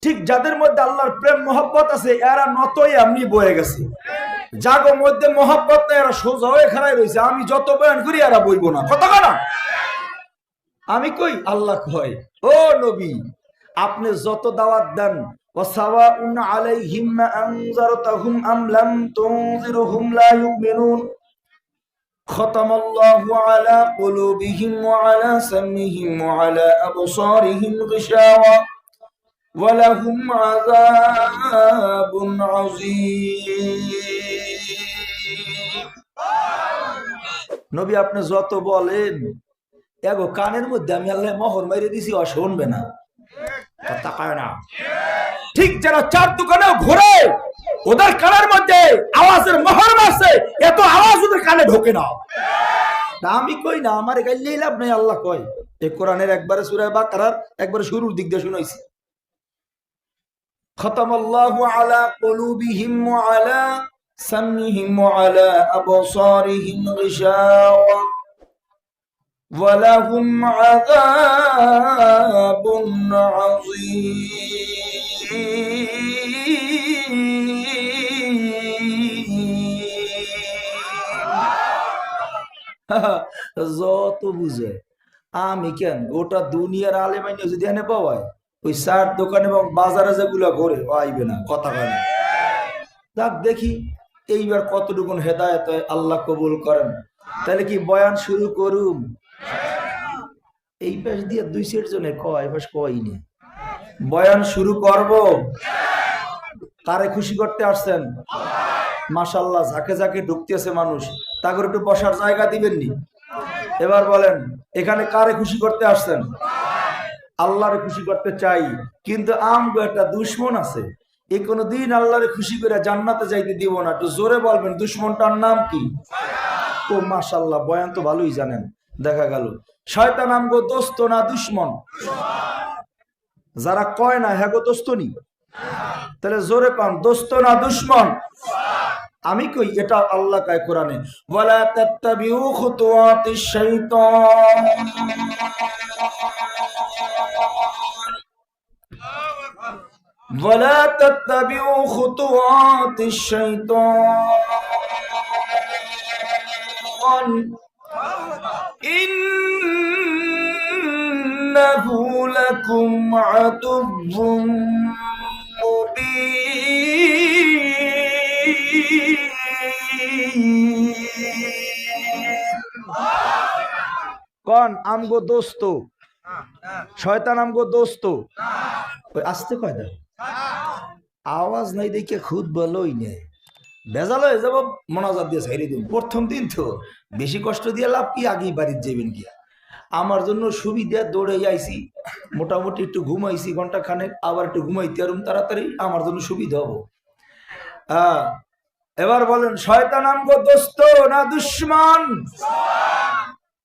ঠিক যাদের মধ্যে আল্লাহর প্রেম মহব্বত আছে এরা নতই এমনি বয়ে গেছে, যাগো মধ্যে মহব্বত না এরা সোজা হয়ে খাড়াই রয়েছে। আমি যত বয়ান করি এরা বইব না, কথা না আমি কই আল্লাহ কয় ও নবী আপনি যত দাওয়াত দেন ওয়াসাওয়াউন আলাইহিম আনজারতাহুম আম লাম তুনজিরহুম লা ইউমিনুন খাতামাল্লাহু আলা কুলুবিহিম ওয়া আলা সামইহিম ওয়া আলা আবসারিহিম গিশাওয়া ওয়া লাহুম আযাবুন আযীম। নবী আপনি যত বলেন এগো কানের মধ্যে আমি আল্লাহ মোহর মাইরে দিছি ও শুনবে না, কথা কয় না। ঠিক যারা চার দোকানে ঘুরে ওদের কানের মধ্যে আওয়াজের মোহর মারছে, এত আওয়াজ ওদের কানে ঢোকে না। আমি কই না আমার গাইলেই লাভ নাই, আল্লাহ কয় এই কোরআনের একবারে সূরা বাকারার একবারে শুরুর দিক দিয়ে শুনাইছি, খাতামাল্লাহু আলা কুলুবিহিম ওয়া আলা সামইহিম ওয়া আলা আবসারিহিম গিশাওয়া ওয়া লাহুম আযাবুন আযীম। যত বুঝে আমি কেন গোটা দুনিয়ার আলেমাইনে যদি এনে পাওয়ায় ওই চার দোকান এবং বাজারে যেগুলো ঘরে আইবে না, কথা কয় না। যাক দেখি এইবার কতটুকুন হেদায়েত হয়, আল্লাহ কবুল করেন। তাহলে কি বয়ান শুরু করুম? এই পাশ দিয়ে দুই সেট জনে কয় পাশ কয়নি, বয়ান শুরু করব। কারে খুশি করতে আসছেন? মাশাআল্লাহ ঝাঁকে ঝাঁকে ঢুকতেছে মানুষ, তাকে একটু বসার জায়গা দিবেননি? এবার বলেন এখানে কারে খুশি করতে আসছেন? আল্লাহরে খুশি করতে চাই, কিন্তু আমগো একটা দুশ্মন আছে, এ কোনদিন আল্লাহরে খুশি করে জান্নাতে যাইতে দিব না। একটু জোরে বলবেন দুশ্মনটার নাম কি? ও মাশাআল্লাহ বয়ান তো ভালোই জানেন। দেখা গেল শয়তান আমগো দোস্ত না দুশ্মন? যারা কয় না হ্যাঁ গো দোস্ত নি, তাহলে জোরে পান দোস্ত না দুশ্মন? আমি কই এটা আল্লাহ কয় কোরআনে ওয়ালা তাত্তাবিউ খুতুওয়াতিশ শাইতান ওয়ালা তাত্তাবিউ খুতুওয়াতিশ শাইতান ইন্নাহু লাকুম আদুউম কন আমগো দোস্ত, শয়তান আমগো দোস্ত। ওই আসতে কয় দেয় আওয়াজ নাই দেখে খুদ বলোই নেই, ভেজাল হয়ে যাব। মোনাজাত দিয়ে ছাইরে দিন, প্রথম দিন তো বেশি কষ্ট দিয়ে লাভ কি, আগেই বাড়ির যাবেন গিয়া। আমার জন্য সুবিধা দৌড়ে যাইছি, মোটামুটি একটু ঘুমাইছি ঘন্টা খানেক, আবার একটু ঘুমাইতে আরুম তাড়াতাড়ি, আমার জন্য সুবিধা হবো। এবার বলেন শয়তান আমগো দোস্ত না দুশ্মন?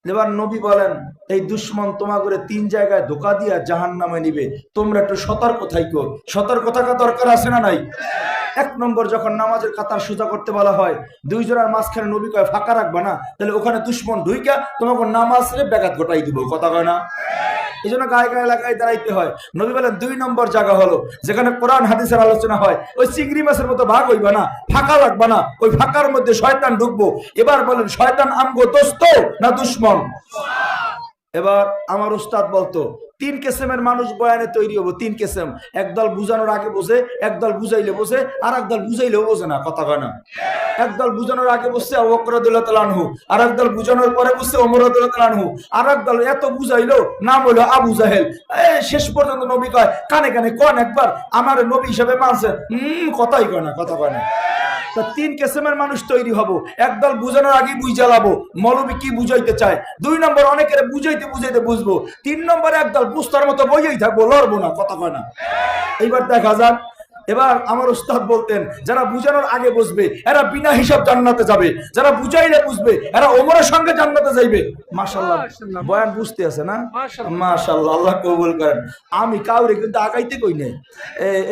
এবার নবী বলেন এই দুশ্মন তোমা করে তিন জায়গায় ধোকা দিয়া জাহান্নামে নিবে, তোমরা একটু সতর্ক থাইকো। সতর্ক থাকা দরকার আছে না নাই? এক নম্বর যখন নামাজের কাতার সোজা করতে বলা হয়, দুইজনের মাঝখানে নবী কয় ফাঁকা রাখবা না, তাহলে ওখানে দুশ্মন ঢুইকা তোমাকে নামাজ রে ব্যাঘাত ঘটাই দিব, কথা কয় না? এই জন্য গায়ে গায়ে এলাকায় দাঁড়াইতে হয়। নবী বলেন দুই নম্বর জায়গা হলো যেখানে কোরআন হাদিসের আলোচনা হয়, ওই চিংড়ি মাছের মতো ভাগ হইবা না, ফাঁকা রাখবা না, ওই ফাঁকার মধ্যে শয়তান ঢুকবো। এবার বলেন শয়তান আমগো দোস্ত না দুশ্মন? এবার আমার উস্তাদ বলতো তিন কিসমের মানুষ বয়ানে তৈরি হবো, তিন কিসম। একদল বুঝানোর আগে বোঝে, একদল বুঝাইলে বোঝে, আর একদল বুঝাইলেও বোঝে না, কথা কয় না। একদল বুঝানোর আগে বসছে আবু বকর রাদিয়াল্লাহু তাআলা আনহু, আর একদল বুঝানোর পরে বসছে ওমর রাদিয়াল্লাহু তাআলা আনহু, আর একদল এত বুঝাইলো নাম হইলো আবু জাহেল। শেষ পর্যন্ত নবী কয় কানে কানে কোন একবার আমার নবী হিসেবে মানছে, কথাই কয় না, কথা কয় না। তিন কিসমের মানুষ তৈরি হব। একদল বুঝানোর আগে বুঝা লাবো মৌলবী কি বুঝাইতে চায়। দুই নম্বর অনেকের বুঝাইতে বুঝাইতে বুঝবো। তিন নম্বরে একদল বুঝতার মতো বইয়েই থাকবো, লড়বো না, কথা কয় না। এইবার দেখা যাক। এবার আমার উস্তাদ বলতেন যারা বুঝানোর আগে বুঝবে এরা বিনা হিসাব জান্নাতে যাবে, যারা বুঝাইলে বুঝবে এরা ওমরের সঙ্গে জান্নাতে যাইবে। মাশাআল্লাহ বয়ান বুঝতে আছে না? মাশাআল্লাহ আল্লাহ কবুল করেন। আমি কাউরে কিন্তু আগাইতে কই নাই,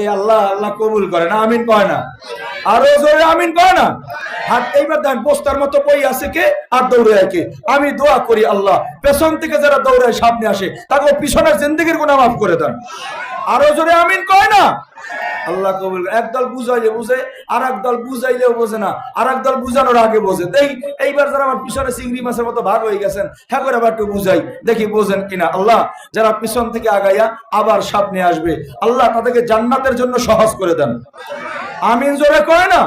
এই আল্লাহ আল্লাহ কবুল করেন, আমিন কয় না? আরো জোরে আমিন কয় না? হাত এইবার দেন বস্তার মতো বই আছে কে আর দৌড়ে কে। আমি দোয়া করি আল্লাহ পেছন থেকে যারা দৌড়ায় সামনে আসে তাকে পিছনের জিন্দেগির গুনাহ মাফ করে দেন। আরো জোরে আমিন কয় না? আল্লাহ কবুল। একদল বুঝাইলে বুঝে, আর একদল বুঝাইলেও বোঝে না, আর একদল বুঝানোর আগে বোঝে। এইবার যারা আমার পিছনে চিংড়ি মাছের মতো ভাগ হয়ে গেছেন, হ্যাঁ করে আবার একটু বুঝাই, দেখি বোঝেন কিনা। আল্লাহ যারা পিছন থেকে আগাইয়া আবার সামনে আসবে, আল্লাহ তাদেরকে জান্নাতের জন্য সহজ করে দেন। আমিন জোরে কয় না?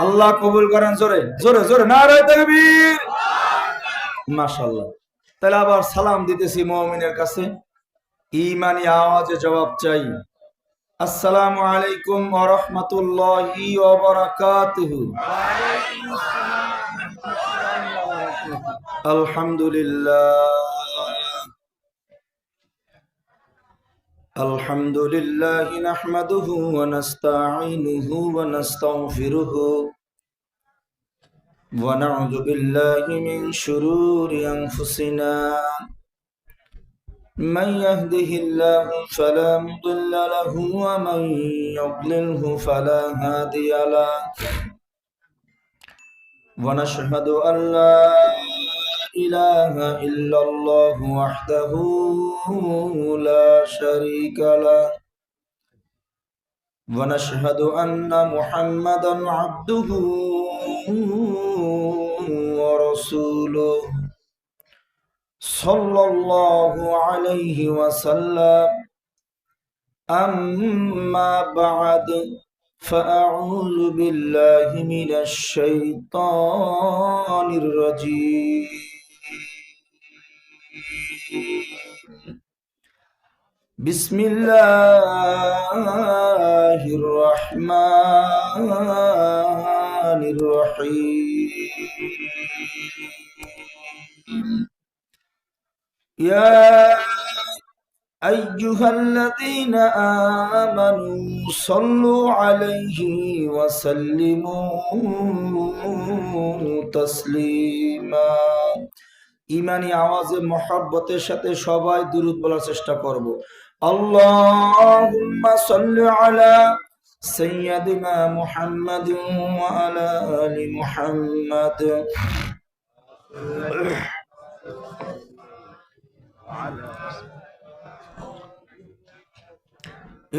আল্লাহ কবুল করেন। জোরে জোরে জোরে নারায়ে তাকবীর। মাশাআল্লাহ। তাহলে আবার সালাম দিতেছি মুমিনের কাছে, ঈমানি আওয়াজে জবাব চাই। আসসালামু আলাইকুম ওয়া রাহমাতুল্লাহি ওয়া বারাকাতুহু। আলহামদুলিল্লাহ নাহমাদুহু ওয়া নাস্তাঈনুহু ওয়া নাস্তাগফিরুহু ওয়া নাউযু বিল্লাহি মিন শুরুরি আনফুসিনা من يهده الله فلا مضل له ومن يضلله فلا هادي له ونشهد أن لا إله إلا الله وحده لا شريك له ونشهد أن محمدا عبده ورسوله صلى الله عليه وسلم أما بعد فأعوذ بالله من الشيطان الرجيم بسم الله الرحمن الرحيم يا أيها الذين آمنوا صلوا عليه وسلموا تسليما ইমানি আওয়াজে মহব্বতের সাথে সবাই দুরূদ বলার চেষ্টা করব। আল্লাহুম্মা সাল্লি আলা সাইয়্যিদিনা মুহাম্মাদিন ওয়া আলা আলি মুহাম্মাদ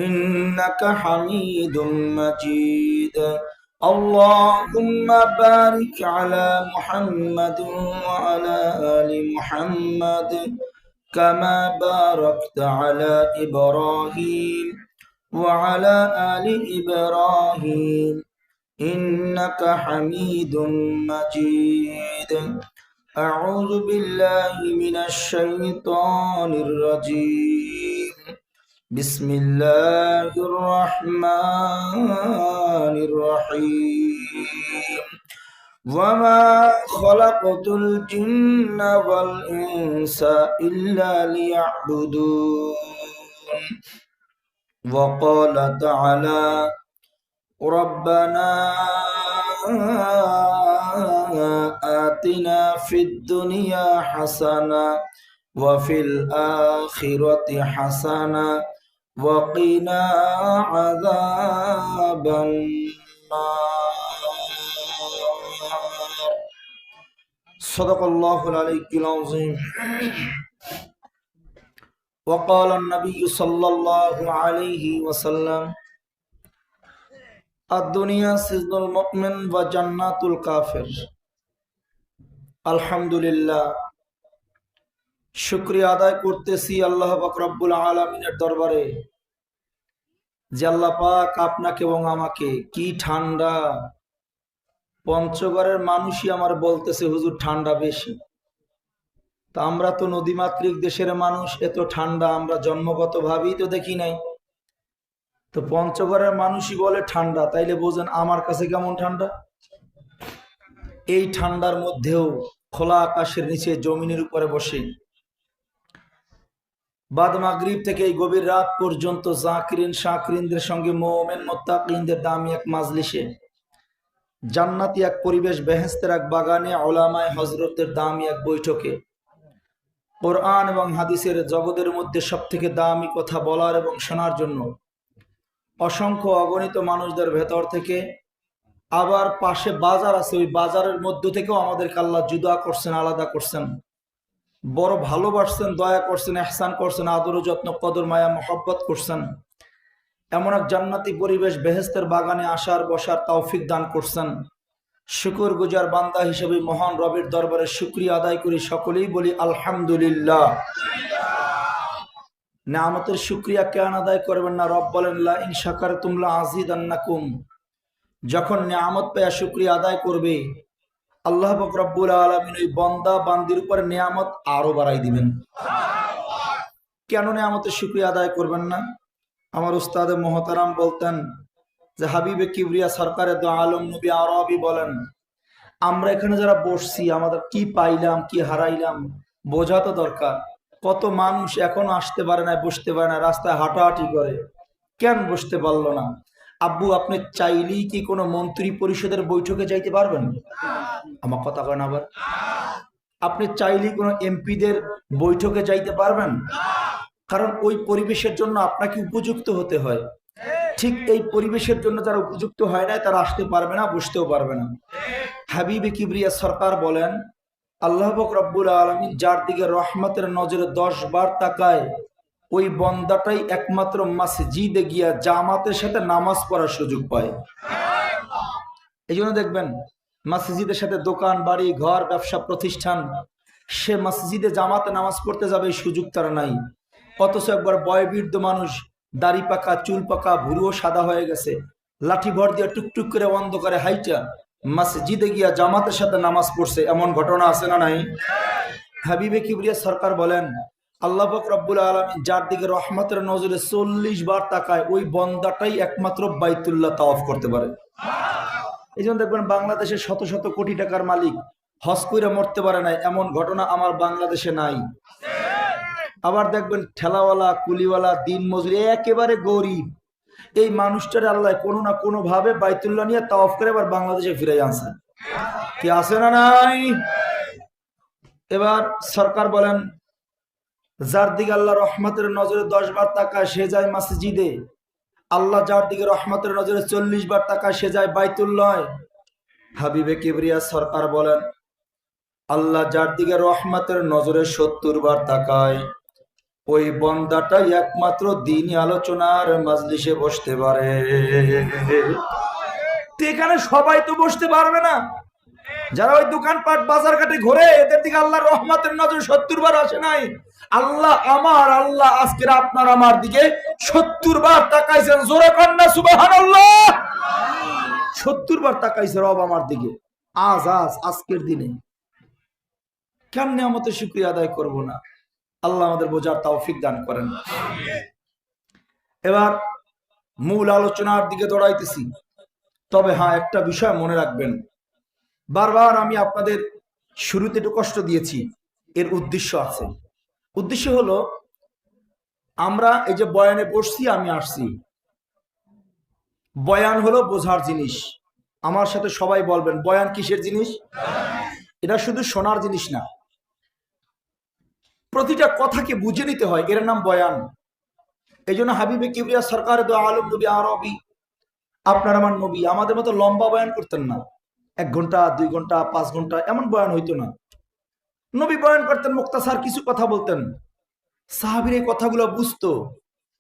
إنك حميد مجيد اللهم بارك على محمد وعلى آل محمد كما باركت على إبراهيم وعلى آل إبراهيم إنك حميد مجيد أعوذ بالله من الشيطان الرجيم بسم الله الرحمن الرحيم وما خلقت الجن والإنس إلا ليعبدون وقال تعالى ربنا آتنا في الدنيا حسنة وفي الآخرة حسنة وقنا عذاب النار صدق الله العلي العظيم وقال النبي صلى الله عليه وسلم الدنيا سجن المؤمن وجنات الكافر আলহামদুলিল্লাহ শুকরিয়া আদায় করতেছি আল্লাহ পাক রব্বুল আলামিনের দরবারে যে আল্লাহ পাক আপনাকে এবং আমাকে, কি ঠান্ডা, পঞ্চগড়ের মানুষই আমার বলতেছে হুজুর ঠান্ডা বেশি। তা আমরা তো নদীমাতৃক দেশের মানুষ, এত ঠান্ডা আমরা জন্মগতভাবেই তো দেখি নাই। তো পঞ্চগড়ের মানুষই বলে ঠান্ডা, তাইলে বোঝেন আমার কাছে কেমন ঠান্ডা। এই ঠান্ডার মধ্যেও খোলা আকাশের নিচে জমিনের উপরে বসে বাদ মাগরিব থেকে এই গভীর রাত পর্যন্ত জাকিরিন শাকিরিনদের সঙ্গে মুমিন মুত্তাকিনদের দামি এক মাজলিসে, জান্নাতি এক পরিবেশ, বেহেশতের এক বাগানে, উলামায়ে হযরতের দামি এক বৈঠকে কোরআন এবং হাদিসের জগতের মধ্যে সবথেকে দামি কথা বলার এবং শোনার জন্য অসংখ্য অগণিত মানুষদের ভেতর থেকে, আবার পাশে বাজার আছে, ওই বাজারের মধ্য থেকেও আমাদেরকে আল্লাহ জুদা করছেন, আলাদা করছেন। বড় ভালোবাসছেন, দয়া করছেন, ইহসান করছেন, আদর ও যত্ন, কদর, মায়া, মহব্বত করছেন। এমন এক জান্নাতি পরিবেশ, বেহেশতের বাগানে আসার বসার তৌফিক দান করছেন। শুকর গুজার বান্দা হিসেবে মহান রবের দরবারে শুকরিয়া আদায় করি, সকলেই বলি আলহামদুলিল্লাহ। নেয়ামতের শুকরিয়া কেন আদায় করবেন না? রব বলেন লা ইন শাকারতুম লা আযীদান্নাকুম। যখন নেয়ামত পেয়ে শুকরিয়া আদায় করবে, আল্লাহ পাক রব্বুল আলামিন ওই বান্দা বান্দির উপরে নেয়ামত আরো বাড়াই দিবেন। কেন নেয়ামতের শুকরিয়া আদায় করবেন না? আমার উস্তাদে মোহতারাম বলতেন যে হাবিবে কিবরিয়া সরকারে দো আলম নবী আরবি বলেন, আমরা এখানে যারা বসছি আমাদের কি পাইলাম কি হারাইলাম বোঝা তো দরকার। কত মানুষ এখনো আসতে পারে না, বসতে পারে না, রাস্তায় হাঁটাহাঁটি করে। কেন বসতে পারলো না? আব্বু, আপনি চাইলেই কি কোনো মন্ত্রী পরিষদের বৈঠকে যাইতে পারবেন? আমার কথা কয় না আবার? আপনি চাইলেই কোনো এমপিদের বৈঠকে যাইতে পারবেন? কারণ ওই পরিবেশের জন্য আপনাকে উপযুক্ত হতে হয়। ঠিক এই পরিবেশের জন্য যারা উপযুক্ত হয় না তারা আসতে পারবে না, বসতেও পারবে না। হাবিবে কিবরিয়া সরকার বলেন, আল্লাহ পাক রব্বুল আলামিন যার দিকে রহমতের নজরে 10 বার তাকায়, ওই বন্দাটাই একমাত্র মসজিদে গিয়া জামাতের সাথে নামাজ পড়ার সুযোগ পায়। এই জন্য দেখবেন মসজিদের সাথে দোকান, বাড়ি, ঘর, ব্যবসা প্রতিষ্ঠান, সে মসজিদে জামাতে নামাজ পড়তে যাবে এই সুযোগ তার নাই। অথচ একবার বয়োবৃদ্ধ মানুষ, দাড়ি পাকা, চুল পাকা, ভুরুও সাদা হয়ে গেছে, লাঠি ভর দিয়ে টুকটুক করে অন্ধকারে হাইটা মসজিদে গিয়া জামাতের সাথে নামাজ পড়ছে। এমন ঘটনা আছে না নাই? হাবিবে কিবরিয়া সরকার বলেন, আল্লাহ পাক রব্বুল আলামিন যার দিকে রহমতের নজরে 40 বার তাকায়, ওই বন্দাটাই একমাত্র বাইতুল্লাহ তাওয়াফ করতে পারে। এই জন্য দেখবেন বাংলাদেশের শত শত কোটি টাকার মালিক হজ কইরা মরতে পারে নাই, এমন ঘটনা আমার বাংলাদেশে নাই। আবার দেখবেন ঠেলাওয়ালা, কুলিওয়ালা, দিন মজুরি, একেবারে গরিব, এই মানুষটার আল্লাহ কোনো না কোনো ভাবে বাইতুল্লাহ নিয়ে তাওয়াফ করে আবার বাংলাদেশে ফিরে আনছে। কি আছে না নাই? এবার সরকার বলেন, যার দিকে আল্লাহ রহমতের নজরে 10 বার তাকায় সে যায় মসজিদে। আল্লাহ যার দিকে রহমতের নজরে 40 বার তাকায় সে যায় বাইতুল্লাহ। হাবিবে কিবরিয়া সরকার বলেন, আল্লাহ যার দিকে রহমতের নজরে 70 বার তাকায়, ওই বন্দাটাই একমাত্র দ্বীনি আলোচনার মাজলিসে বসতে পারে। এখানে সবাই তো বসতে পারবে না। যারা ওই দোকানপাট বাজার ঘাটে ঘুরে, এদের দিকে আল্লাহর রহমতের নজর 70 বার আসে নাই। আল্লাহ আজকের আপনার আমার দিকে 70 বার তাকাইছেন। জোরে কন্যা সুবহানাল্লাহ। 70 বার তাকাইছে রব আমার দিকে আজকের দিনে। কেন নিয়ামতের শুকরিয়া আদায় করব না? আল্লাহ আমাদের বোঝার তৌফিক দান করেন। এবার মূল আলোচনার দিকে দৌড়াইতেছি। তবে হ্যাঁ, একটা বিষয় মনে রাখবেন, বারবার আমি আপনাদের শুরুতে একটু কষ্ট দিয়েছি, এর উদ্দেশ্য আছে। উদ্দেশ্য হলো, আমরা এই যে বয়ানে বসছি, আমি আসছি, বয়ান হলো বোঝার জিনিস। আমার সাথে সবাই বলবেন, বয়ান কিসের জিনিস? এটা শুধু শোনার জিনিস না, প্রতিটা কথাকে বুঝে নিতে হয়, এর নাম বয়ান। এই জন্য হাবিবে কিবরিয়া সরকার দো আলম নবী আরবি, আপনার আমার নবী, আমাদের মতো লম্বা বয়ান করতেন না। 1 ঘন্টা, 2 ঘন্টা, 5 ঘন্টা এমন বয়ান হইতো না। নবী বয়ান করতেন, মুক্তাসার কিছু কথা বলতেন, সাহাবীর এই কথাগুলো বুঝতো।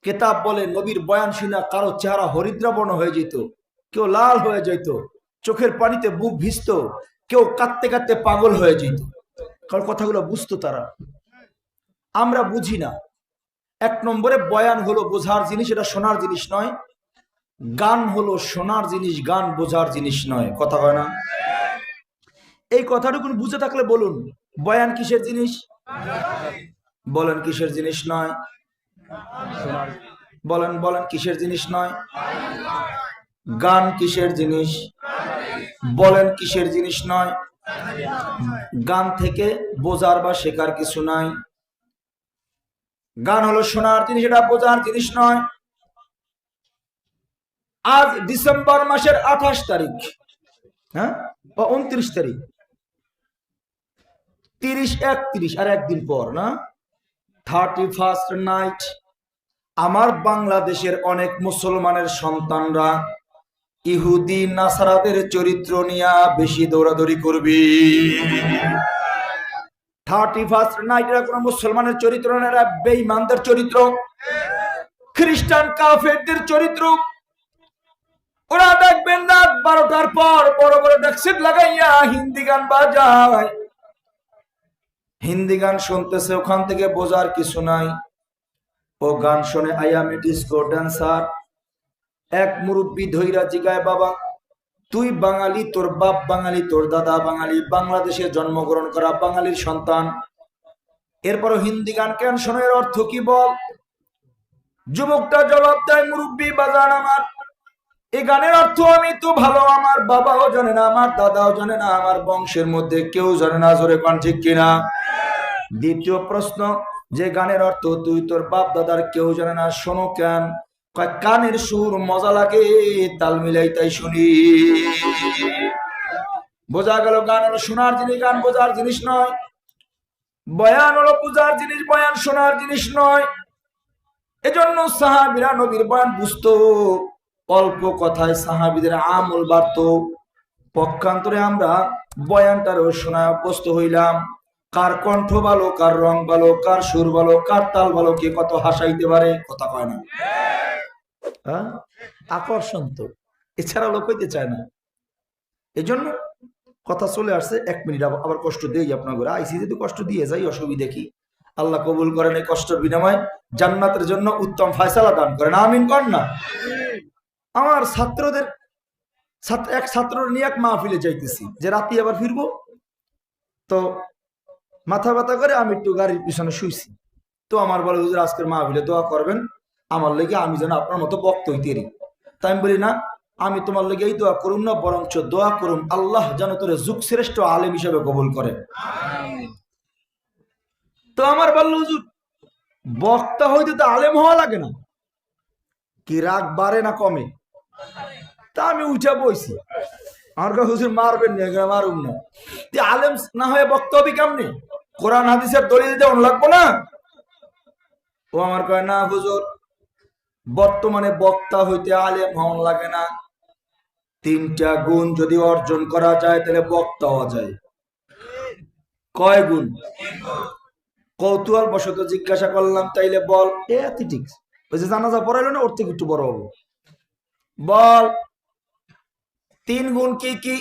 কেতাব বলে নবীর বয়ান শুনে কারো চেহারা হরিদ্রাবর্ণ হয়ে যেত, কেউ লাল হয়ে যেত, চোখের পানিতে বুক ভিজতো, কেউ কাঁদতে কাঁদতে পাগল হয়ে যেত, কারণ কথাগুলো বুঝতো তারা। আমরা বুঝি না। 1 নম্বরে বয়ান হলো বোঝার জিনিস, এটা শোনার জিনিস নয়। গান হলো শোনার জিনিস, গান বোঝার জিনিস নয়। কথা হয় না? এই কথাটুকু বুঝে থাকলে বলুন, বয়ান কিসের জিনিস? বলেন কিসের জিনিস নয়? বলেন বলেন কিসের জিনিস নয়? গান কিসের জিনিস? বলেন কিসের জিনিস নয়? গান থেকে বোঝার বা শেখার কিছু নাই। গান হলো শোনার জিনিস, এটা বোঝার জিনিস নয়। আজ ডিসেম্বর মাসের 28 তারিখ, হ্যাঁ, বা 29 তারিখ, 30, 31 আর একদিন পর না, 31st নাইট। আমার বাংলাদেশের অনেক মুসলমানের সন্তানরা ইহুদি নাসারাদের চরিত্র নিয়ে বেশি দৌড়াদৌড়ি করবি। 31st নাইট এরা কোন মুসলমানের চরিত্র না, এরা বেঈমানদের চরিত্র, খ্রিস্টান কাফেরদের চরিত্র। ওরা দেখবেন রাত 12টার পর বড় বড় ডেক্সিট লাগাইয়া হিন্দি গান বাজায়, হিন্দি গান শুনতেছে, ওখান থেকে বোঝার কিছু নাই। ও গান শুনে I M A disco dancer. এক মুরব্বী ধৈরা জিগায়, বাবা তুই বাঙালি, তোর বাপ বাঙালি, তোর দাদা বাঙালি, বাংলাদেশে জন্মগ্রহণ করা বাঙালির সন্তান, এরপরও হিন্দি গান কেন শোনো, এর অর্থ কি বল? যুবকটা জবাব দেয়, মুরব্বী বাজান আমার, এই গানের অর্থ আমি তো ভালো, আমার বাবাও জানে না, আমার দাদাও জানে না, আমার বংশের মধ্যে কেউ জানে না, জোরে পান ঠিক কিনা? দ্বিতীয় প্রশ্ন, যে গানের অর্থ তুই তোর বাপ দাদার কেউ জানে না, শোনো কেন? কানের সুর মজা লাগে, তাল মিলাই তাই শুনি। বোঝা গেল গান হলো শোনার জিনিস, গান বোঝার জিনিস নয়। বয়ান হলো পূজার জিনিস, বয়ান শোনার জিনিস নয়। এজন্য সাহাবীরা নবীর বয়ান বুঝতো, অল্প কথায় সাহাবীদের আমল বাড়তো। পক্ষান্তরে আমরা বয়ানটারও শোনায় অভ্যস্ত হইলাম। কার কণ্ঠ ভালো, কার রং ভালো, কার সুর ভালো, কার তাল ভালো, কে কত হাসাইতে পারে, কথা কয় না। আকর্ষণ তো, এছাড়া লোক হইতে চায় না। এই জন্য কথা চলে আসছে। 1 মিনিট আবার কষ্ট দেই আপনাদের, আইসি যদি কষ্ট দিয়ে যাই অসুবিধা কি? আল্লাহ কবুল করেন, এই কষ্টের বিনিময়ে জান্নাতের জন্য উত্তম ফয়সালা দান করেন, আমিন কর না। আমার ছাত্রদের এক ছাত্র নিয়ে এক মাহফিলে যাইতেছি, যে রাতে আবার ফিরবো, তো মাথা ব্যথা করে আমি একটু গাড়ির পিছনে শুইছি। তো আমার বলে, হুজুর আজকের মাহফিলে দোয়া করবেন আমার লেগে, আমি যেন আপনার মতো বক্তা হইতে পারি। তাই আমি বলি, না আমি তোমার লেগে এই দোয়া করুন না, বরঞ্চ দোয়া করুন আল্লাহ যেন তোরে যুগ শ্রেষ্ঠ আলেম হিসেবে কবুল করে। তো আমার বলল, হুজুর বক্তা হইতে তো আলেম হওয়া লাগে না, কি রাগ বাড়ে না কমে? তা আমি উঠে বইছি। আমার কাছে হুজুর মারবেন না, মারুম না, আলেম না হয়ে বক্তা হবি কেমনি? কোরআন হাদিসের দলিল দেওয়া লাগবো না? ও আমার কয়, না হুজুর বর্তমানে বক্তা হইতে আলেম হওয়া লাগে না, 3টা গুণ যদি অর্জন করা যায় তাহলে বক্তা হওয়া যায়। কয় গুণ? কৌতূহল বশত জিজ্ঞাসা করলাম, তাইলে বল। ঠিক ওই যে জানাজা পড়াইলো না, ওর থেকে একটু বড় হবো, বল 3 গুণ কি কি?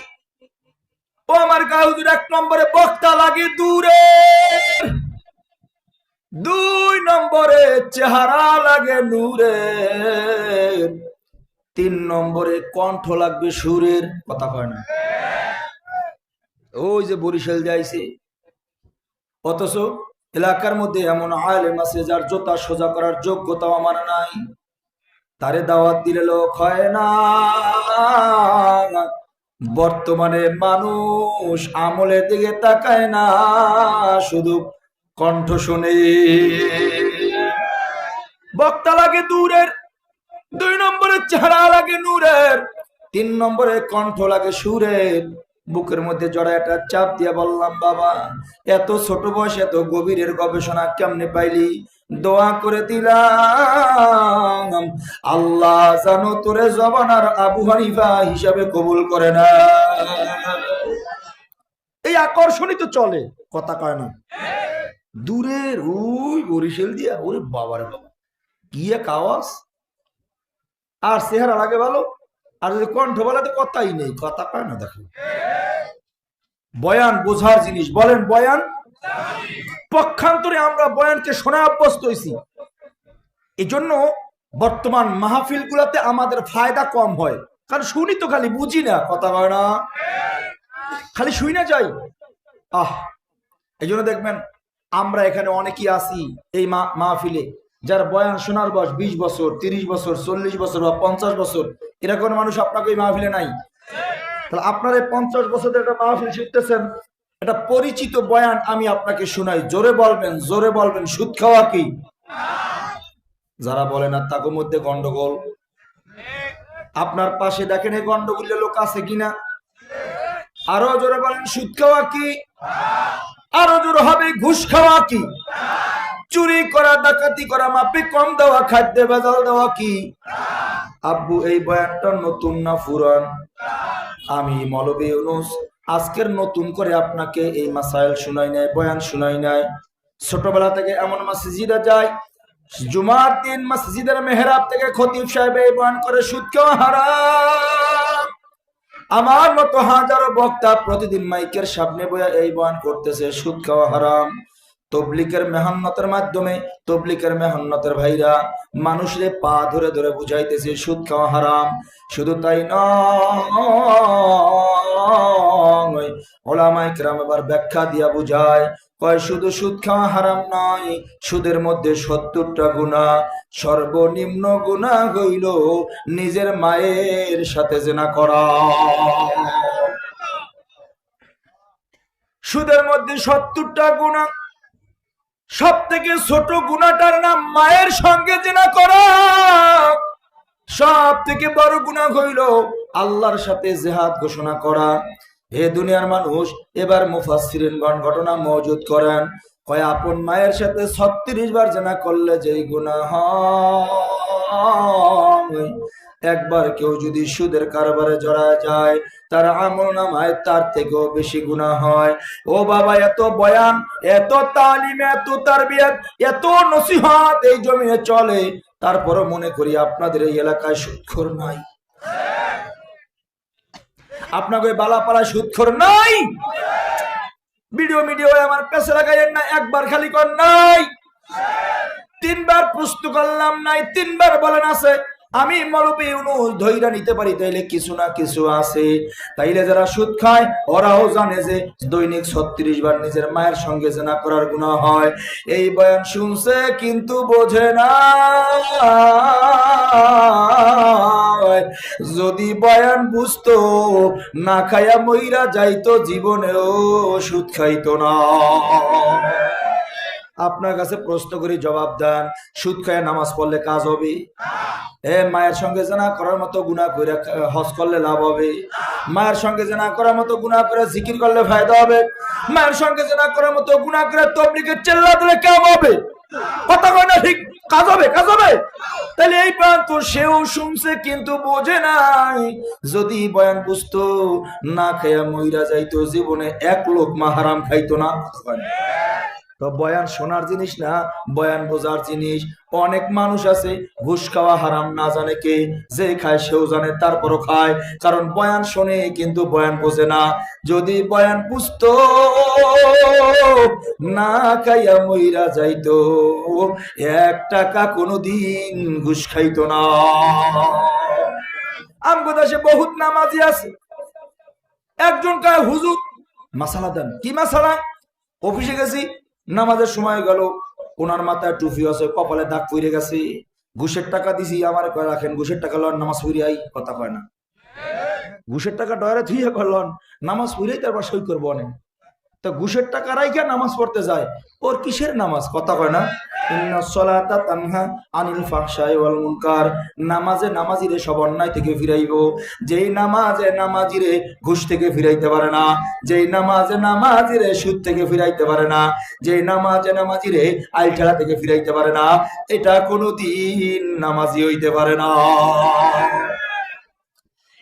ও আমার গায়ে হুজুর, 1 নম্বরে বক্তা লাগে দূরে, 2 নম্বরে চেহারা লাগে নূরে, 3 নম্বরে কণ্ঠ লাগবে সুরের, কথা কয় না? ওই যে বরিশাল যাইছে, অথচ এলাকার মধ্যে এমন আলেম আছে যার জোতা সোজা করার যোগ্যতাও আমার নাই, তারে দাওয়াত দিলে লোক হয় না। বর্তমানে মানুষ আমলের দিকে তাকায় না, শুধু কণ্ঠ শুনে। বক্তা লাগে দূরের, 2 নম্বরে চেহারা লাগে নূরের, 3 নম্বরে কণ্ঠ লাগে সুরের। বুকের মধ্যে জড়া একটা চাপ দিয়ে বললাম, বাবা এত ছোট বয়সে এত গভীরের গবেষণা কেমনে পাইলি? দোয়া করে দিলাম আল্লাহ জানো তোরে জবানার আবু হানিফা হিসাবে কবুল করে না। এই আকর্ষণই তো চলে, কথা কয় না? দূরের ওই বরিশাল দিয়া, ওরে বাবার বাবা কি এক আওয়াজ, আর চেহারা লাগে ভালো, আর যদি কণ্ঠ বলে তো কথাই নেই, কথা কয় না। দেখো বয়ান বোঝার জিনিস, বলেন বয়ান। পক্ষান্তরে আমরা বয়ানকে শোনা অভ্যস্ত হয়েছি, এই জন্য বর্তমান মাহফিল গুলাতে আমাদের ফায়দা কম হয়, কারণ শুনি তো খালি, বুঝি না, কথা কয় না, খালি শুই না যাই। এই জন্য দেখবেন আমরা এখানে অনেকেই আছি এই মাহফিলে, যার বয়ান শোনার বয়স 20 বছর, 30 বছর, 40 বছর বা 50 বছর, এরকম মানুষ আপনাকে এই মাহফিলে নাই। তাহলে আপনার এই 50 বছরের একটা মাহফিল শিখতেছেন, একটা পরিচিত বয়ান আমি আপনাকে শোনাই, জোরে বলবেন, জোরে বলবেন, সুদ খাওয়া কি? যারা বলে না তার মধ্যে গন্ডগোল। আপনার পাশে দেখেন এই গন্ডগোলের লোক আছে কিনা? আরো জোরে বলেন, সুদ খাওয়া কি? আরো জোরে হবে, ঘুষ খাওয়া কি? চুরি করা, ডাকাতি করা, মাপে কম দেওয়া, খাদ্যে ভেজাল দেওয়া কি? আব্বু এই বয়ানটা নতুন না পুরান? আমি মৌলভী ইউনূস আজকের নতুন করে আপনাকে এই মাসাইল শুনাই নাই, বয়ান শুনাই নাই। ছোটবেলা থেকে এমন মসজিদে যায়, জুমার দিন মসজিদের মেহরাব থেকে খতিব সাহেব এই বয়ান করে সুদ খাওয়া হারাম। আমার মতো হাজারো বক্তা প্রতিদিন মাইকের সামনে বয়া এই বয়ান করতেছে সুদ খাওয়া হারাম। তবলিগের মেহন্নতের মাধ্যমে, তবলিগের মেহন্নতের ভাইরা মানুষের পা ধরে ধরে বুঝাইতেছে সুদ খাওয়া হারাম। শুধু তাই নয়, ওলামায়ে কেরাম এবার ব্যাখ্যা দিয়া বুঝায়, কয় শুধু সুদ খাওয়া হারাম নয়, সুদের মধ্যে 70টা গুনাহ। সর্বনিম্ন গুনাহ হইল নিজের মায়ের সাথে জিনা করা। সুদের মধ্যে 70টা গুনাহ, সব থেকে ছোট গুনাহটার নাম মায়ের সঙ্গে জিনা করা। সব থেকে বড় গুনাহ হইল আল্লাহর সাথে জিহাদ ঘোষণা করা। হে দুনিয়ার মানুষ, এবার মুফাসসিরিনগণ ঘটনা মওজুদ করেন, কয় আপন মায়ের সাথে 36 বার জিনা করলে যেই গুনাহ হয়, একবার কেউ যদি সুদের কারবারে জড়ায় যায় তার আমলনামায় তার থেকেও বেশি গুনাহ হয়। ও বাবা, এত বয়ান, এত তালিম, এত তারবিয়ত, এত নসিহত এই জমিনে চলে, তারপরও মনে করি আপনাদের এই এলাকায় সুদখোর নাই। আপনাকে বালাপাড়ায় সুদখোর নাই? ভিডিও আমার কাছে লাগাইয়েন না, একবার খালি কর নাই। 3 বার প্রশ্ন করলাম নাই, 3 বার বলেন আছে। আমি মৌলবি ইউনূস ধইরা নিতে পারি, তাইলে কিছু না কিছু আছে। তাইলে যারা সুদ খায় ওরাও জানে যে দৈনিক 36 বার নিজের মায়ের সঙ্গে জিনা করার গুনাহ হয়। এই বয়ান শুনছে কিন্তু বোঝে না। যদি বয়ান বুঝতো, না খায়া মইরা যাইতো, জীবনেও সুদ খাইতো না। আপনার কাছে প্রশ্ন করি, জবাব দেন। সুদ খায় নামাজ পড়লে কাজ হবে? মায়ের সঙ্গে জিনা করার মতো গুনাহ করে হজ করলে লাভ হবে? মায়ের সঙ্গে জিনা করার মতো গুনাহ করে জিকির করলে ফায়দা হবে? মায়ের সঙ্গে জিনা করার মতো গুনাহ করে তাবলীগের চিল্লা দিলে কেমন হবে? কথা কয় না ঠিক? কাজ হবে, কাজ হবে। তাহলে এই বয়ান তো সেও শুনছে কিন্তু বোঝে নাই। যদি বয়ান বুঝতো, না খায়া মইরা যাইতো, জীবনে 1 লোকমা হারাম খাইতো না। তো বয়ান শোনার জিনিস না, বয়ান বোঝার জিনিস। অনেক মানুষ আছে ঘুষ খাওয়া হারাম না জানে কে, যে খায় সেও জানে, তারপরও খায়, কারণ বয়ান শোনে কিন্তু বয়ান বোঝে না। যদি বয়ান বুঝতো, না খাইয়া মইরা যাইতো, 1 টাকা কোনোদিন ঘুষ খাইতো না। আমগো দেশে বহুত নামাজি আছে, একজন কয় হুজুর মাসালা দেন। কি মাসালা? অফিসে গেছি, নামাজের সময় গেল, ওনার মাথায় টুপি আছে, কপালে দাগ পড়ে গেছে, ঘুষের টাকা দিছি, আমার কয় রাখেন, ঘুষের টাকা লন, নামাজ পড়ে আই। কথা কয় না? ঘুষের টাকা ডয়ারে থুইয়া করলন, নামাজ পড়েই তারপর সই করবো অনেক। তো ঘুষের টাকা রাইখা নামাজ পড়তে যায়, ওর কিসের নামাজ? কথা কয় না? নামাজে নামাজিরে সব অন্যায় থেকে ফিরাইবো। যেই নামাজে নামাজিরে ঘুষ থেকে ফিরাইতে পারে না, যেই নামাজে নামাজিরে সুদ থেকে ফিরাইতে পারে না, যেই নামাজে নামাজিরে আইল ঠেলা থেকে ফিরাইতে পারে না, এটা কোনোদিন নামাজি হইতে পারে না।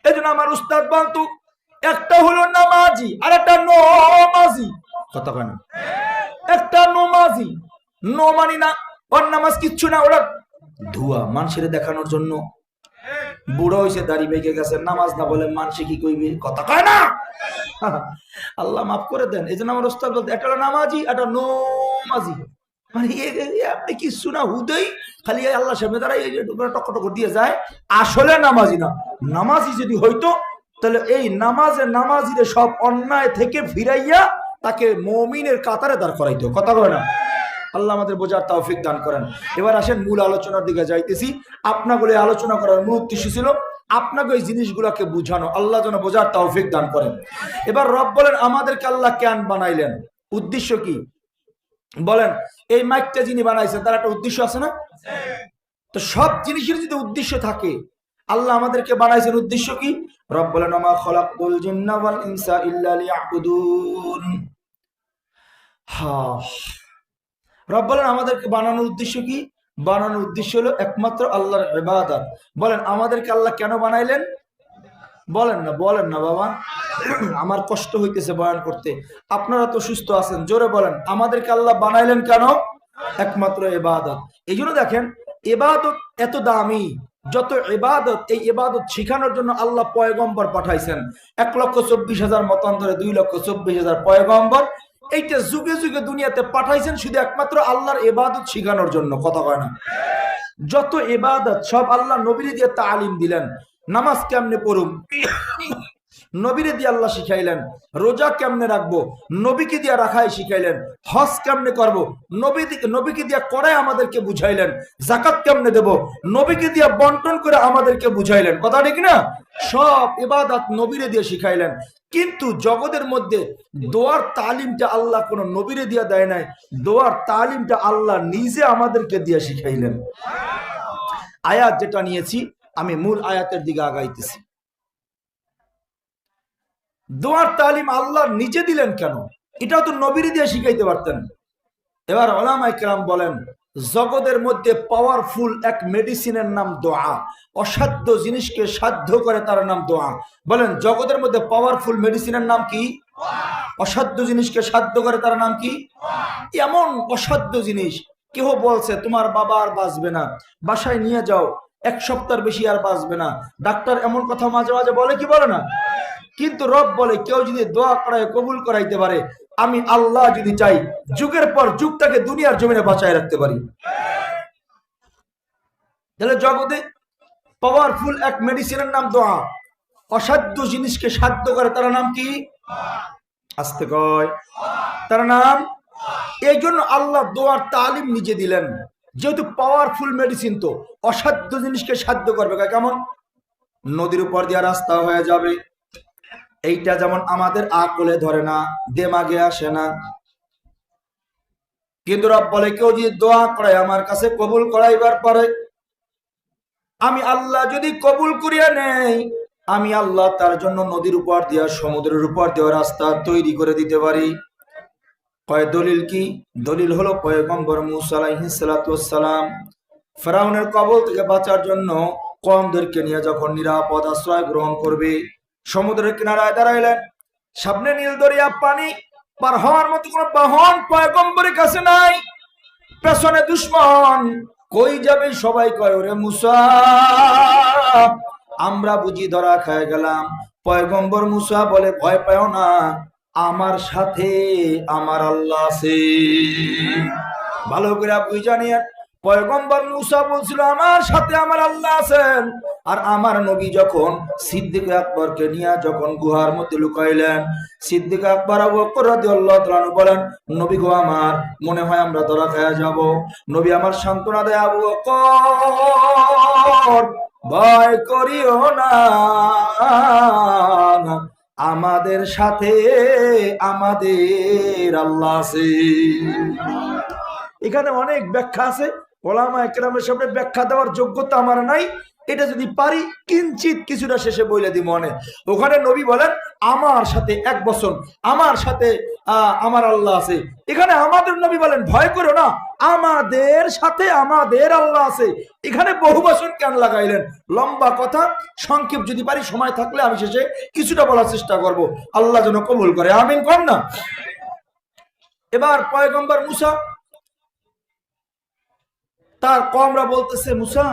এই জন্য আমার উস্তাদ বলতো, একটা হলো নামাজি আর একটা নমাজি। কথা কয় না? একটা নমাজি, নো মানি না, ওর নামাজ কিচ্ছু না, ওরা ধোয়া মানুষের দেখানোর জন্য। বুড়ো হইছে, দাড়ি বেঁকে গেছে, নামাজ না বলে মানুষে কি কইবে? কথা কয় না? আল্লাহ মাফ করে দেন। এই জন্য আমার ওস্তাদ বলতে, একটা নামাজি একটা নমাজি, মানে আপনি কিচ্ছু না, হুদেই খালি আল্লাহ সামনে দাঁড়াই টক টক দিয়ে যায়, আসলে নামাজি না। নামাজি যদি হইতো, তাহলে এই নামাজে নামাজিরে সব অন্যায় থেকে ফিরাইয়া তাকে মুমিনের কাতারে দাঁড় করাইতো। কথা কয় না? আল্লাহ আমাদের বোঝার তৌফিক দান করেন। এবার আসেন মূল আলোচনার দিকে যাইতেছি। আপনাগুলো আলোচনা করার মূল উদ্দেশ্য ছিল আপনাকে এই জিনিসগুলোকে বুঝানো, আল্লাহ যেন বোঝার তৌফিক দান করেন। এবার রব বলেন, আমাদেরকে আল্লাহ কেন বানাইলেন? উদ্দেশ্য কি? বলেন, এই মাইকটা যিনি বানাইছেন তার একটা উদ্দেশ্য আছে না? তো সব জিনিসের যদি উদ্দেশ্য থাকে, আল্লাহ আমাদেরকে বানাইছেন উদ্দেশ্য কি? রব বলেন, আমা খলাকুল জিন্না ওয়াল ইনসা ইল্লা লিয়াবুদুন। রব বলেন, আমাদেরকে বানানোর উদ্দেশ্য কি? বানানোর উদ্দেশ্য হলো একমাত্র আল্লাহর ইবাদত। বলেন, আমাদেরকে আল্লাহ কেন বানাইলেন? বলেন না বাবা, আমার কষ্ট হইতেছে বয়ান করতে। আপনারা তো সুস্থ আছেন, জোরে বলেন আমাদেরকে আল্লাহ বানাইলেন কেন? একমাত্র ইবাদত। এই জন্য দেখেন ইবাদত এত দামি, যত ইবাদত, এই ইবাদত শিখানোর জন্য আল্লাহ পয়গম্বর পাঠাইছেন। 1,24,000 মতান্তরে 2,24,000 পয়গম্বর এইটা যুগে যুগে দুনিয়াতে পাঠাইছেন শুধু একমাত্র আল্লাহর ইবাদত শিখানোর জন্য। কথা কয় না? যত ইবাদত সব আল্লাহ নবীরে দিয়ে তালিম দিলেন। নামাজ কেমনে পড়ুম নবীরে দিয়ে আল্লাহ শিখাইলেন। রোজা কেমনে রাখবো নবীকে দিয়ে রাখাই শিখাইলেন। হজ কেমনে করবো নবীকে দিয়ে করাই আমাদেরকে বুঝাইলেন। যাকাত কেমনে দেব নবীকে দিয়ে বন্টন করে আমাদেরকে বুঝাইলেন। কথা ঠিক না? সব ইবাদত নবীরে দিয়ে শিখাইলেন। কিন্তু জগতের মধ্যে দোয়ার তালিমটা আল্লাহ কোন নবীরে দিয়ে দেয় নাই, দোয়ার তালিমটা আল্লাহ নিজে আমাদেরকে দিয়ে শিখাইলেন। আয়াত যেটা নিয়েছি আমি মূল আয়াতের দিকে আগাইতেছি। দোয়ার তালিম আল্লাহ নিজে দিলেন কেন? এটাও তো নবীরে দিয়ে শিখাইতে পারতেন। এবার উলামায়ে কেরাম বলেন জগতের মধ্যে পাওয়ারফুল এক মেডিসিনের নাম দোয়া। অসাধ্য জিনিসকে সাধ্য করে তার নাম দোয়া। বলেন জগতের মধ্যে পাওয়ারফুল মেডিসিনের নাম কি? অসাধ্য জিনিসকে সাধ্য করে তার নাম কি? এমন অসাধ্য জিনিস কেউ বলছে তোমার বাবা আর বাঁচবে না, বাসায় নিয়ে যাও, 1 সপ্তাহ বেশি আর বাঁচবে না। ডাক্তার এমন কথা মাঝে মাঝে বলে কি বলে না? কিন্তু রব বলে কেউ যদি দোয়া করায় কবুল করাইতে পারে, আমি আল্লাহ যদি চাই যুগের পর যুগ তাকে দুনিয়ার জমিনে বাঁচায় রাখতে পারি। তাহলে জগতে পাওয়ারফুল এক মেডিসিনের নাম দোয়া। অসাধ্য জিনিসকে সাধ্য করে তার নাম কি? আস্তে কয়, তার নাম। এই জন্য আল্লাহ দোয়ার তালিম নিজে দিলেন। যেহেতু পাওয়ারফুল মেডিসিন, তো অসাধ্য জিনিসকে সাধ্য করবে। কেমন? নদীর উপর দিয়ে রাস্তা হয়ে যাবে, এইটা যেমন আমাদের আকলে ধরে না, দেমাগে আসে না। কিন্তু রব বলে কেউ যদি দোয়া করে আমার কাছে কবুল করাইবার পরে, আমি আল্লাহ যদি কবুল করিয়া নেই, আমি আল্লাহ তার জন্য নদীর উপর দিয়া সমুদ্রের উপর দিয়ে রাস্তা তৈরি করে দিতে পারি। কয় দলিল কি? দলিল হলো পয়গম্বর মূসা আলাইহিস সালাতু ওয়াস সালাম ফিরআউনের কবল থেকে বাঁচার জন্য কওমদেরকে নিয়ে যখন নিরাপদ আশ্রয় গ্রহণ করবে, সমুদ্রের কিনারায় দাঁড়াইলেন। সামনে নীল দরিয়া, পানি পার হওয়ার মতো কোন বাহন পয়গম্বরের কাছে নাই, পেছনে দুশমন। কই যাবে? সবাই কয় ওরে মূসা আমরা বুঝি ধরা খেয়ে গেলাম। পয়গম্বর মূসা বলে ভয় পাও না, আমার সাথে আমার আল্লাহ আছে। ভালো করে বুঝা নিয়ে পয়গম্বর মূসা বলছিল আমার সাথে আমার আল্লাহ আছেন। আর আমার নবী যখন সিদ্দিক আকবরকে নিয়ে যখন গুহার মধ্যে লুকাইলেন, সিদ্দিক আকবর আবু বকর রাদিয়াল্লাহু তাআলা আনহু বলেন নবী গো আমার মনে হয় আমরা ধরা খেয়ে যাব। নবী আমার সান্ত্বনা দেয় আবু বকর ভয় করিও না, আমাদের সাথে আমাদের আল্লাহ আছে। এখানে অনেক ব্যাখ্যা আছে, ওলামায়ে কেরামের সামনে ব্যাখ্যা দেওয়ার যোগ্যতা আমার নাই। এটা যদি পারি কিঞ্চিত কিছুটা শেষে বলে দিই মনে। ওখানে নবী বলেন আমার সাথে 1 বছর আমার সাথে আমার আল্লাহ আছে। এখানে আমাদের নবী বলেন ভয় করো না, আমাদের সাথে আমাদের আল্লাহ আছে। এখানে বহু বচন কেন লাগাইলেন? লম্বা কথা, সংক্ষেপ যদি পারি সময় থাকলে আমি শেষে কিছুটা বলার চেষ্টা করব। আল্লাহ যেন কবুল করে, আমিন কর না। এবার পয়গম্বর মূসা, তার কওমরা বলতেছে মূসা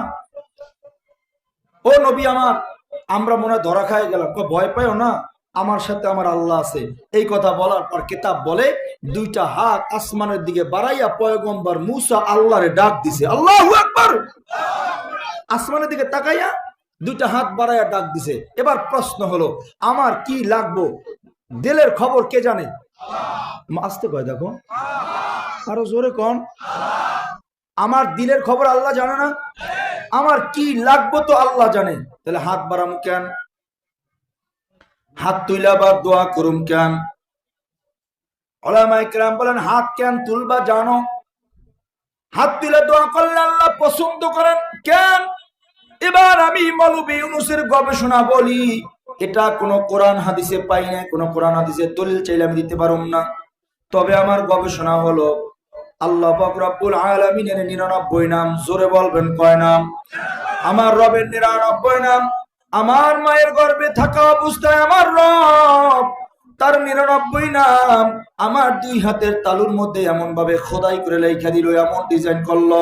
ও নবী আমার, আমরা মনে ধরা খাই গেলাম। ভয় পাইও না, আমার সাথে আমার আল্লাহ আছে। এই কথা বলার পর কিতাব বলে 2টা হাত আসমানের দিকে বাড়াইয়া পয়গম্বর মূসা আল্লাহরে ডাক দিছে। আল্লাহু আকবার। আসমানের দিকে তাকাইয়া 2টা হাত বাড়াইয়া ডাক দিছে। এবার প্রশ্ন হলো আমার কি লাগবো? দিলের খবর কে জানে? আস্তে কয় দেখো, আরো জোরে কোন। আমার দিলের খবর আল্লাহ জানে না? আমার কি লাগবো তো আল্লাহ জানে। তাহলে হাত বাড়ামু কেন? হাত তুইলা বা দোয়া করুম কেন? উলামায়ে কেরাম বলেন হাত কেন তুলবা জানো? হাত তুলে দোয়া করলে আল্লাহ পছন্দ করেন কেন? এবার আমি মৌলভী ইউনূসের গবেষণা বলি, এটা কোনো কোরআন হাদিসে পাই না। কোনো কোরআন হাদিসের দলিল চাইলে আমি দিতে পারুম না। তবে আমার গবেষণা হলো আল্লাহ পাক রব্বুল আলামিনের 99 নাম। জোরে বলবেন কয় নাম? আমার রবের 99 নাম। আমার মায়ের গর্ভে থাকা অবস্থায় আমার রব তার 99 নাম আমার 2 হাতের তালুর মধ্যে এমন ভাবে খোদাই করে লেখা দিল, এমন ডিজাইন করলো,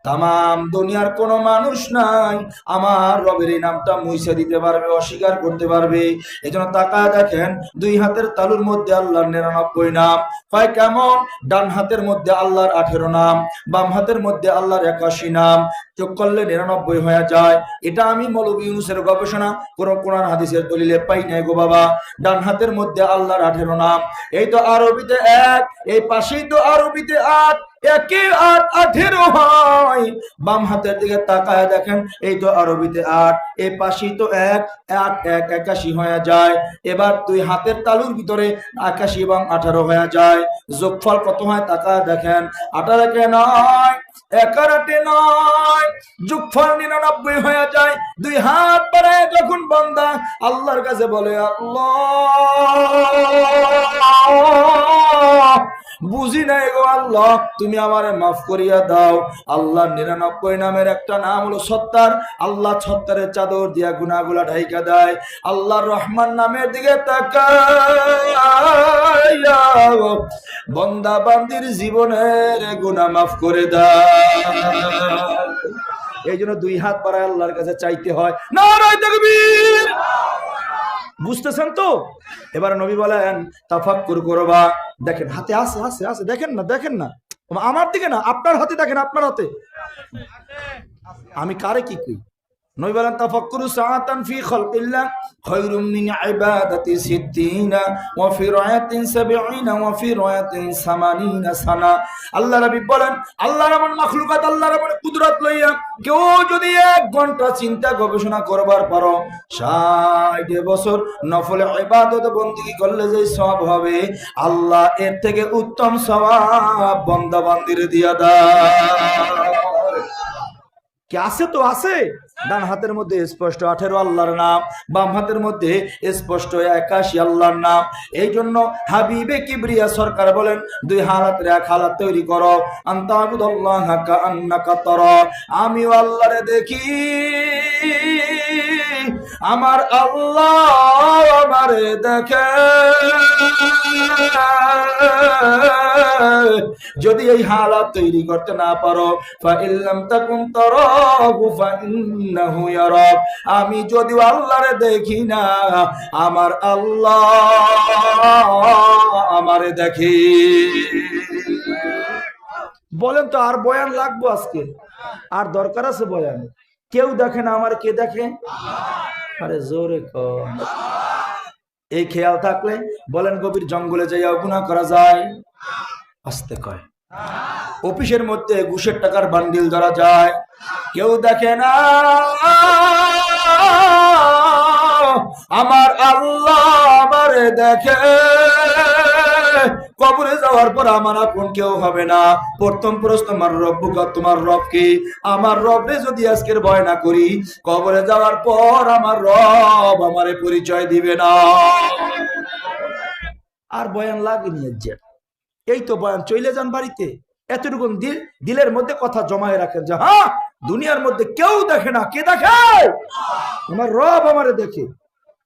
তামাম দুনিয়ার কোনো মানুষ নাই আমার রবের এই নামটা মুইছে দিতে পারবে, অস্বীকার করতে পারবে। এজন্য তাকায় দেখেন 2 হাতের তালুর মধ্যে আল্লাহর 99 নাম। কয় কেমন? ডান হাতের মধ্যে আল্লাহর 18 নাম, বাম হাতের মধ্যে আল্লাহর 81 নাম, যোগ করলে 99 হয়ে যায়। এটা আমি মৌলভী ইউনূসের গবেষণা, কোরআন হাদিসের দলিলে পাই নাই গো বাবা। ডান হাতের মধ্যে আল্লাহর 18 নাম, এই তো আরবিতে 1, এই পাশেই তো আরবিতে 8, একে 8 18 হয়। বাম হাতের দিকে তাকায় দেখেন, এই তো আরবিতে 8, এই পাশেই তো 1, 8 1 81 হয়ে যায়। এবার 2 হাতের তালুর ভিতরে 81 এবং 18 হয়ে যায়। যোগফল কত হয় তাকায় দেখেন, 18 কে 9, 11 9, যোগফল 99 হয়ে যায়। 2 হাত বাড়ায় যখন বান্দা আল্লাহর কাছে বলে, আল্লাহ বুঝি নাই গো আল্লাহ, তুমি আমারে মাফ করিয়া দাও। আল্লাহর 99 নামের একটা নাম হলো সত্তার। আল্লাহ সত্তারের চাদর দিয়া গুনাহগুলা ঢাইকা দেয়। আল্লাহর রহমান নামের দিকে তাকাইয়া বান্দা বান্দির জীবনের গুনাহ মাফ করে দেয়। এই জন্য 2 হাত বাড়ায় আল্লাহর কাছে চাইতে হয়। নারায়ে তাকবীর। বুঝতেছেন তো? এবার নবী বলেন তাফাক্কুর করবা। দেখেন হাতে আছে আছে আছে, দেখেন না আমার দিকে না, আপনার হাতে দেখেন, আপনার হাতে। আমি কারে কি কই? নবী বলেন তাফাক্কুরু সাআতান ফি খালকিল্লাহ খায়রুম মিন ইবাদাতি 60 ওয়া ফি রায়াতিন 70 ওয়া ফি রায়াতিন 80 সানা। আল্লাহ নবী বলেন আল্লাহর এমন মাখলুকাত, আল্লাহর এমন কুদরত লইয়া কেউ যদি 1 ঘন্টা চিন্তা গবেষণা করবার পারো, 60 বছর নফল ইবাদত বندگی করলে যে সওয়াব হবে, আল্লাহ এর থেকে উত্তম সওয়াব বান্দা বান্দিরে দিয়া দেয়। কি আছে? তো আছে। ডান হাতের মধ্যে স্পষ্ট 18 আল্লাহর নাম, বাম হাতের মধ্যে স্পষ্ট 81 আল্লাহর নাম। এই জন্য হাবিবে কিবরিয়া সরকার বলেন 2 হালাতের 1 হালাত তৈরি করো, আনতাবুদাল্লাহা কাআন্নাকা তারা। আমিও আল্লাহরে দেখি, আমার আল্লাহ আমারে দেখে। যদি এই হালাত তৈরি করতে না পারো, ফাইল্লাম তাকুন তারাহু ফাইন্নাহু ইয়ারাক, আমি যদি আল্লাহরে দেখি না, আমার আল্লাহ আমারে দেখে। বলেন তো আর বয়ান লাগবো আজকে? আর দরকার আছে বয়ান? কেউ দেখে না, আমার কে দেখে? আরে জোরে কর। এই খেয়াল থাকলে বলেন গভীর জঙ্গলে যাইয়া গুনাহ করা যায়? আস্তে কয়। অফিসের মধ্যে ঘুষের টাকার বান্ডিল ধরা যায়, কেউ দেখে না, আমার আল্লাহ আমারে দেখে। কবরে যাওয়ার পর আমার আপন কেউ হবে না। প্রথম প্রশ্ন, আমার রব্বুকা, তোমার রব কি? আমার রবে যদি আজকের ভয় না করি, কবরে যাওয়ার পর আমার রব আমারে পরিচয় দিবে না। আর বয়ান লাগেনি। এই তো বয়ান, চলে যান বাড়িতে। এতটুকু দিলের মধ্যে কথা জমায়ে রাখেন যে হ্যাঁ, দুনিয়ার মধ্যে কেউ দেখে না, কে দেখে? আমার রব আমারে দেখে।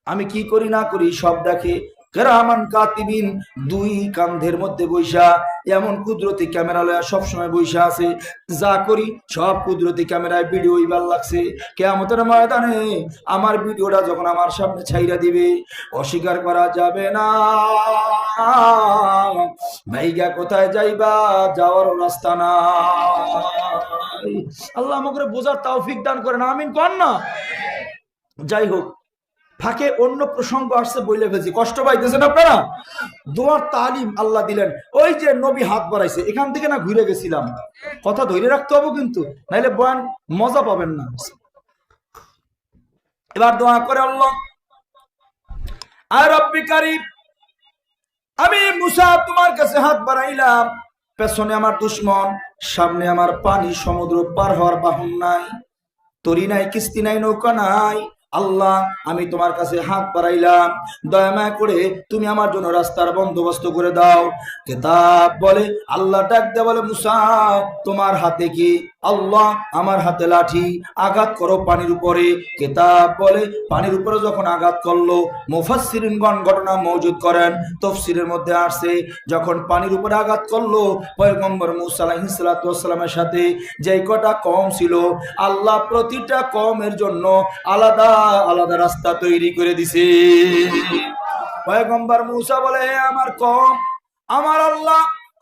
আমি কি করি না করি সব দেখে। কিরামান কাতিবিন, 2 কান্ধের মধ্যে বৈশা, এমন কুদরতি ক্যামেরা লয়া সবসময় বৈশা আছে। যা করি সব কুদরতি ক্যামেরায় ভিডিও ইবার লাগছে। কিয়ামতের ময়দানে আমার ভিডিওটা যখন আমার সামনে ছাইরা দিবে, অস্বীকার করা যাবে না। ভাইগা কোথায় যাইবা? যাওয়ার রাস্তা নাই। আল্লাহ আমাকে বোঝার তৌফিক দান করেন, আমিন কর না। যাই হোক, ফাঁকে অন্য প্রসঙ্গ আসছে, বইলে ফেলছি, কষ্ট পাইতেছেন আপনারা? দোয়ার তালিম আল্লাহ দিলেন। ওই যে নবী হাত বাড়াইছে, এখান থেকে না ঘুরে গেছিলাম। কথা ধরে রাখতে হবে কিন্তু, নাইলে বয়ান মজা পাবেন না। এবার দোয়া করে আল্লাহ, আর রব্বি কারীম, আমি মুসা তোমার কাছে হাত বাড়াইলাম। পেছনে আমার দুশমন, সামনে আমার পানি, সমুদ্র পার হওয়ার বাহন নাই, তরি নাই, কিস্তি নাই, নৌকা নাই। আল্লাহ আমি তোমার কাছে হাত বাড়াইলাম, দয়া মায়া করে তুমি আমার জন্য রাস্তার বন্দোবস্ত করে দাও। কিতাব বলে, আল্লাহ ডাক দেয়া বলে, মুসা তোমার হাতে কি? আল্লাহ আমার হাতে লাঠি, আঘাত করো পানির উপরে। কিতাব বলে পানির উপরে যখন আঘাত করলো, মুফাসসিরিনগণ ঘটনা মওজুদ করেন, তাফসীরের মধ্যে আসছে যখন পানির উপরে আঘাত করলো পয়গম্বর মূসা আলাইহিস সালাতু ওয়াস সালামের সাথে যেই কটা কওম ছিল, আল্লাহ প্রতিটা কওমের জন্য আলাদা আলাদা রাস্তা তৈরি করে দিছে। পয়গম্বর মূসা বলে, হে আমার কওম, আমার আল্লাহ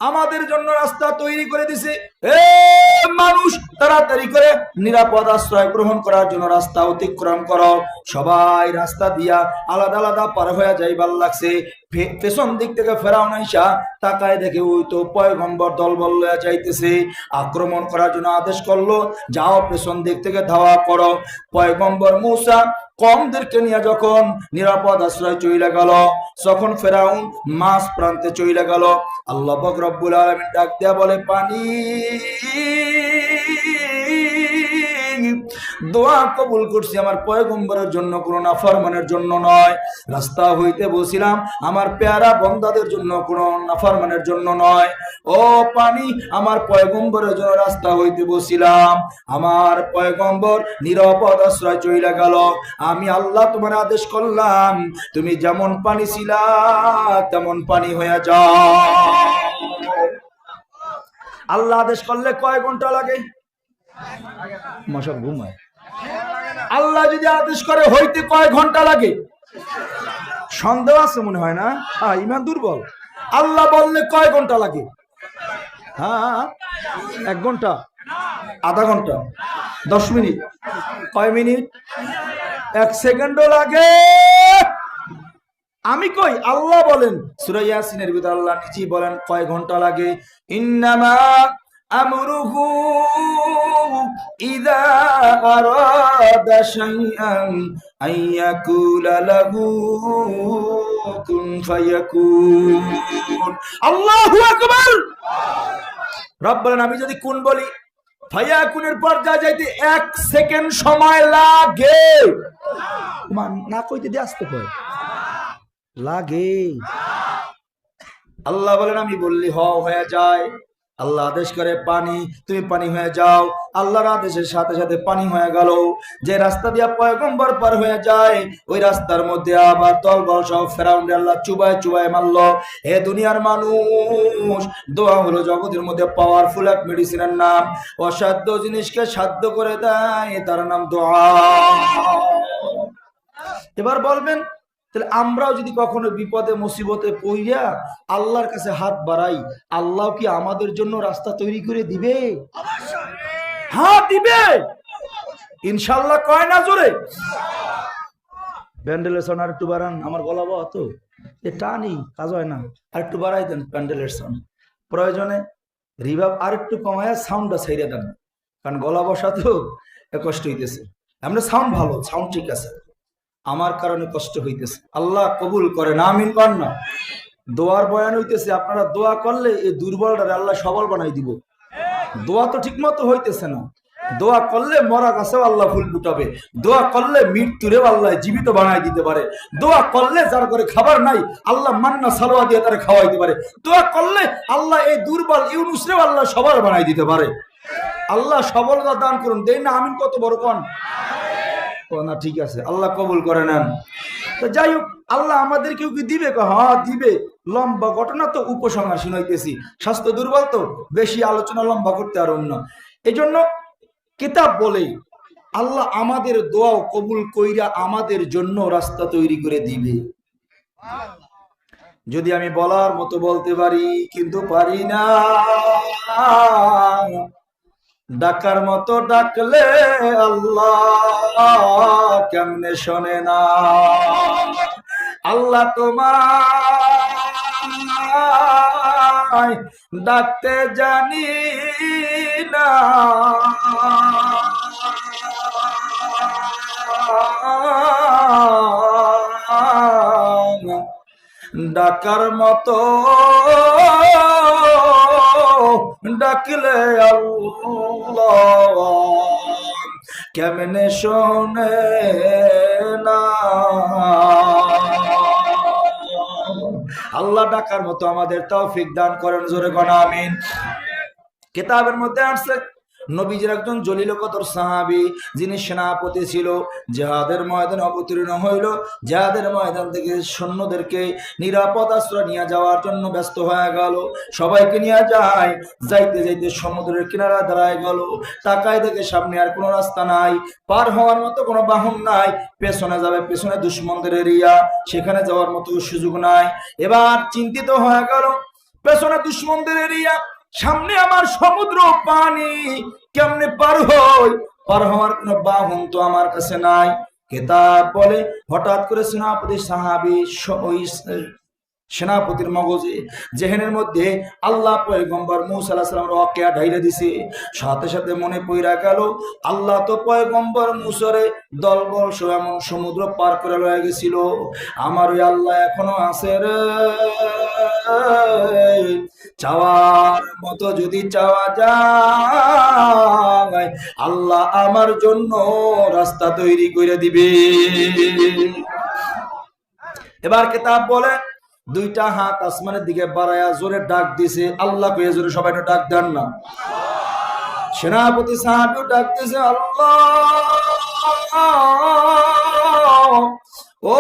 আমাদের জন্য রাস্তা তৈরি করে দিছে। এ মানুষ, তাড়াতাড়ি করে নিরাপদ আশ্রয় গ্রহণ করার জন্য রাস্তা অতিক্রম করো। সবাই রাস্তা দিয়া আলাদা আলাদা পার হয়ে যাইবার লাগছে। পেছন দিক থেকে ফেরাউন আইসা তাকায় দেখে ওই তো পয়গম্বর দলবল লইয়া যাইতেছে, আক্রমণ করার জন্য আদেশ করলো, যাও পেছন দিক থেকে ধাওয়া করো। পয়গম্বর মূসা কওমদেরকে নিয়ে যখন নিরাপদ আশ্রয় চইলা গেল, যখন ফেরাউন মাঝ প্রান্তে চইলা গেল, আল্লাহ পাক রব্বুল আলামিন ডাক দেয়া বলে, পানি দোয়া কবুল করছি আমার পয়গম্বরের জন্য, কোনো নাফরমানের জন্য নয়। রাস্তা হইতে বসিলাম আমার পেয়ারা বন্দাদের জন্য, কোনো নাফরমানের জন্য নয়। ও পানি, আমার পয়গম্বরের জন্য রাস্তা হইতে বসিলাম। আমার পয়গম্বর নিরাপদ আশ্রয় চইলা গেল। আমি আল্লাহ তোমার আদেশ করলাম, তুমি যেমন পানি ছিলা তেমন পানি হয়ে যাও। আল্লাহ আদেশ করলে কয় ঘন্টা লাগে? মশা ঘুমায়। আল্লাহ যদি আদেশ করে হইতে কয় ঘন্টা লাগে? সন্দেহ আছে মনে হয় না? ইমান দুর্বল। আল্লাহ বললে কয় ঘন্টা লাগে? হ্যাঁ, 1 ঘন্টা, আধা ঘন্টা, 10 মিনিট, কয় মিনিট, 1 সেকেন্ডও লাগে? আমি কই? আল্লাহ বলেন সূরা ইয়াসিনের ভিতর আল্লাহ নিজেই বলেন কয় ঘন্টা লাগে। ইন্নামা আমরুহু ইযা আরাদা শাইআন আইয়াকুলা লাহু কুন ফায়াকুন। আল্লাহু আকবার। রব বলেন, আমি যদি কুন বলি, ফায়াকুনের পর যা যাইতে 1 সেকেন্ড সময় লাগে। না কইতে দিয়ে আসতে কয় লাগে। আল্লাহ বলেন, আমি বললি হয়ে যায়। আল্লাহ আদেশ করে পানি, তুমি পানি হয়ে যাও। আল্লাহর আদেশের সাথে সাথে পানি হয়ে গেল। যে রাস্তা দিয়া পয়গম্বর পার হয়ে যায়, ওই রাস্তার মধ্যে আবার দলবল সহ ফেরাউনকে আল্লাহ চুবায় চুবায় মারল। হে দুনিয়ার মানুষ, দোয়া হলো জগতের মধ্যে পাওয়ারফুল এক মেডিসিনের নাম। অসাধ্য জিনিসকে সাধ্য করে দেয়, তার নাম দোয়া। এবার বলবেন, তাহলে আমরাও যদি কখনো বিপদে মুসিবতে পড়িয়া আল্লাহর কাছে হাত বাড়াই, আল্লাহ কি আমাদের জন্য রাস্তা তৈরি করে দিবে? হ্যাঁ দিবে, ইনশাল্লাহ। কয় না জোরে? প্যান্ডেলের সাউন্ড আর একটু বাড়ান, আমার গলা বাবা তো টানি কাজ হয় না, আর একটু বাড়াই দেন প্যান্ডেলের সাউন্ড। প্রয়োজনে রিভাব আর একটু কমায় সাউন্ডটা ছাইড়ে দেন, কারণ গলা বসা তো কষ্ট হইতেছে। আমরা সাউন্ড ভালো, সাউন্ড ঠিক আছে, আমার কারণে কষ্ট হইতেছে। আল্লাহ কবুল করেন, আমিন কর না। দোয়ার বয়ান হইতেছে, আপনারা দোয়া করলে এই দুর্বলটারে আল্লাহ সবল বানাই দিব। দোয়া তো ঠিক মতো হইতেছে না। দোয়া করলে মরা গাছেও আল্লাহ ফুল ফুটাবে। দোয়া করলে মৃত্যুরেও আল্লাহ জীবিত বানাই দিতে পারে। দোয়া করলে যার করে খাবার নাই, আল্লাহ মান্না সালোয়া দিয়ে তারা খাওয়াইতে পারে। দোয়া করলে আল্লাহ এই দুর্বল ইউনুসরেও আল্লাহ সবল বানাই দিতে পারে। আল্লাহ সবলতা দান করুন। দেই না আমিন? কত বড় কন না? ঠিক আছে, আল্লাহ কবুল করে নেন। তো যাই হোক, আল্লাহ আমাদের কেউ কি দিবে? হ্যাঁ দিবে। লম্বা ঘটনা তো উপসংহার শুনাইতেছি, স্বাস্থ্য দুর্বল তো বেশি আলোচনা লম্বা করতে আর অন্য। এই জন্য কিতাব বলে আল্লাহ আমাদের দোয়াও কবুল কইরা আমাদের জন্য রাস্তা তৈরি করে দিবে। যদি আমি বলার মতো বলতে পারি, কিন্তু পারি না। ডাকার মতো ডাকলে আল্লাহ কেমনে শোনে না। আল্লাহ তোমায় ডাকতে জানি না, ডাকার মতো ডাকলে আল্লাহ কেমনে শোনে আল্লাহ ডাকার মতো আমাদের তৌফিক দান করেন, জোরে কোন আমিন। কিতাবের মধ্যে আসছে নবীজির একজন জলিল কদর সাহাবী, যিনি সেনাপতি ছিল, জিহাদের ময়দানে অবতীর্ণ হইল। জিহাদের ময়দান থেকে সৈন্যদেরকে নিরাপদ আশ্রয় নিয়ে যাওয়ার জন্য ব্যস্ত হয়ে গেল। সবাইকে নিয়ে যায়, যাইতে যাইতে সমুদ্রের কিনারা দাঁড়ায় গেল। তাকায় দেখে সামনে আর কোনো রাস্তা নাই, পার হওয়ার মতো কোনো বাহন নাই। পেছনে যাবে, পেছনে দুশমনদের এরিয়া, সেখানে যাওয়ার মতো সুযোগ নাই। এবার চিন্তিত হয়ে গেল, পেছনে দুশমনদের এরিয়া, সামনে আমার সমুদ্র পানি, কেমনে পার হই? পার হওয়ার কোন বাহন তো আমার কাছে নাই। কিতাব বলে হঠাৎ করে সেনাপতি সাহাবী সেনাপতির মগজে জেহেনের মধ্যে আল্লাহ পয়গম্বর মূসা আলাইহিস সালামের ওয়াকিয়া ঢাইলা দিছে। সাথে সাথে মনে পইরা গেল, আল্লাহ তো পয়গম্বর মূসারে দলবল সহ এমন সমুদ্র পার করে লয়ে গেছিল, আমার ওই আল্লাহ এখনো আছে রে। চাওয়ার মতো যদি চাওয়া যায়, আল্লাহ আমার জন্য রাস্তা তৈরি করে দিবে। এবার কিতাব বলে দুইটা হাত আসমানের দিকে বাড়ায়া জোরে ডাক দিছে, আল্লাহ কয়ে জোরে সবাই ডাক দেন না। সেনাপতি সাহাবী ডাক দিছে, আল্লাহ ও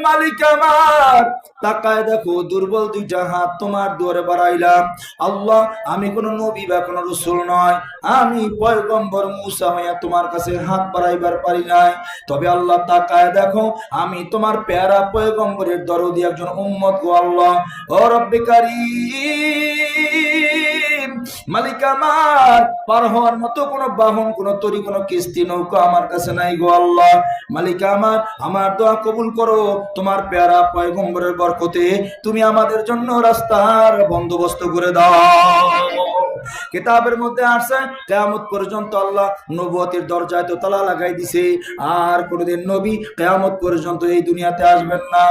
মালিক আমার, তাকায় দেখো দুর্বল দুইটা হাত তোমার দুয়ারে বাড়াইলাম। আল্লাহ, আমি কোন নবী বা কোন রাসূল নয়, আমি পয়গম্বর মূসা হইয়া তোমার কাছে হাত বাড়াইবার পারি নাই। তবে আল্লাহ তাকায় দেখো, আমি তোমার প্যারা পয়গম্বরের দরদি একজন উম্মত গো আল্লাহ। ও রব্বে কারীম, মালিক আমার, পার হওয়ার মতো কোনো বাহন, কোনো তরি, কোনো কিস্তি, নৌকা আমার কাছে নাই গো আল্লাহ। মালিক আমার দোয়া কবুল করো, তোমার প্যারা পয়গম্বরের বরকতে তুমি আমাদের জন্য রাস্তার বন্দোবস্ত করে দাও। কিতাবের মধ্যে আসছে কিয়ামত পর্যন্ত আল্লাহ নবুয়তের দরজায় তো তালা লাগাই দিছে, আর কোনদিন নবী কিয়ামত পর্যন্ত এই দুনিয়াতে আসবেন না।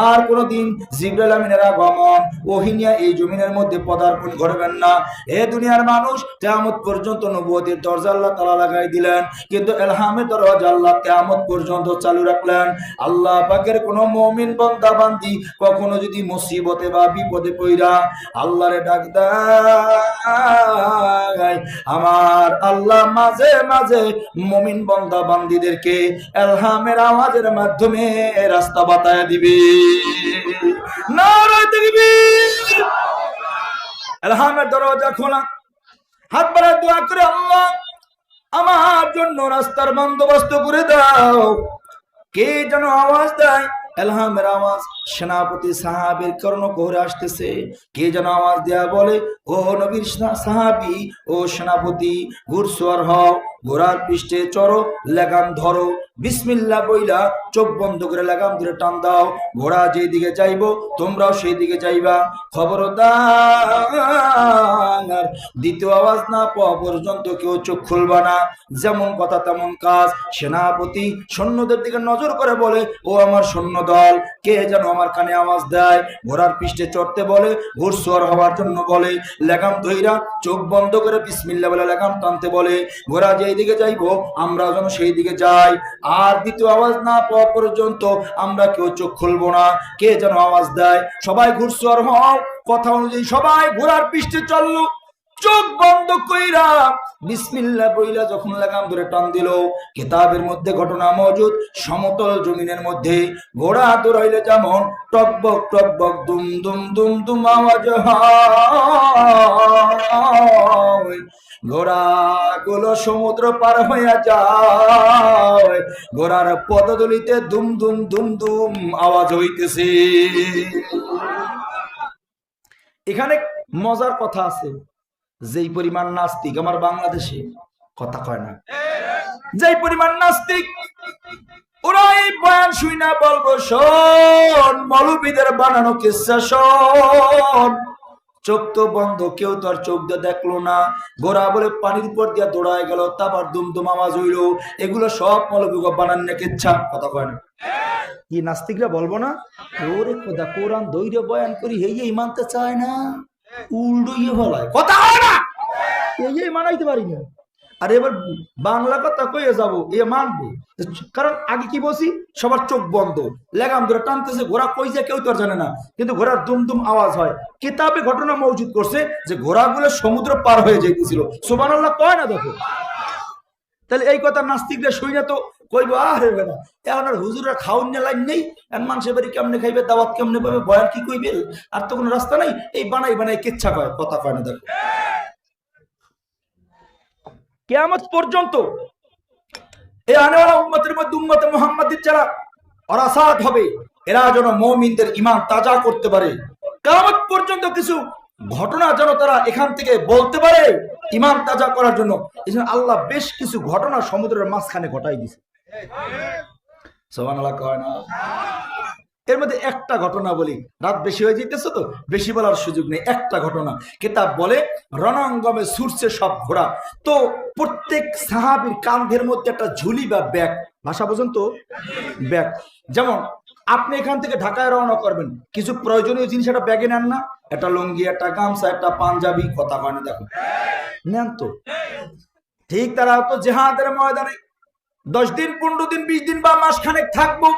আর কোনদিন জিবরাইল আমিনের আগমন, ওহী নিয়ে এই জমিনের মধ্যে পদার্পণ করবেন না। এই দুনিয়ার মানুষ কিয়ামত পর্যন্ত নবুয়তের দরজা আল্লাহ তালা লাগাই দিলেন, কিন্তু ইলহামের দরজা আল্লাহ কিয়ামত পর্যন্ত চালু রাখলেন। আল্লাহ পাকের কোন মুমিন বান্দা বান্দি কখনো যদি মুসিবতে বা বিপদে পইরা আল্লাহরে ডাক দেয়, আমার আল্লাহ মাঝে মাঝে মুমিন বান্দা বান্দীদেরকে ইলহামের আওয়াজের মাধ্যমে রাস্তা বাতায় দিবে। নারে তাকবীর! ইলহামের দরজা খোলা, হাত বাড়ায় দোয়া করে, আল্লাহ আমার জন্য রাস্তার বন্দোবস্ত করে দাও। কে যেন আওয়াজ দেয়, ইলহামের আওয়াজ সেনাপতি সাহাবীর কর্ণকুহরে আসতেছে। কে যেন আওয়াজ দেয়া বলে, ও নবীর সাহাবী, ও সেনাপতি, ঘুরসওয়ার হও, ঘোড়ার পৃষ্ঠে চড়ো, লাগাম ধরো, বিসমিল্লাহ বইলা চোখ বন্ধ করে লাগাম ধরে টান দাও। ঘোড়া যেই দিকে যাইবো তোমরাও সেই দিকে যাইবা। খবরদার দ্বিতীয় আওয়াজ না পাওয়া পর্যন্ত কেউ চোখ খুলবা না। যেমন কথা তেমন কাজ। সেনাপতি সৈন্যদের দিকে নজর করে বলে, ও আমার সৈন্য দল, কে যেন আমার কানে আওয়াজ দেয়, ঘোড়ার পৃষ্ঠে চড়তে বলে, ঘোড়সওয়ার হওয়ার জন্য বলে, লাগাম ধইরা চোখ বন্ধ করে বিসমিল্লাহ বলে লাগাম টানতে বলে। ঘোড়া যেই দিকে যাইবো আমরা যেন সেই দিকে যাই। আর দ্বিতীয় আওয়াজ না পাওয়া পর্যন্ত আমরা কেউ চোখ খুলবো না। কে যেন আওয়াজ দেয়, সবাই ঘোড়সওয়ার হও। কথা অনুযায়ী সবাই ঘোড়ার পৃষ্ঠে চললো, চোখ বন্ধ কইরা বিসমিল্লাহ বইলা যখন লাগাম ধরে টান দিল। কিতাবের মধ্যে ঘটনা মজুদ, সমতল জমিনের মধ্যে ঘোড়া দৌড়াইলে যেমন টকবক টকবক দুম দুম দুম দুম আওয়াজ হয়, ঘোড়া গুলো সমুদ্র পার হইয়া যায়, ঘোড়ার পদদলিতে দুম দুম দুম দুম আওয়াজ হইতেছে। এখানে মজার কথা আছে, যেই পরিমাণ নাস্তিক আমার বাংলাদেশে, কথা কয় না, যেই পরিমাণ নাস্তিক, ওরা এই বয়ান শুই না বলবো, শোন মৌলবীদের বানানো কিসসা শোন। চোখ তো বন্ধ, কেউ তো আর চোখ দিয়ে দেখলো না। ঘোড়া বলে পানির উপর দিয়ে দৌড়ায় গেল, তারপর দুমদুম আওয়াজ হইলো। এগুলো সব মৌলবী বানান না কিচ্ছা, কথা কয় না। কি নাস্তিকরা বলবো না, ওরে খোদা কোরআন দৈর্য বয়ান করি এই মানতে চায় না, উল্টো ইয়ে বলায়, কথা হয় না, এই মানাইতে পারি না। আর এবার বাংলা কথা কইয়ে যাবো এ মানবো, কারণ আগে কি বলছি, সবার চোখ বন্ধ, লেগাম ধরে টানতেছে, ঘোড়া কই যায় কেউ তো আর জানে না, কিন্তু ঘোড়ার দুম দুম আওয়াজ হয়। কিতাবে ঘটনা মজুদ করছে যে ঘোড়াগুলো সমুদ্র পার হয়ে যাইতেছিল। সুবহানাল্লাহ কয় না? দেখো, তাহলে এই কথা নাস্তিকরা শুই না তো কইব আরে বেটা, এখন আর হুজুরের খাওয়ার লাইন নেই, আর মানুষের বাড়ি কেমনে খাইবে, দাওয়াত কেমনে পাবে, বয়ান কি কইবে, আর তো কোনো রাস্তা নাই, এই বানাই বানাই কিচ্ছা কয়, কথা কয় না। দেখো কিয়ামত পর্যন্ত এই আনেওয়ালা উম্মতের মধ্যে উম্মতে মুহাম্মাদের যারা ওরাসাত হবে, এরা যেন মুমিনদের ঈমান তাজা করতে পারে। কিয়ামত পর্যন্ত কিছু ঘটনা যেন তারা এখান থেকে বলতে পারে ঈমান তাজা করার জন্য। এজন্য আল্লাহ বেশ কিছু ঘটনা সমুদ্রের মাঝখানে ঘটাই দিয়েছে। সুবহানাল্লাহ কয় না? এর মধ্যে একটা ঘটনা বলি, রাত বেশি হয়ে যেতেছে তো বেশি বলার সুযোগ নেই। একটা ঘটনা কিতাব বলে রণাঙ্গমে ছুটছে সব ঘোড়া, তো প্রত্যেক সাহাবীর কাঁধের মধ্যে একটা ঝুলি বা ব্যাগ, ভাষা বোঝেন তো, ব্যাগ। যেমন আপনি এখান থেকে ঢাকায় রওনা করবেন, কিছু প্রয়োজনীয় জিনিস একটা ব্যাগে নেন না, একটা লুঙ্গি, একটা গামছা, একটা পাঞ্জাবি, কথা হয় না? দেখো নেন তো। ঠিক তারা তো জিহাদের ময়দানে 10 দিন 15 দিন 20 দিন বা মাসখানেক থাকবো,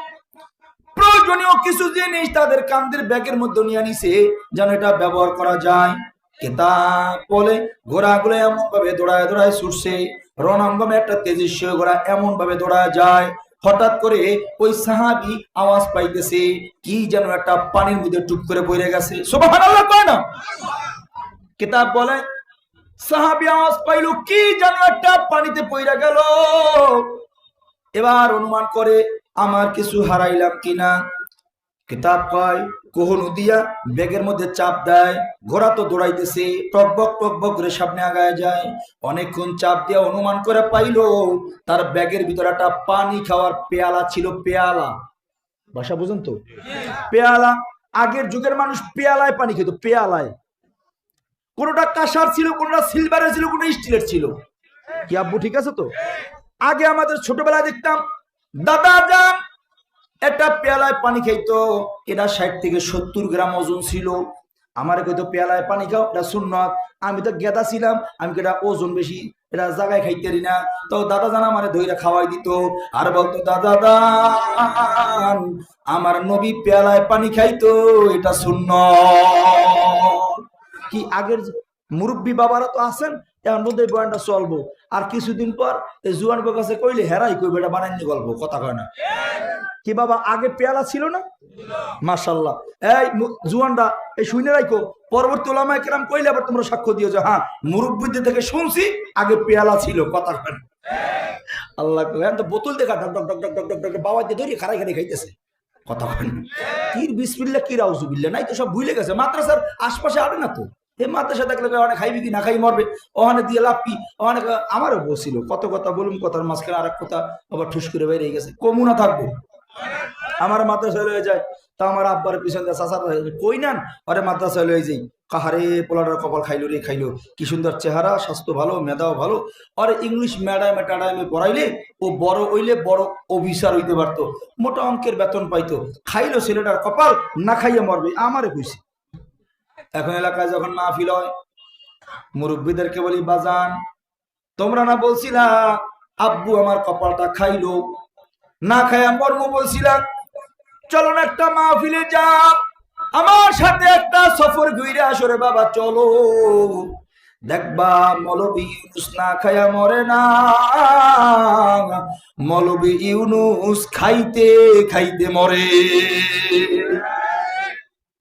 প্রয়োজনীয় কিছু জিনিস তাদের কাঁধের ব্যাগের মধ্যে নিয়ে নিছে যেন এটা ব্যবহার করা যায়। কিতাব বলে ঘোড়াগুলো এমন ভাবে দৌড়ায় দৌড়ায় ছুটছে, রণাঙ্গমে একটা তেজস্বী ঘোড়া এমন ভাবে দৌড়ায় যায়, হঠাৎ করে ওই সাহাবী আওয়াজ পাইতেছে কি যেন একটা পানির মধ্যে টুপ করে পড়ে গেছে। সুবহানাল্লাহ কয় না? কিতাব বলে সাহাবী আওয়াজ পাইল কি যেন একটা পানিতে পড়ে গেল, এবার অনুমান করে আমার কিছু হারাইলাম কিনা। কিতাব কয় কোহনু দিয়া ব্যাগের মধ্যে চাপ দেয়, ঘোড়া তো দৌড়াইতেছে, টকবক টকবক করে সামনে আগায় যায়। অনেকক্ষণ চাপ দিয়া অনুমান করে পাইলো তার ব্যাগের ভিতরে একটা পানি খাওয়ার পেয়ালা ছিল। পেয়ালা, ভাষা বুঝেন তো? পেয়ালা, আগের যুগের মানুষ পেয়ালায় পানি খেত, পেয়ালায়। কোনটা কাঁসার ছিল, কোনটা সিলভারের ছিল, কোনটা স্টিলের ছিল। কি আব্বু ঠিক আছে তো? আগে আমাদের ছোটবেলায় দেখতাম দাদা যান একটা পেয়ালায় পানি খাইতো, এটা 60 থেকে 70 গ্রাম ওজন ছিল। আমার কইতো পেয়ালায় পানি খাও, এটা সুন্নত। আমি তো গেদা ছিলাম, আমি এটা ওজন বেশি, এটা জায়গায় খাইতে পারি না। তো দাদা জান আমার ধইরা খাওয়াই দিত আর বলতো দাদা দান আমার নবী পেয়ালায় পানি খাইতো, এটা সুন্নত। কি আগের মুরব্বী বাবারা তো আছেন, এখন বোধহয় বয়ানটা চলবো। আর কিছুদিন পর এই জুয়ান কাছে কইলে হেরাই কইবে এটা বানাইনি গল্প, কথা কয় না? কি বাবা আগে পেয়ালা ছিল না? মাশাআল্লাহ। এই জুয়ানরা এই শুনে রাখো, পরবর্তী ওলামায়ে কেরাম কইলে আবার তোমরা সাক্ষ্য দিও যে হ্যাঁ মুরব্বিদের থেকে শুনছি আগে পেয়ালা ছিল, কথা কয় না? আল্লাহ কয় তো বোতল দেখা ডক ডক ডক ডক ডক ডক বাবা দিয়ে ধরে খারাই খারাই খাইতেছে, কথা কয় না? কি বিসমিল্লাহ কি রাউজুবিল্লাহ, নাই তো সব ভুলে গেছে। মাদ্রাসার আশপাশে আরে না তো, এই মাদ্রাসা দেখলে অনেক খাইবি কি না খাই মরবে, ওখানে দিয়ে লাভ কি? অনেক আমারও বলছিল কত কথা বলুন, কথার মাঝখানে আর এক কথা আবার ঠুস করে বেরিয়ে গেছে। কমুনা থাকবো আমার মাদ্রাসায় লয়ে যায়, তা আমার আব্বার পিছন দিয়ে চাষা কই নেন আরে মাদ্রাসায় লয়ে যাই। কাহারে পোলাটার কপাল খাইলো রে খাইলো, কি সুন্দর চেহারা, স্বাস্থ্য ভালো, মেধাও ভালো। আরে ইংলিশ ম্যাডামে টাডামে পড়াইলে ও বড় হইলে বড় অফিসার হইতে পারতো, মোটা অঙ্কের বেতন পাইতো। খাইলো ছেলেটার কপাল, না খাইয়ে মরবে, আমারে কইছে। এখন এলাকায় যখন মাহফিল হয় মুরব্বীদেরকে বলি বাজান তোমরা না বলছিলা আব্বু আমার কপালটা খাইলো, না খাইয়া মর্ম বলছিলাম, চলো না একটা মাহফিলে যাও, আমার সাথে একটা সফর ঘুরে আসো রে বাবা, চলো দেখবা মৌলবী ইউনুস না খাইয়া মরে না, মৌলবী ইউনুস খাইতে খাইতে মরে।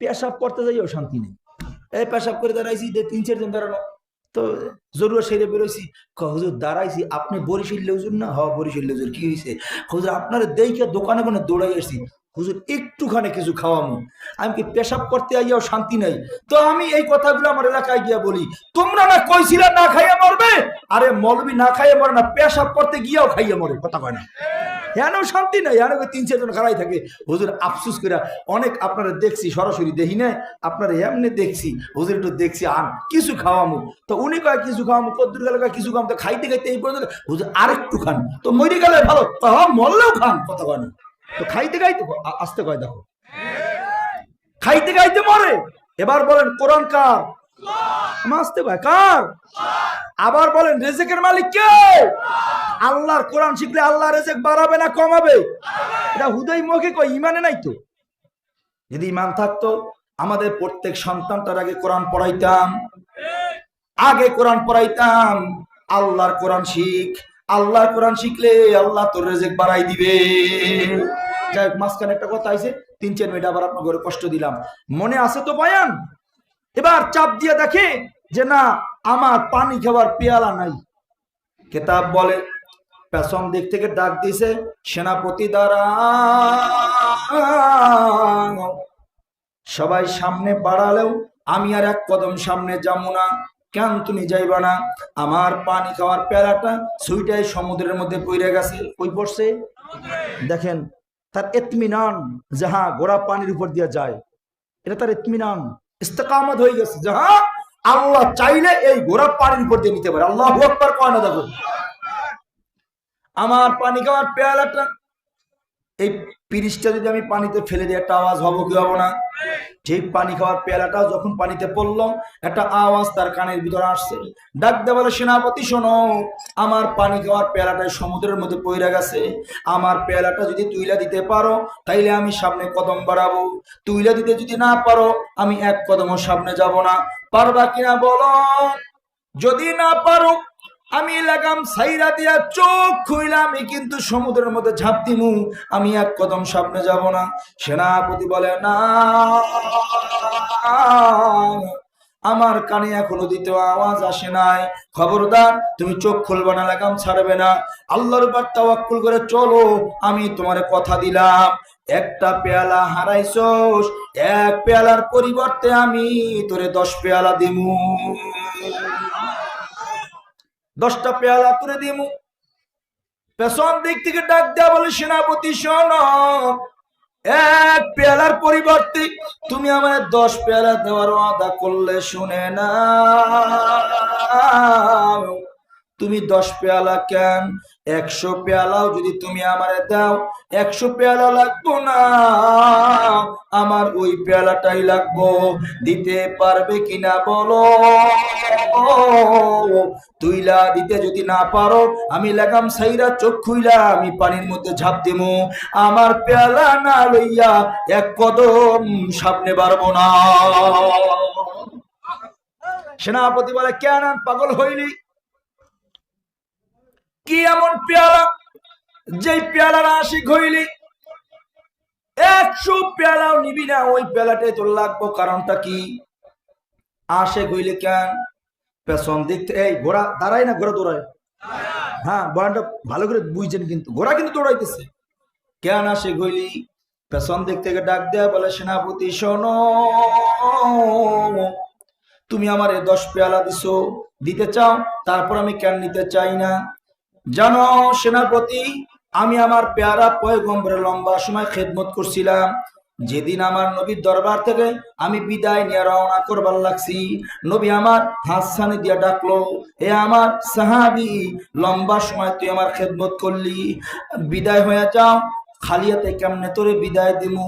পেশাব করতে যাইও শান্তি নেই, এই পেশাব করে দাঁড়াইছি 3-4 জন দাঁড়ানো, তো জরুর সেরে বেরোইছি। হুজুর দাঁড়াইছি আপনি বরিশাল হুজুর না? হ বরিশাল হুজুর। কি হয়েছে? হুজুর আপনার দেখে দোকানে কোনো দৌড়াই আসছি, হুজুর একটুখানে কিছু খাওয়ামু। আমি কি পেশাব করতে আইয়াও শান্তি নাই? তো আমি এই কথাগুলো আমার এলাকায় গিয়া বলি, তোমরা না কইছিলা না খাইয়া মরবে, আরে মৌলবী না খাইয়া মরে না, পেশাব করতে গিয়াও খাইয়া মরে, কথা কয় না? হেন শান্তি নাই, হেন 3-4 জন খাড়াই থাকে। হুজুর আফসুস করে অনেক আপনারা দেখছি, সরাসরি দেখি না, আপনারা এমনি দেখছি, হুজুর একটু দেখছি আন কিছু খাওয়ামু। তো উনি কয় কিছু খাওয়ামু, কদ্দুর গেলে কিছু খাম, তো খাইতে খাইতে এই পর্যন্ত হুজুর আরেকটু খান, তো মরে গেলে ভালো, মরলেও খান, কথা কয় না? তো খাইতে খাইতে আসতে কয়, দেখো খাইতে খাইতে মরে। এবার বলেন কোরআন কার? আসতে কয় কার? আবার বলেন রিজিকের মালিক কে? আল্লাহর কোরআন শিখলে আল্লাহ রিজিক বাড়াবে না কমাবে? এটা হুদাই মুখে কই, ইমানে নাই তো। যদি ইমান থাকতো আমাদের প্রত্যেক সন্তানটার আগে কোরআন পড়াইতাম, আগে কোরআন পড়াইতাম। আল্লাহর কোরআন শিখ, আল্লাহর কোরআন শিখলে আল্লাহ তোর রিজিক বাড়াই দিবে। যাই হোক, মাঝখানে একটা কথা আইছে, 3-4 মিনিট আবার আপনার ঘরে কষ্ট দিলাম। মনে আছে তো বয়ান? এবার চাপ দিয়ে দেখে যে না, আমার পানি খাবার পেয়ালা নাই। কিতাব বলে পেছন দিক থেকে ডাক দিছে, সেনাপতি দ্বারা সবাই সামনে বাড়ালেও আমি আর এক কদম সামনে যাবো না। কেন তুমি যাইবা না? আমার পানি খাওয়ার পেয়ালাটা সুইটাই সমুদ্রের মধ্যে পড়ে গেছে। কই পড়ছে? দেখেন তার ইতমিনান, যাহা ঘোড়া পানির উপর দিয়ে যায়, এটা তার ইতমিনান, ইস্তেকামত হয়ে গেছে। যাহা আল্লাহ চাইলে এই ঘোড়া পানির উপর দিয়ে নিতে পারে। আল্লাহু আকবার কয় না? দেখো আমার পানি খাওয়ার পেয়ালাটা, এই পিরিচটা যদি আমি পানিতে ফেলে দিই একটা আওয়াজ হবো কি হবো না? ঠিক পানি খাওয়ার পেয়ালাটা যখন পানিতে পড়লো, একটা আওয়াজ তার কানের ভিতরে আসছে। ডাক দে বলে, সেনাপতি শোনো, আমার পানি খাওয়ার পেয়ালাটা সমুদ্রের মধ্যে পড়ে গেছে। আমার পেয়ালাটা যদি তুইলা দিতে পারো তাইলে আমি সামনে কদম বাড়াবো, তুইলা দিতে যদি না পারো আমি এক কদমও সামনে যাব না। পারবা কিনা বলো? যদি না পারো আমি লাগাম সাইরা দিয়া চোখ খুইলাম, আমি কিন্তু সমুদ্রের মধ্যে ঝাঁপ দিমু, আমি এক কদম সামনে যাব না। সেনাপতি বলে, না, আমার কানে এখনো দ্বিতীয় আওয়াজ আসে নাই। খবরদার, তুমি চোখ খুলবে না, লাগাম ছাড়বে না। আল্লাহর উপর তাওয়াক্কুল করে চলো, আমি তোমারে কথা দিলাম, একটা পেয়ালা হারাইছস, এক পেয়ালার পরিবর্তে আমি তোরে 10 পেয়ালা দিমু, 10টা পেয়ালা তুলে দিমু। পেছন দিক থেকে ডাক দেয়া বলে, সেনাপতি শোনো, এক পেয়ালার পরিবর্তে তুমি আমার 10 পেয়ালা দেওয়ার ওয়াদা করলে, শুনে না, তুমি 10 পেয়ালা কেন, 100 পেয়ালাও যদি তুমি আমারে দাও, 100 পেয়ালা লাগবো না, আমার ওই পেয়ালাটাই লাগবো। দিতে পারবে কিনা বলো? তুইলা দিতে যদি না পারো আমি লাগাম সাইরা চোখ খুইলা আমি পানির মধ্যে ঝাঁপ দিমু, আমার পেয়ালা না লইয়া এক কদম সামনে বাড়বো না। সেনাপতি বলে, কেন পাগল হইলি? কি এমন পেয়ালা যে পেয়ালার আশিক হইলি? 100 পেয়ালাও নিবি না, ওই পেয়ালাটাই তোর লাগবো। কারণটা কি? আশিক হইলি কেন? পেছন দিক থেকে, এই ঘোড়া দাঁড়ায় না, ঘোড়া দৌড়ায়। হ্যাঁ, বয়ানটা ভালো করে বুঝছেন, কিন্তু ঘোড়া কিন্তু দৌড়াইতেছে। কেন আশিক হইলি? পেছন দিক থেকে ডাক দেয়া বলে, সেনাপতি শোনো, তুমি আমারে 10 পেয়ালা দিছো, দিতে চাও, তারপর আমি কেন নিতে চাই না জানো সেনাপতি? আমি আমার পেয়ারা পয়গম্বরের লম্বা সময় খেদমত করছিলাম। যেদিন আমার নবীর দরবার থেকে আমি বিদায় নিয়ে রওনা করবার লাগছি, নবী আমার হাসানি দিয়া ডাকলো, এ আমার সাহাবী, লম্বা সময় তুই আমার খেদমত করলি, বিদায় হয়ে যাও, খালিয়াতে কেমনে তোরে বিদায় দিমু?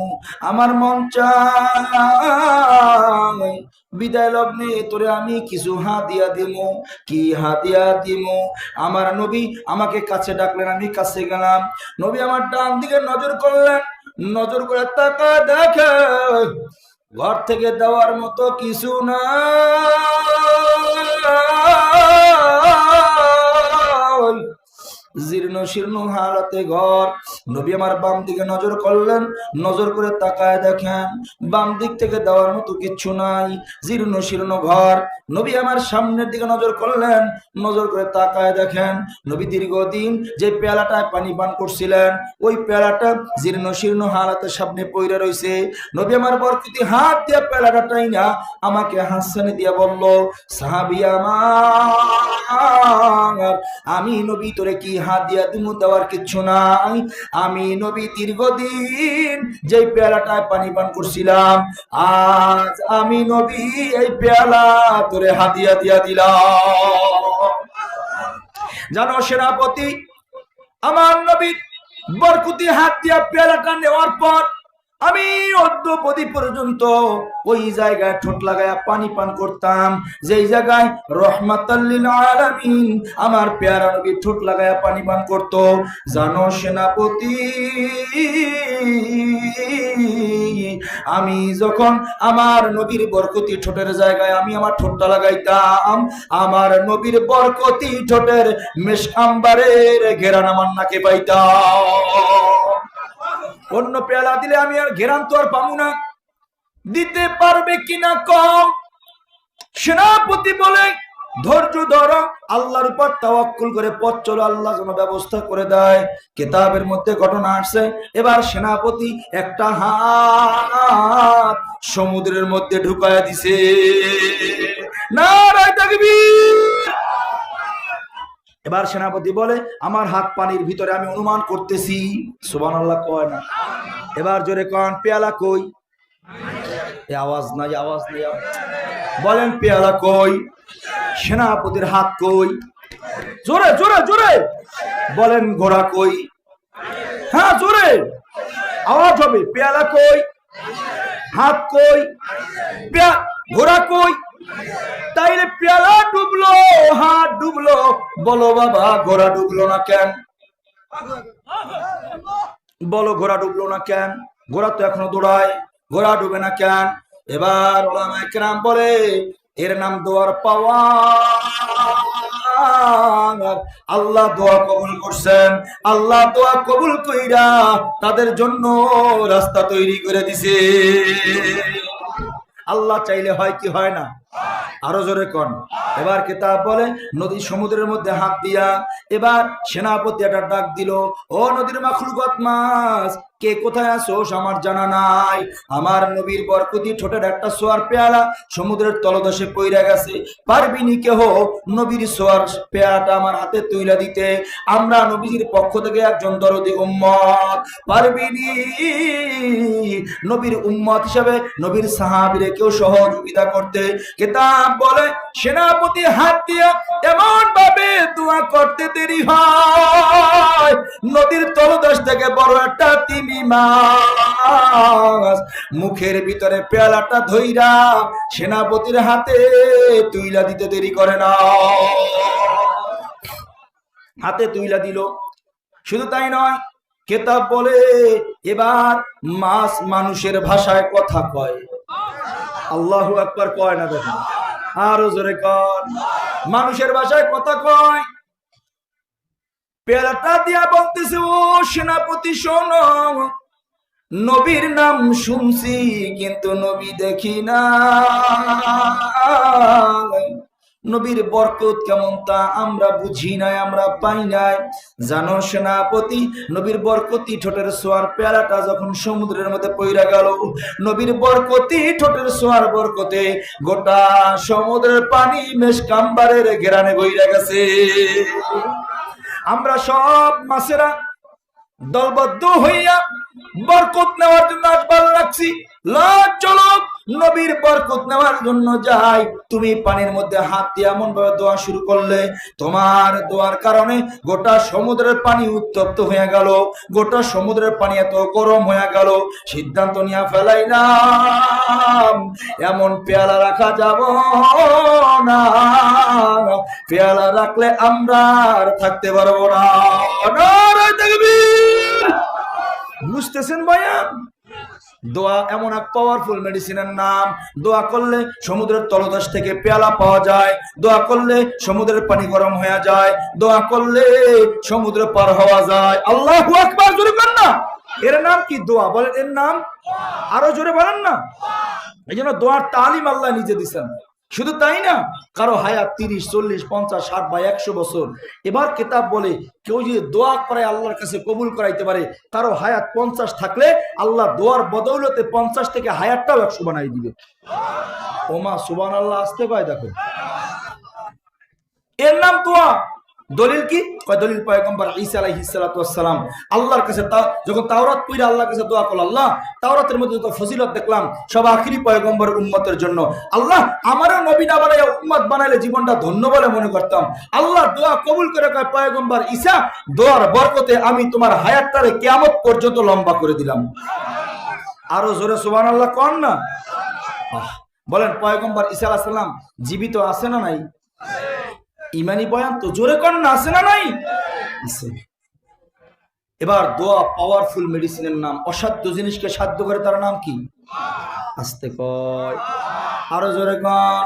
আমার মন চায় বিদায় লগ্নে তোরে আমি কিছু হাদিয়া দিমু। কি হাদিয়া দিমু? আমার নবী আমাকে কাছে ডাকলেন, আমি কাছে গেলাম। নবী আমার ডান দিকে নজর করলেন, নজর করে তাকা দেখে ঘর থেকে দেওয়ার মতো কিছু না, জীর্ণ শীর্ণ হালাতে ঘর। নবী আমার বাম দিকে নজর করলেন, নজর করে তাকায় দেখেন বাম দিক থেকে দেওয়ার মতো কিচ্ছু নাই, জীর্ণ শীর্ণ ঘর। নবী আমার সামনের দিকে নজর করলেন, নজর করে তাকায় দেখেন নবী দীর্ঘদিন যে পেয়ালাটায় পানি পান করছিলেন, ওই পেয়ালাটা জীর্ণ শীর্ণ হালাতে সামনে পইরা রইছে। নবী আমার বরকতি হাত দিয়ে পেয়ালাটা টাইনা আমাকে হাসানি দিয়া বলল, সাহাবী আমার, আমি নবী তোরে কি হাদিয়া দিমু? দেওয়ার কিচ্ছু নাই। আমি নবী দীর্ঘদিন যে পেয়ালাটায় পানি পান করছিলাম, আজ আমি নবী এই পেয়ালা তোরে হাদিয়া দিয়া দিলাম। জানো সেনাপতি, আমার নবী বরকতি হাত দিয়া পেয়ালাটা নেওয়ার পর আমি অদ্যপতি পর্যন্ত ওই জায়গায় ঠোঁট লাগায়া পানি পান করতাম, যেই জায়গায় রহমাতাল লিল আলামিন আমার পেয়ারা নবী ঠোঁট লাগায়া পানি পান করত। জানো সেনাপতি, আমি যখন আমার নবীর বরকতি ঠোঁটের জায়গায় আমি আমার ঠোঁটটা লাগাইতাম, আমার নবীর বরকতি ঠোঁটের মেশকাম্বারের ঘেরান আমার নাকে পাইতাম। অন্য পেয়ালা দিলে আমি আর ঘেরান তো আর পাবো না। দিতে পারবে কিনা কম? সেনাপতি বলে, ধৈর্য ধরো, আল্লাহর উপর তাওয়াক্কুল করে পথ চলো, আল্লাহ যেন ব্যবস্থা করে দেয়। কিতাবের মধ্যে ঘটনা আসছে, এবার সেনাপতি একটা হাত সমুদ্রের মধ্যে ঢুকায়া দিছে। নারায়ে তাকবীর। এবার সেনাপতি বলে, আমার হাত পানির ভিতরে, আমি অনুমান করতেছি। সুবহানাল্লাহ কয় না? এবার জোরে কন, পেয়ালা কই? আওয়াজ নাই, আওয়াজ নাই, বলেন পেয়ালা কই? সেনাপতির হাত কই? জোরে জোরে জোরে বলেন, ঘোড়া কই? হ্যাঁ জোরে আওয়াজ হবে। পেয়ালা কই? হাত কই? ঘোড়া কই? তাইলে পেয়ালা ডুবলো, হাত ডুবলো, বলো বাবা ঘোড়া ডুবলো না কেন? বলো ঘোড়া ডুবলো না কেন? ঘোড়া তো এখনো দৌড়ায়, ঘোড়া ডুবে না কেন? এবার ওলামায়ে কেরাম বলে, এর নাম দোয়ার পাওয়া। আল্লাহ দোয়া কবুল করছেন, আল্লাহ দোয়া কবুল কইরা তাদের জন্য রাস্তা তৈরি করে দিছে। আল্লাহ চাইলে হয় কি হয় না? আরো জোরে কোন। এবার কিতাব বলে, নদী সমুদ্রের মধ্যে হাত দিয়া এবার সেনাপতি একটা ডাক দিল, ও নদীর মাখলুকাত মাছ, কে কোথায় আছোস আমার জানা নাই। আমার নবীর বরকতি ঠোঁটের একটা সোয়ার পেয়ালা সমুদ্রের তলদেশে পইরা গেছে, পারবিনি কেহ নবীর সোয়ার পেয়ালাটা আমার হাতে তুইলা দিতে? আমরা নবীজির পক্ষ থেকে একজন দরদি উম্মত, পারবিনি নবীর উম্মত হিসাবে নবীর সাহাবীরে কেউ সহযোগিতা করতে? কিতাব বলে, সেনাপতি হাত দিয়া এমন ভাবে দোয়া করতে দেরি হয়, নদীর তলদেশ থেকে বড় একটা তিমি মাছ মুখের ভিতরে পেয়ালাটা ধইরা সেনাপতির হাতে তুইলা দিতে দেরি করে না। হাতে তুইলা দিল। শুধু তাই নয়, কিতাব বলে, এবার মাছ মানুষের ভাষায় কথা কয়। আল্লাহু আকবার কয় না? দেখেন আরো জোরে কন। মানুষের ভাষায় কথা কয়। পেয়ালাটা দিয়া বলতেছে, ও সেনাপতি শোনো, নবীর নাম শুনছি কিন্তু নবী দেখি না, নবীর বরকত কেমন তা আমরা বুঝি নাই, আমরা পাই নাই। জানো সেনাপতি, নবীর বরকতি ঠোঁটের সোয়ার পেয়ালাটা যখন সমুদ্রের মধ্যে পইরা গেল, নবীর বরকতি ঠোঁটের সোয়ার বরকতে গোটা সমুদ্রের পানি মেশকাম্বারের ঘেরানে বইরা গেছে। আমরা সব মাছেরা দলবদ্ধ হইয়া বরকত নেওয়ার জন্য আসবার রাখছি। চলো নবীর বরকত নেওয়ার জন্য যাই। তুমি পানির মধ্যে হাত দিয়ে এমন ভাবে দোয়া শুরু করলে, তোমার দোয়ার কারণে গোটা সমুদ্রের পানি উত্তপ্ত হয়ে গেল, গোটা সমুদ্রের পানি এত গরম হয়ে গেল, সিদ্ধান্ত নিয়ে ফেলাইলাম এমন পেয়ালা রাখা যাব না, পেয়ালা রাখলে আমরা আর থাকতে পারবো না। নারায়ে তাকবীর। বুঝতেছেন ভাইয়া? দোয়া এমন এক পাওয়ারফুল মেডিসিনের নাম। দোয়া করলে সমুদ্রের তলদেশ থেকে পেয়ালা পাওয়া যায়, দোয়া করলে সমুদ্রের পানি গরম হয়ে যায়, দোয়া করলে সমুদ্র পার হওয়া যায়। আল্লাহু আকবার জোরে বলেন না। এর নাম কি? দোয়া। বলেন এর নাম আরো জোরে বলেন না। এই জন্য দোয়ার তালিম আল্লাহ নিজে দিচ্ছেন। শুধু তাই না, কারো হায়াত 30, 40, 50, 60 বা 100 বছর। এবার কিতাব বলে, কেউ যদি দোয়া করে আল্লাহর কাছে কবুল করাইতে পারে, কারো হায়াত 50 থাকলে আল্লাহ দোয়ার বদৌলতে 50 থেকে হায়াতটাও 100 বানাই দিবে। ওমা সুবহানাল্লাহ আসতে পায়। দেখো এর নাম দোয়া। দলিল কি? দলিল পয়গম্বর ঈসা আলাইহিস সালাতু ওয়াস সালাম আল্লাহর কাছে যখন তাওরাত পড়ে আল্লাহর কাছে দোয়া করল, আল্লাহ তাওরাতের মধ্যে যত ফজিলত দেখলাম সব আখিরি পয়গম্বর উম্মতের জন্য, আল্লাহ আমারও নবী না বানাইয়া উম্মত বানাইলে জীবনটা ধন্য বলে মনে করতাম। আল্লাহ দোয়া কবুল করে কয়, পয়গম্বর ঈসা দোয়ার বরকতে আমি তোমার হায়াতটারে কিয়ামত পর্যন্ত লম্বা করে দিলাম। আরো জোরে সুবহানাল্লাহ কোন না। বলেন পয়গম্বর ঈসা আলাইহিস সালাম জীবিত আছে না নাই? ইমানি বয়ান তো জোরে কোন না, আছে না নাই? আছে। এবার দোয়া পাওয়ারফুল মেডিসিনের নাম, অসাধ্য জিনিসকে সাধ্য করে তার নাম কি? আস্তে কয়, আরো জোরে কন।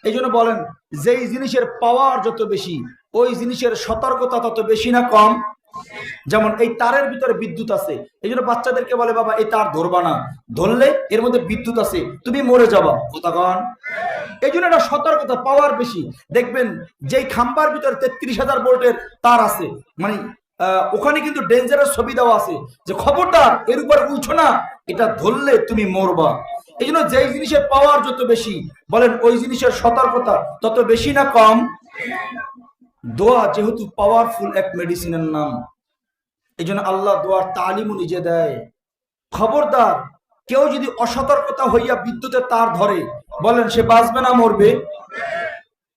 এই জন্য বলেন যেই জিনিসের পাওয়ার যত বেশি ওই জিনিসের সতর্কতা তত বেশি না কম? যেমন এই তারের ভিতরে বিদ্যুৎ আছে, এই জন্য বাচ্চাদেরকে বলে বাবা এই তার ধরবা না, ধরলে এর মধ্যে বিদ্যুৎ আছে, তুমি মরে যাবা। কথা কন। এই জন্য একটা সতর্কতা, পাওয়ার বেশি। দেখবেন যেই খাম্বার ভিতরে 33,000 ভোল্টের তার আছে, মানে ওখানে কিন্তু ডেঞ্জারাস ছবি দেওয়া আছে যে খবরদার এর উপর উঠো না, এটা ধরলে তুমি মরবা। এই জন্য যেই জিনিসের পাওয়ার যত বেশি বলেন ওই জিনিসের সতর্কতা তত বেশি না কম? দোয়া যেহেতু পাওয়ারফুল এক মেডিসিনের নাম, এই জন্য আল্লাহ দোয়ার তালিমও নিজে দেয়। খবরদার কেউ যদি অসতর্কতা হইয়া বিদ্যুতের তার ধরে, বলেন সে বাঁচবে না মরবে?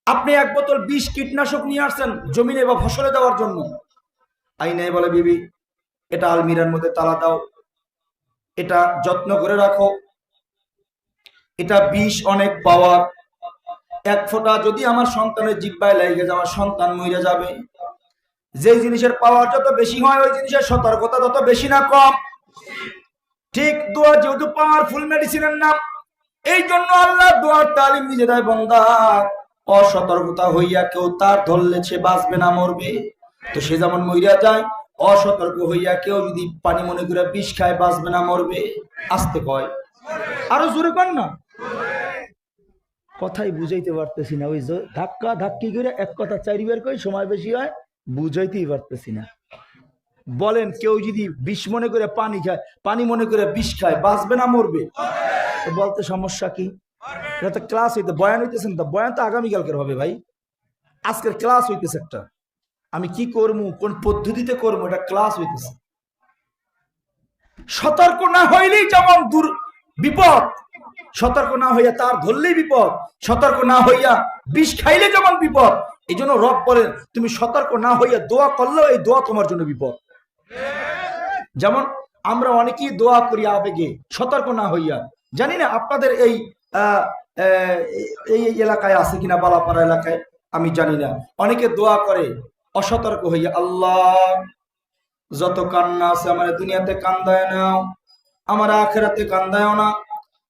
আপনি এক বোতল বিষ কীটনাশক নিয়ে আসছেন জমিনে বা ফসলে দেওয়ার জন্য, আইনাই বলে বিবি এটা আলমিরার মধ্যে তালা দাও, এটা যত্ন করে রাখো, এটা বিষ অনেক পাওয়ার, এক ফোঁটা যদি আমার সন্তানের জিহ্বায় লেগে যায় আমার সন্তান মরে যাবে। যে জিনিসের পাওয়ার যত বেশি হয় ওই জিনিসের সতর্কতা তত বেশি না কম? ঠিক দোয়া যেহেতু পাওয়ারফুল মেডিসিনের নাম, এই জন্য আল্লাহ দোয়ার তালিম নিজে দেয়। বান্দা অসতর্কতা হইয়া কেউ তার ধরলে সে বাঁচবে না মরবে, তো সে যেমন মরিয়া যায়, অসতর্ক হইয়া কেউ যদি পানি মনে করে বিষ খায় বাঁচবে না মরবে। আসতে কয়, আরো জোরে কর না। কথাই বুঝাইতে পারতেছি না, ওই ধাক্কা ধাক্কি করে এক কথা চারিবার কই সময় বেশি হয়, বুঝাইতেই পারতেছি না। বলেন কেউ যদি বিষ মনে করে পানি খায়, পানি মনে করে বিষ খায়, বাঁচবে না মরবে? বলতে সমস্যা কি? এটা তো ক্লাস হইতে, বয়ান হইতেছেন তো, বয়ান তো আগামীকালকের হবে ভাই, আজকের ক্লাস হইতেছে একটা। আমি কি করবো, কোন পদ্ধতিতে করবো, এটা ক্লাস হইতেছে। সতর্ক না হইলেই যেমন বিপদ, সতর্ক না হইয়া তার ধরলেই বিপদ, সতর্ক না হইয়া বিষ খাইলে যেমন বিপদ। এই জন্য রব বলেন তুমি সতর্ক না হইয়া দোয়া করলেও এই দোয়া তোমার জন্য বিপদ। যেমন আমরা অনেকেই দোয়া করি আবেগে, সতর্ক না হইয়া। জানি না আপনাদের এই এলাকায় আছে কিনা, বালাপাড়া এলাকায় আমি জানি না, অনেকে দোয়া করে অসতর্ক হইয়া, আল্লাহ যত কান্না আছে আমার দুনিয়াতে কান্দায় নাও, আমার আখিরাতে কান্দায় না,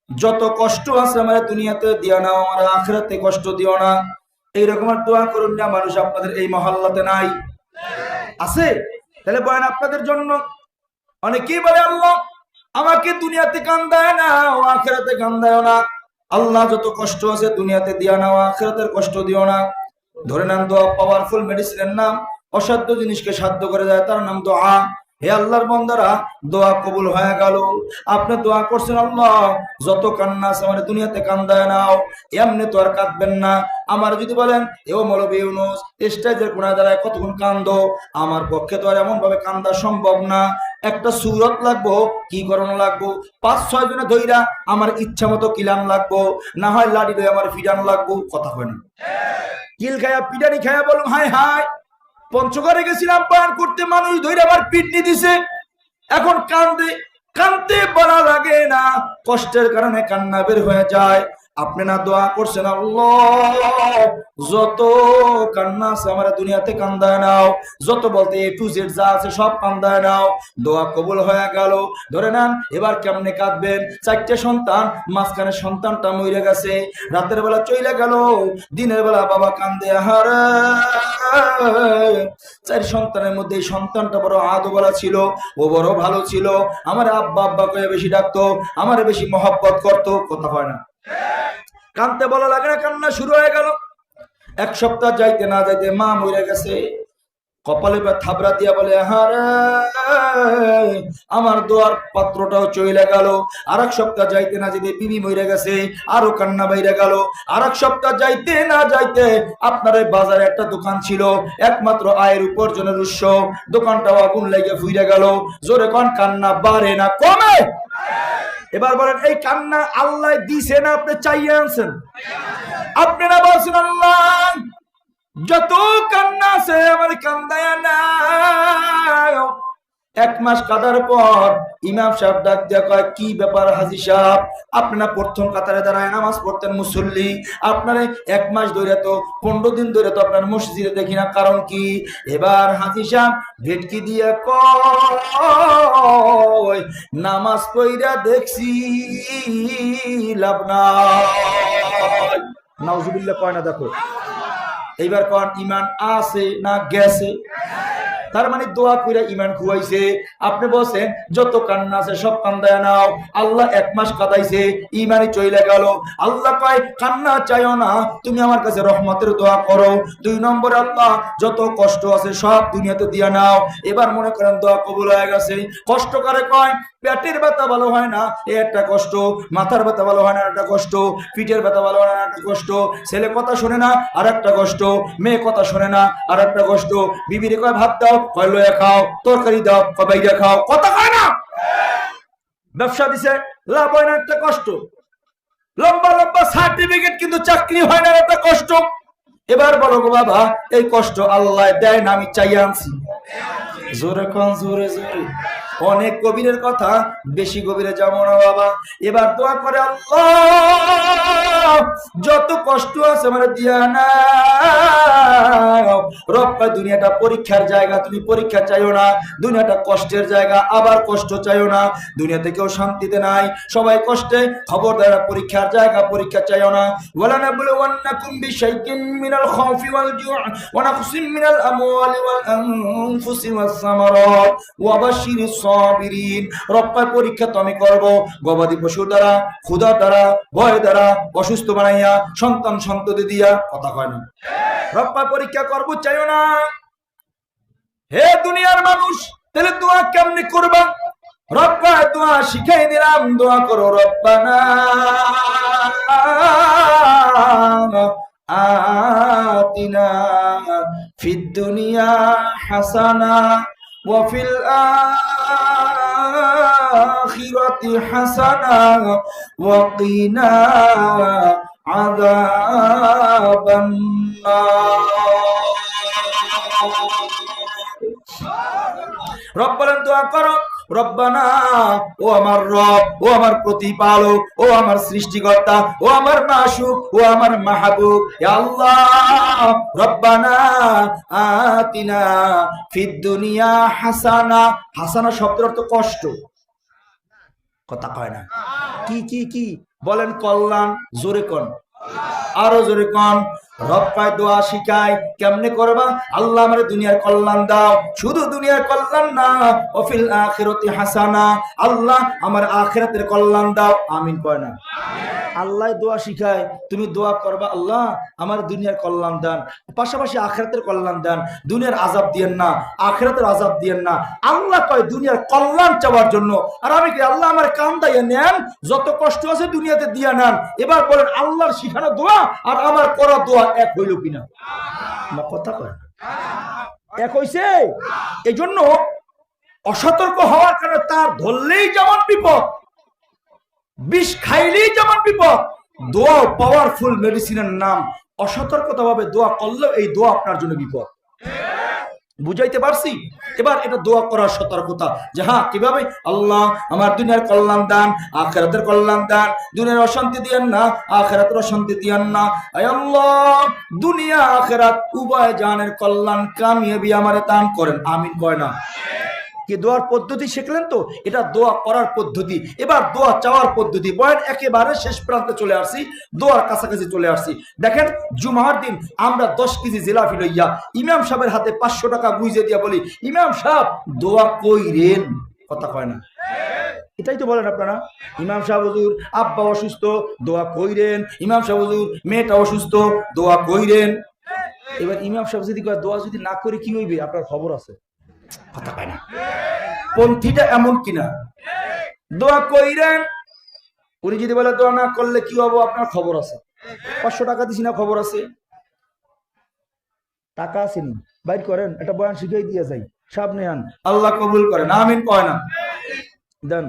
যত কষ্ট আছে আমার দুনিয়াতে দিয়া নাও, আমার আখিরাতে কষ্ট দিও না। এইরকম দোয়া করুন না। মানুষ আপনাদের এই মহল্লাতে নাই? আছে? তাহলে বলেন আপনাদের জন্য। অনেকেই বলে আল্লাহ আমাকে দুনিয়াতে কান্দায় না, আখিরাতে কান্দায় না, আল্লাহ যত কষ্ট আছে দুনিয়াতে দিয়া নাও, আখিরাতের কষ্ট দিও না। ধরে নেন দোয়া পাওয়ারফুল মেডিসিনের নাম, অসাধ্য জিনিসকে সাধ্য করে দেয়, তার নাম দোয়া। হে আল্লাহর বান্দারা, দোয়া কবুল হয়ে গেল। আপনি দোয়া করছেন আল্লাহ যত কান্না আছে আমার দুনিয়াতে কান্দায় নাও, এমনি তো আর কাঁদবেন না। আমার যদি বলেন এও মৌলবী ইউনূস স্টেজের কোনায় দাঁড়ায় কতক্ষণ কান্দো, আমার পক্ষে তো আর এমন ভাবে কান্দা সম্ভব না। একটা সুরত লাগবো, কি করানো লাগবো, 5-6 জনে ধইরা আমার ইচ্ছা মতো কিলাম লাগবো, না হয় লাঠি ধরে আমার ফিডানো লাগবো। কথা হয় না? কিল খায়া পিটানি খায়া বলুন হায় হায়, পঞ্চগড়ে গেছিলাম পান করতে, মানুষ ধরে আবার পিটনি দিছে, এখন কান্দে কান্দতে বলা লাগে না, কষ্টের কারণে কান্না বের হয়ে যায়। আপনি না দোয়া করছেন আল্লাহ যত কান্না আছে আমার দুনিয়াতে কান্দায় নাও, যত বলতে A to Z যা আছে সব কান্দায় নাও। দোয়া কবুল হয়ে গেল। ধরে নেন এবার কেমনে কাঁদবেন? 4টে সন্তান, মাঝখানে সন্তানটা মরে গেছে, রাতের বেলা চলে গেল, দিনের বেলা বাবা কান্দে হারে। 4 সন্তানের মধ্যে এই সন্তানটা বড় আদওয়ালা ছিল, ও বড় ভালো ছিল, আমার আব্বা আব্বা কয়ে বেশি ডাকতো, আমারে বেশি মহব্বত করতো। কথা হয় না? কানতে বলা লাগে না, কান্না শুরু হয়ে গেল। 1 সপ্তাহ যাইতে না যাইতে মা মরে গেছে, কপালে থাবড়া দিয়া বলে হারে আমার দোয়ার পাত্রটাও চলে গেল। 1 সপ্তাহ যাইতে না যেতে বিবি মরে গেছে, আরো কান্না বাইরে গেল। 1 সপ্তাহ যাইতে না যাইতে আপনার ওই বাজারে একটা দোকান ছিল, একমাত্র আয়ের উপার্জনের উৎস, দোকানটাও আগুন লেগে ফুইরে গেল। জোরে কোন কান্না বাড়ে না কমে? এবার বলেন এই কান্না আল্লাহ দিছে না আপনি চাইয়ে আনছেন? আপনারা বলছেন আল্লাহ যত কান্না আছে আমার কান্দায় না, 1 মাস কাটার পর ইমাম সাহেব ডাক দিয়া কয়, কি ব্যাপার হাজী সাহেব, আপনারা প্রথম কাতারে দাঁড়ায় নামাজ পড়তেন মুসল্লি, আপনারা 1 মাস ধরে তো 15 দিন ধরে তো আপনার মসজিদে দেখি না, কারণ কি? এবার হাজী সাহেব ভেটকি দিয়ে কয়, নামাজ পড়া দেখছি লাভ নাই। নাউজুবিল্লাহ কয় না? দেখো এইবার কোন ইমান আছে না গেছে? তার মানে দোয়া কইরা ইমান খুয়াইছে। আপনি বলছেন যত কান্না আছে সব কান্দায় নাও, আল্লাহ 1 মাস কাঁদাইছে, ইমানই চলে গেল। আল্লাহ কয় কান্না চাইও না, তুমি আমার কাছে রহমতের দোয়া করো। 2 নম্বর, আল্লাহ যত কষ্ট আছে সব দুনিয়াতে দিয়া নাও। এবার মনে করেন দোয়া কবুল হয়ে গেছে। কষ্ট করে কয় পেটের ব্যথা ভালো হয় না, এই একটা কষ্ট, মাথার ব্যথা ভালো হয় না একটা কষ্ট, পিঠের ব্যথা ভালো হয় না একটা কষ্ট, ছেলে কথা শোনে না আর একটা কষ্ট, মেয়ে কথা শোনে না আর একটা কষ্ট, বিবিরে কয় ভাত দাও, কয় লয়ে খাও, তরকারি দাও, কয় বাইরে খাও, কথা কয় না। ব্যবসা দিছে, লাভ হয় না একটা কষ্ট, লম্বা লম্বা সার্টিফিকেট কিন্তু চাকরি হয় না একটা কষ্ট। এবার বলো গো বাবা, এই কষ্ট আল্লাহ দেয় না, আমি চাই আনছি? জোরে কোন, জোরে জোরে। অনেক গভীরের কথা, বেশি গভীরে যাবো না বাবা। এবার দোয়া করে, আল্লাহ যত কষ্ট আছে আমার দিয়া না। রব্বা দুনিয়াটা পরীক্ষার জায়গা, তুমি পরীক্ষা চাইও না। দুনিয়াটা কষ্টের জায়গা, আবার কষ্ট চাইও না। দুনিয়াতে কেউ শান্তিতে নাই, সবাই কষ্টে। খবরদার পরীক্ষার জায়গা, পরীক্ষা চাইও না। ওয়ালা নাবলুওয়ান্নাকুম বিশাইইন মিনাল খাউফি ওয়াল জু'i ওয়া নাকসিম মিনাল আমওয়ালি ওয়াল আনফুসি ওয়াস সামারাত ওয়া বাশশিরিস সাবিরিন। রব্বা পরীক্ষা তো আমি করব গবাদি পশু দ্বারা, ক্ষুধা দ্বারা, ভয় দ্বারা, অসুস্থ বানাইয়া, সন্তান সন্ততি দিয়া, কথা কয় না? রব্বা পরীক্ষা করব চাইও না। হে দুনিয়ার মানুষ, তাহলে দোয়া কেমনে করবা? রব্বা দোয়া শিখাই দিলাম, দোয়া করো, রব্বানা আতিনা ফিদ দুনিয়া হাসানা ওয়া ফিল আখিরাতি হাসানা ওয়া কিনা আযাবান নার। রব বলেন দোয়া করো, রব্বানা, ও আমার রব, ও আমার প্রতিপালক, ও আমার সৃষ্টিকর্তা, ও আমার মাশুক, ও আমার মাহবুব, ইয়া আল্লাহ রব্বানা আতিনা ফিদ দুনিয়া হাসানা। হাসানা শব্দের অর্থ কষ্ট, কথা কয় না? কি কি কি বলেন? কল্যাণ। জোরে কোন, আরো জোরে কোন। রব্বায় দোয়া শিখায় কেমনে করবা? আল্লাহ আমার দুনিয়ার কল্যাণ দাও, শুধু দুনিয়ার কল্যাণ না, ওয়াফিল আখিরাতি হাসানা, আল্লাহ আমার আখিরাতের কল্যাণ দাও। আমিন কয় না? আল্লাহ দোয়া শিখায়, তুমি দোয়া করবা আল্লাহ আমার দুনিয়ার কল্যাণ দান, পাশাপাশি আখিরাতের কল্যাণ দান। দুনিয়ার আযাব দিয়েন না, আখিরাতের আযাব দিয়েন না। আল্লাহ কয় দুনিয়ার কল্যাণ চাওয়ার জন্য, আর আমি কি আল্লাহ আমার কান্দাইয়া নেন, যত কষ্ট আছে দুনিয়াতে দিয়া নেন। এবার বলেন আল্লাহর শিখানো দোয়া আর আমার করা দোয়া এক হইল কিনা? না, কথা কয় না। এক হইছে? এই জন্য অসতর্ক হওয়ার কারণে তার ধরলেই যেমন বিপদ, বিষ খাইলেই যেমন বিপদ। দোয়া পাওয়ারফুল মেডিসিনের নাম। অসতর্কতা ভাবে দোয়া করলেও এই দোয়া আপনার জন্য বিপদ। বুঝাইতে পারছি? এবার এটা দোয়া করার সতর্কতা, যে হ্যাঁ কিভাবে? আল্লাহ আমার দুনিয়ার কল্যাণ দান, আখিরাতের কল্যাণ দান। দুনিয়ার অশান্তি দিয়েন না, আখিরাতের অশান্তি দিয়েন না। আয় আল্লাহ দুনিয়া আখিরাত উভয় জানের কল্যাণ কামিয়াবি আমারে দান করেন। আমিন কয় না? কি দোয়ার পদ্ধতি শিখলেন তো? এটা দোয়া করার পদ্ধতি। এবার দোয়া চাওয়ার পদ্ধতি। বলেন একেবারে শেষ প্রান্তে চলে আসছি, দোয়ার কাছাকাছি চলে আসছি। দেখেন জুমার দিন আমরা 10 কেজি জিলাপি লইয়া ইমাম সাহেবের হাতে 500 টাকা বুঝে দিয়া বলি, ইমাম সাহেব দোয়া কইরেন, কথা কয় না? এটাই তো বলেন আপনারা। ইমাম সাহেব হুজুর আব্বা অসুস্থ, দোয়া কইরেন। ইমাম সাহেব হুজুর মেয়েটা অসুস্থ, দোয়া কইরেন। এবার ইমাম সাহেব যদি কয় দোয়া যদি না করে কি হইবে, আপনার খবর আছে? কথা পায় না। পন্থীটা এমন কিনা? দোয়া কইরেন, উনি যদি বলে দোয়া না করলে কি হবো, আপনার খবর আছে? 500 টাকা দিছি না, খবর আছে? টাকা আসেনি, বাইর করেন, একটা বয়ান শিখাই দিয়ে যাই, সামনে আন, আল্লাহ কবুল করেন। আমিন কয় না? দেন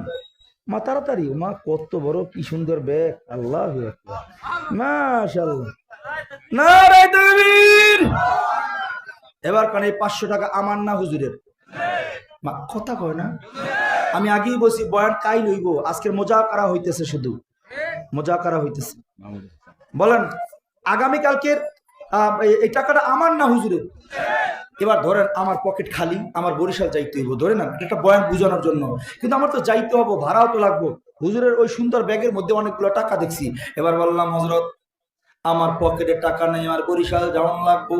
মা তাড়াতাড়ি। মা কত বড়, কি সুন্দর ব্যাগ, আল্লাহু আকবার, মাশাআল্লাহ, নারে তাকবীর। এবার কানে 500 টাকা আমার না হুজুরের? কথা কয় না। আমি আগেই বলছি বয়ান কাই লইব, আজকের মোজাকারা হইতেছে, শুধু মোজাকারা হইতেছে। বলেন আগামীকালকের এই টাকাটা আমার না হুজুরের? এবার ধরেন আমার পকেট খালি, আমার বরিশাল যাইতে হইব, ধরে না একটা বয়ান বুঝানোর জন্য, কিন্তু আমার তো যাইতে হবো, ভাড়াও তো লাগবো। হুজুরের ওই সুন্দর ব্যাগের মধ্যে অনেকগুলো টাকা দেখছি। এবার বললাম হজরত আমার পকেটে টাকা নেই, আমার বরিশাল যাওয়ান লাগবো,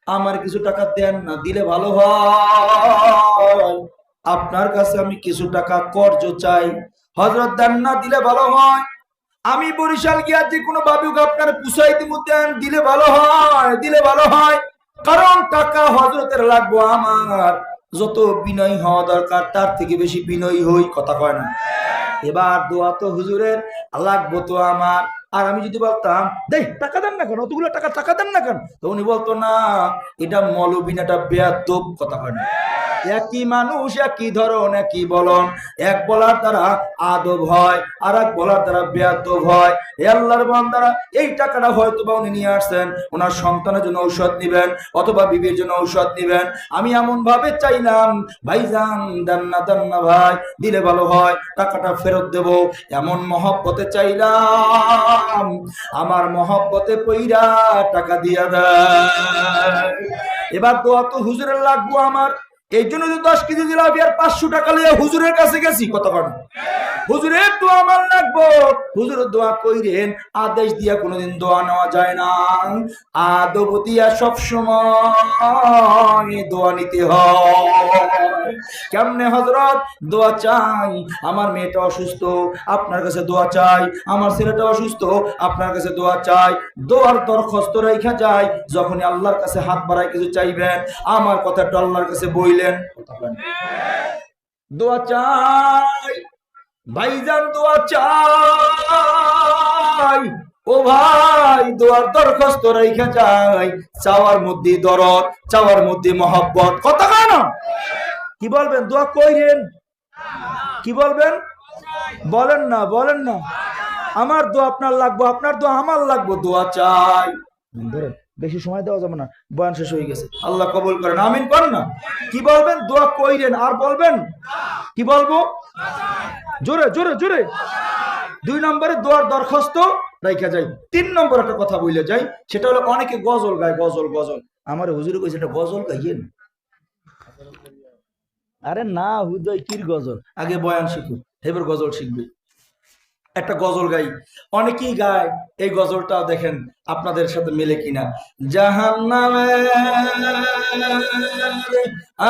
আমার কিছু টাকা দেন না, দিলে ভালো হয়, আপনার কাছে আমি কিছু টাকা কর্জ চাই। হজরত দেন না, দিলে ভালো হয়, আমি বরিশাল গিয়া যে কোনো বাবুক আপনার পুষাই দিব, দেন, দিলে ভালো হয়, দিলে ভালো হয়, কারণ টাকা হজরতের লাগবো আমার। যত বিনয় হওয়া দরকার তার থেকে বেশি বিনয়ী হই, কথা কয় না। এবার দোয়া তো হুজুরের, লাগবো তো আমার। আর আমি যদি বলতাম দেখ টাকা দেন না কেন, অতগুলো টাকা টাকা দেন না কেন, তো উনি বলতো না এটা মৌলবি না, এটা বেয়াদব, কথা কয় না। একই মানুষ, একই ধরন, একই বলন, এক বলার দ্বারা আদব হয়, আর এক বলার দ্বারা বেয়াদব হয়। আল্লাহর বান্দারা, এই টাকাটা হয়তো বা উনি নিয়ে আসছেন ওনার সন্তানের জন্য ঔষধ নিবেন, অথবা বিবির জন্য ঔষধ নিবেন। আমি এমন ভাবে চাইলাম ভাইজান দেন না ভাই, দিলে ভালো হয়, টাকাটা ফেরত দেব, এমন মহব্বতে চাইলাম, আমার মহব্বতে পইরা টাকা দিয়া দেয়। এবার দোয়া তো হুজুরের লাগবো আমার, এই জন্য 10 কেজি জিলাপি আর 500 টাকা লিয়ে হুজুরের কাছে গেছি, কত কারণ হুজুরের দোয়া আমার লাগবো। হুজুরের দোয়া কইরেন, আদেশ দিয়া কোনোদিন দোয়া নেওয়া যায় না, আদব দিয়া সবসময় দোয়া নিতে হয়। কেমনে হযরত? দোয়া চাই, আমার মেয়েটা অসুস্থ, আপনার কাছে দোয়া চাই, আমার ছেলেটা অসুস্থ, আপনার কাছে দোয়া চাই, দোয়ার দরখাস্ত রাইখা যায়, যখনই আল্লাহর কাছে হাত বাড়ায় কিছু চাইবেন, আমার কথাটা আল্লাহর কাছে বইলেন, দোয়া চাই ভাইজান, দোয়া চাই, ও ভাই দোয়ার দরখাস্ত রাইখা চাই, চাওয়ার মধ্যে দরদ, চাওয়ার মধ্যে মহব্বত, কথা কেন? কি বলবেন? দোয়া কইরেন, কি বলবেন? বলেন না, বলেন না, আমার দোয়া আপনার লাগবো, আপনার দোয়া আমার লাগবো, দোয়া চাই। ধরেন বেশি সময় দেওয়া যাবে না, বয়ান শেষ হয়ে গেছে, আল্লাহ কবুল করেন, আমিন করেন না। কি বলবেন? দোয়া কইরেন, আর বলবেন কি বলবো? জোরে জোরে জোরে। 2 নম্বরে দোয়ার দরখাস্ত রাইখা যাই। 3 নম্বর একটা কথা বলে যাই, সেটা হলো অনেকে গজল গায়, গজল গজল। আমার হুজুরে কইছে এটা গজল গাইয়েন। আরে না হুজুর, কির গজল? আগে বয়ান শিখুন, এবার গজল শিখবে। একটা গজল গাই, অনেকেই গায়, এই গজলটা দেখেন আপনাদের সাথে মেলে কিনা। জাহান্নামের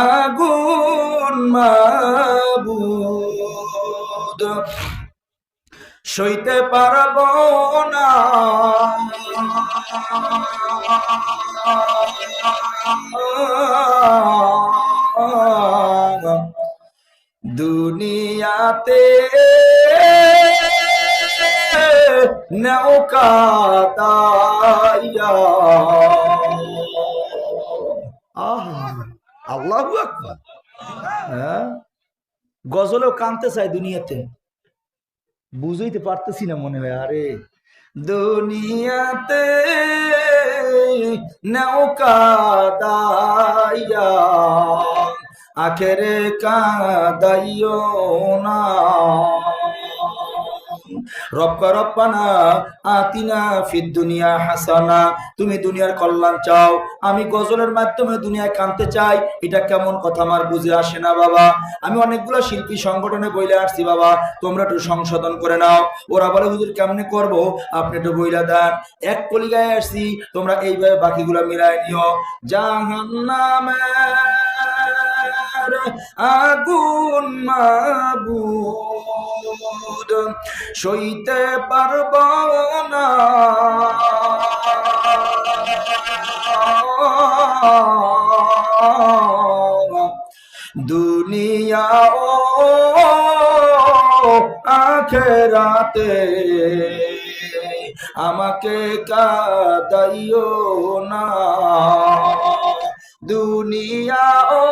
আগুন মাবুদ সইতে পারব না, দুনিয়াতে নৌকা দাইয়া, আল্লাহু আকবার। হ্যাঁ, গজলেও কানতে চাই দুনিয়াতে, বুঝাইতে পারতেছি না মনে হয়। আরে দুনিয়াতে নৌকা দাইয়া, আখেরে কাদাইও না, রব্বা রব্বানা আতিনা ফিদ দুনিয়া হাসানা। তুমি দুনিয়ার কল্যাণ চাও, আমি গজলের মাধ্যমে দুনিয়ায় কানতে চাই, এটা কেমন কথা? আমার বুঝে আসে না বাবা। আমি অনেকগুলো শিল্পী সংগঠনে বইলে আসছি বাবা, তোমরা একটু সংশোধন করে নাও। ওরা বলে হুজুর কেমনে করব, আপনি একটু বইলা দেন। এক কলি গায়ে আসছি, তোমরা এইভাবে বাকিগুলো মিলায় নিও। জাহান্নামের আগুন মাবুদ সইতে পারব না, দুনিয়া ও আখেরাতে আমাকে কাদাইও না, দুনিয়া ও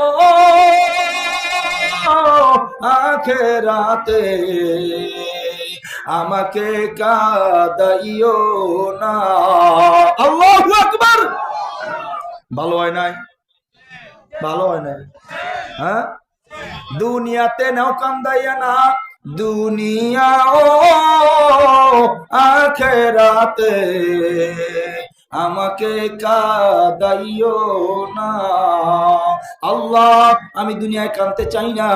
আখেরাতে আমাকে কাদাইও না। আল্লাহু আকবার। ভালো হয় নাই? ভালো হয় নাই? হ্যাঁ, দুনিয়াতে নাও কান্দাইয়া না, দুনিয়া ও আখেরাতে আমাকে কাঁদাইও না। আল্লাহ, আমি দুনিয়ায় কাঁদতে চাই না,